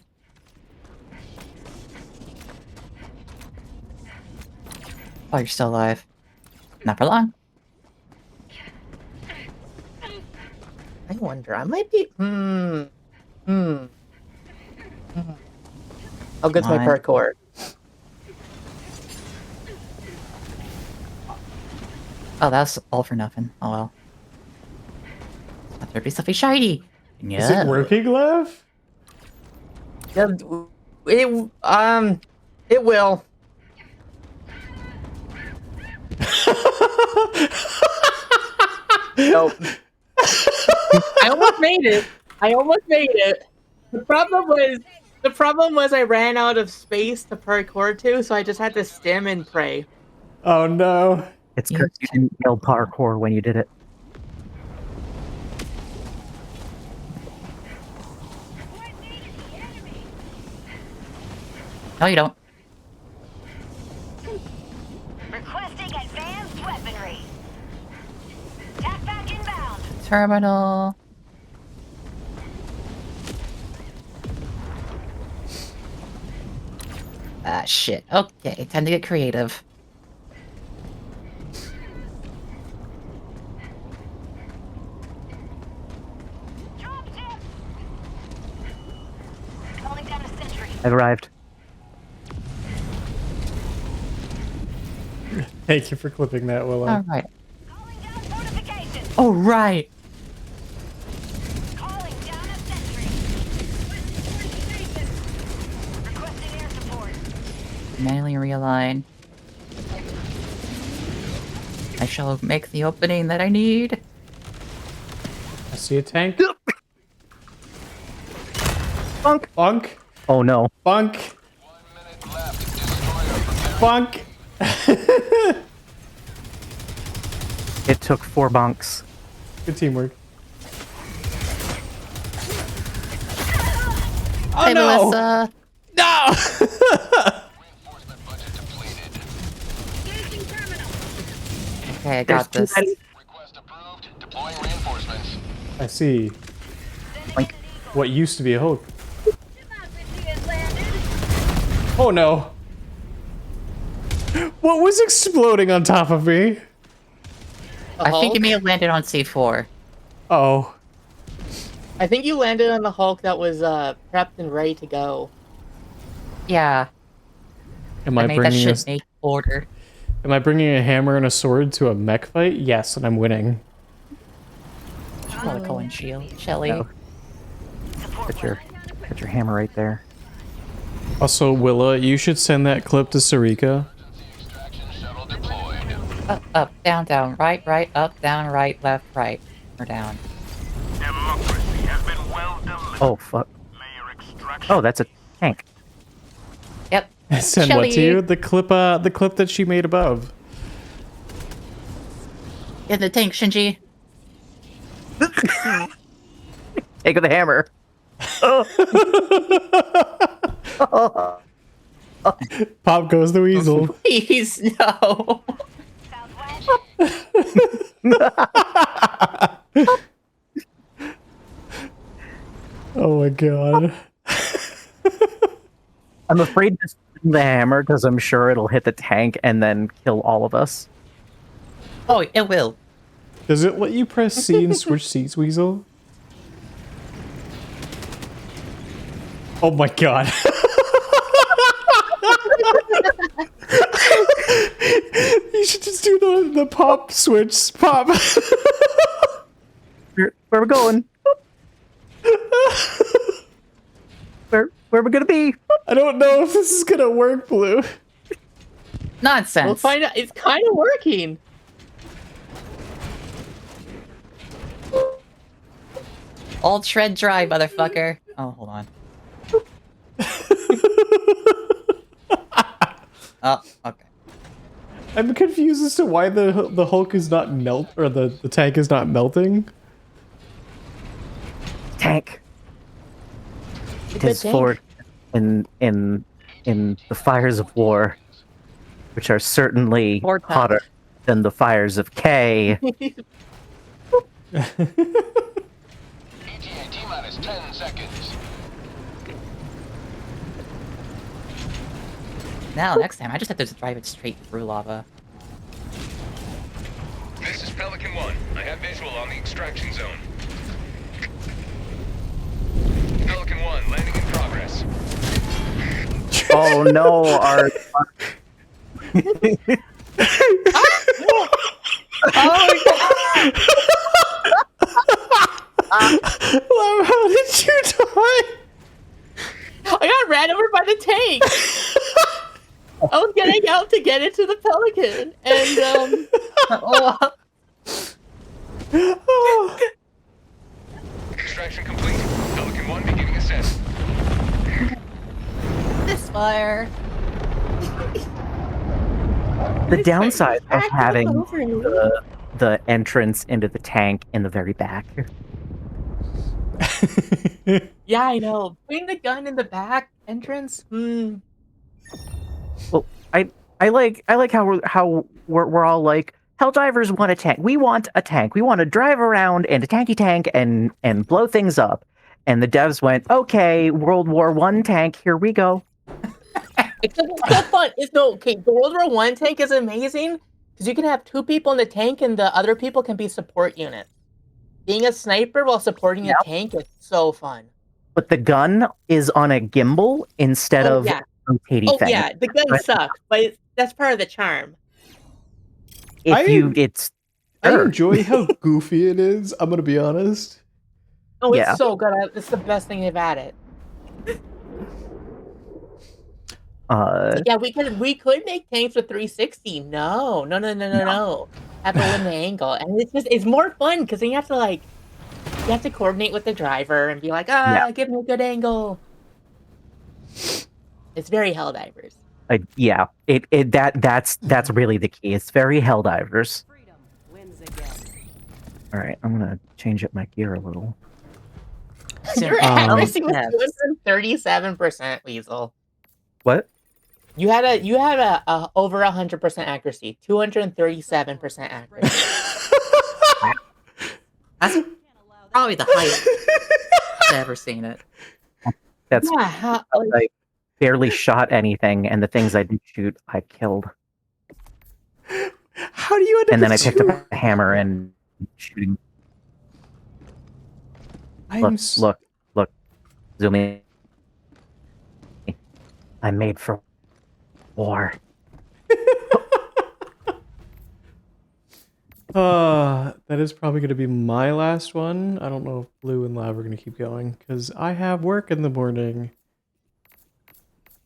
Oh, you're still alive. Not for long. I wonder. I might be. How good's my Fine. parkour? Oh, that's all for nothing. Oh well. There'd be something shiny. Yeah. Is it working, Lev? Yeah, it will. Nope. I almost made it. The problem was I ran out of space to parkour to, so I just had to stim and pray. Oh no. It's because you didn't nail parkour when you did it. No, you don't. Requesting advanced weaponry. Tap back inbound. Terminal. Ah, shit. Okay, time to get creative. Drop tip. Calling down a sentry. I've arrived. Thank you for clipping that, Willow. Alright. Calling down fortifications. Oh, right! Calling down a sentry. Requesting manually realign. I shall make the opening that I need. I see a tank. Funk. Funk. Oh no. Funk. Funk. It took 4 bunks. Good teamwork. Oh Hey, no! Melissa. No! Okay, I got this. Request approved. Deploying reinforcements. I see. Like, What used to be a Hulk. Oh no! What was exploding on top of me? I think it may have landed on C4. Oh. I think you landed on the Hulk that was prepped and ready to go. Yeah. Am I that bringing should make order. Am I bringing a hammer and a sword to a mech fight? Yes, and I'm winning. Call and shield. Shelly. no. Put your hammer right there. Also, Willa, you should send that clip to Sarika. Up, up, down, down, right, right, up, down, right, left, right. Or down. Oh fuck. Oh, that's a tank. Yep. Send what to you? The clip that she made above. In the tank, Shinji. Take the hammer. Pop goes the weasel. Please, no. Oh my god. I'm afraid to spin the hammer because I'm sure it'll hit the tank and then kill all of us. Oh, it will. Does it let you press C and switch seats, Weasel? Oh my god. You should just do the pop switch. Pop. Where we going? Where we gonna be? I don't know if this is gonna work, Blue. Nonsense. We'll find out. It's kind of working. Old shred dry, motherfucker. Oh, hold on. Oh, okay. I'm confused as to why the Hulk is not or the tank is not melting. Tank. It's Tis a tank. forward in the fires of war, which are certainly War time. hotter than the fires of K. ETA T-minus 10 seconds. Now, next time, I just have to drive it straight through lava. This is Pelican 1. I have visual on the extraction zone. Pelican 1, landing in progress. Oh no, our Love, how did you die? I got ran over by the tank. I was getting out to get into the Pelican, and Extraction complete. Pelican 1 beginning ascent. This fire. the downside of back having over me. the entrance into the tank in the very back. Yeah, I know. Putting the gun in the back entrance. Well, I like how we're all like, Helldivers want a tank. We want a tank. We want to drive around in a tanky tank and blow things up. And the devs went, okay, World War I tank, here we go. It's so fun. The World War I tank is amazing because you can have 2 people in the tank and the other people can be support units. Being a sniper while supporting a tank is so fun. But the gun is on a gimbal instead of rotating thing. Yeah, the gun sucks, but that's part of the charm. I I enjoy how goofy it is. I'm gonna be honest. Oh, it's Yeah. so good. It's the best thing they've added. Yeah, we could make tanks with 360. No, no, no, no, no, no. Have to win the angle, and it's more fun because then you have to coordinate with the driver and be like, Yeah. give me a good angle. It's very Helldivers. Yeah, that's really the key. It's very Helldivers. Freedom wins again. All right, I'm gonna change up my gear a little. Your accuracy was 237%, Weasel. What? You had a over 100% accuracy, 237% accuracy. That's probably the highest I've ever seen it. That's Yeah, I barely shot anything, and the things I did shoot, I killed. How do you end up And then I with picked two? up a hammer and shooting. Look, zoom in. I'm made for war. That is probably going to be my last one. I don't know if Blue and Lav are going to keep going because I have work in the morning.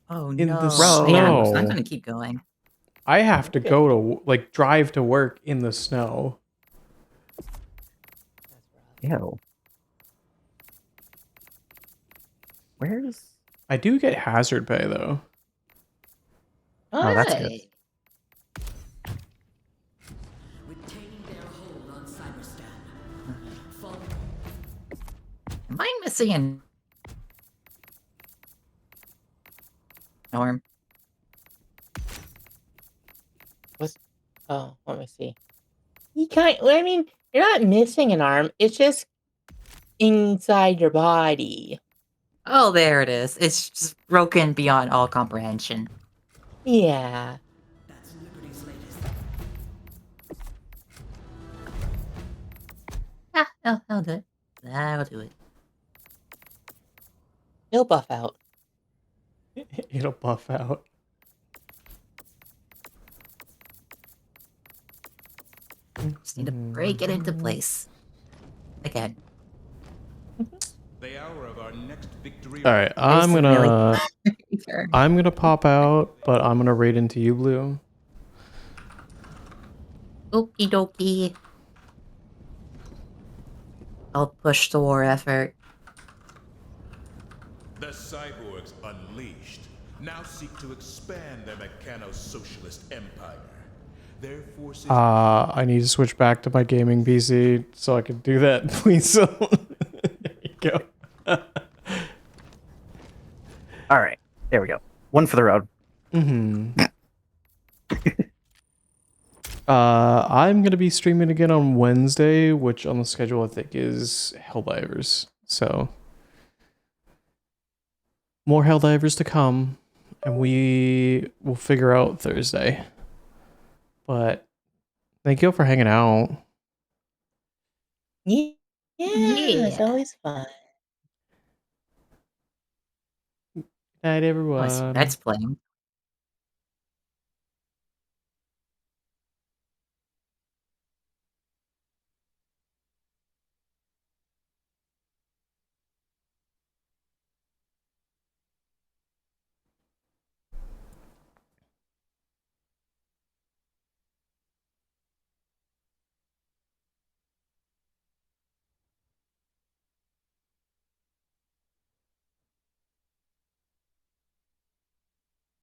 Oh In no! the Yeah, I'm snow. gonna keep going. I have to go to drive to work in the snow. Ew. Where's? I do get hazard pay though. Oh, that's good. Am I missing an arm? Oh, let me see. I mean, you're not missing an arm. It's just inside your body. Oh, there it is. It's just broken beyond all comprehension. Yeah. Ah, I'll do it. I'll do it. You'll buff out. It'll buff out. Just need to break it into place. Again. The hour of our next victory. All right, I'm gonna Sure. pop out, but I'm gonna raid into you, Blue. Okie dokie. I'll push the war effort. The cyborgs unleashed now seek to expand their mechano-socialist empire. Their forces. I need to switch back to my gaming PC so I can do that, please. There you go. All right, there we go. One for the road. I'm gonna be streaming again on Wednesday, which on the schedule I think is Helldivers. So more Helldivers to come, and we will figure out Thursday. But thank you all for hanging out. Yeah, it's always fun. Night, everyone. That's playing.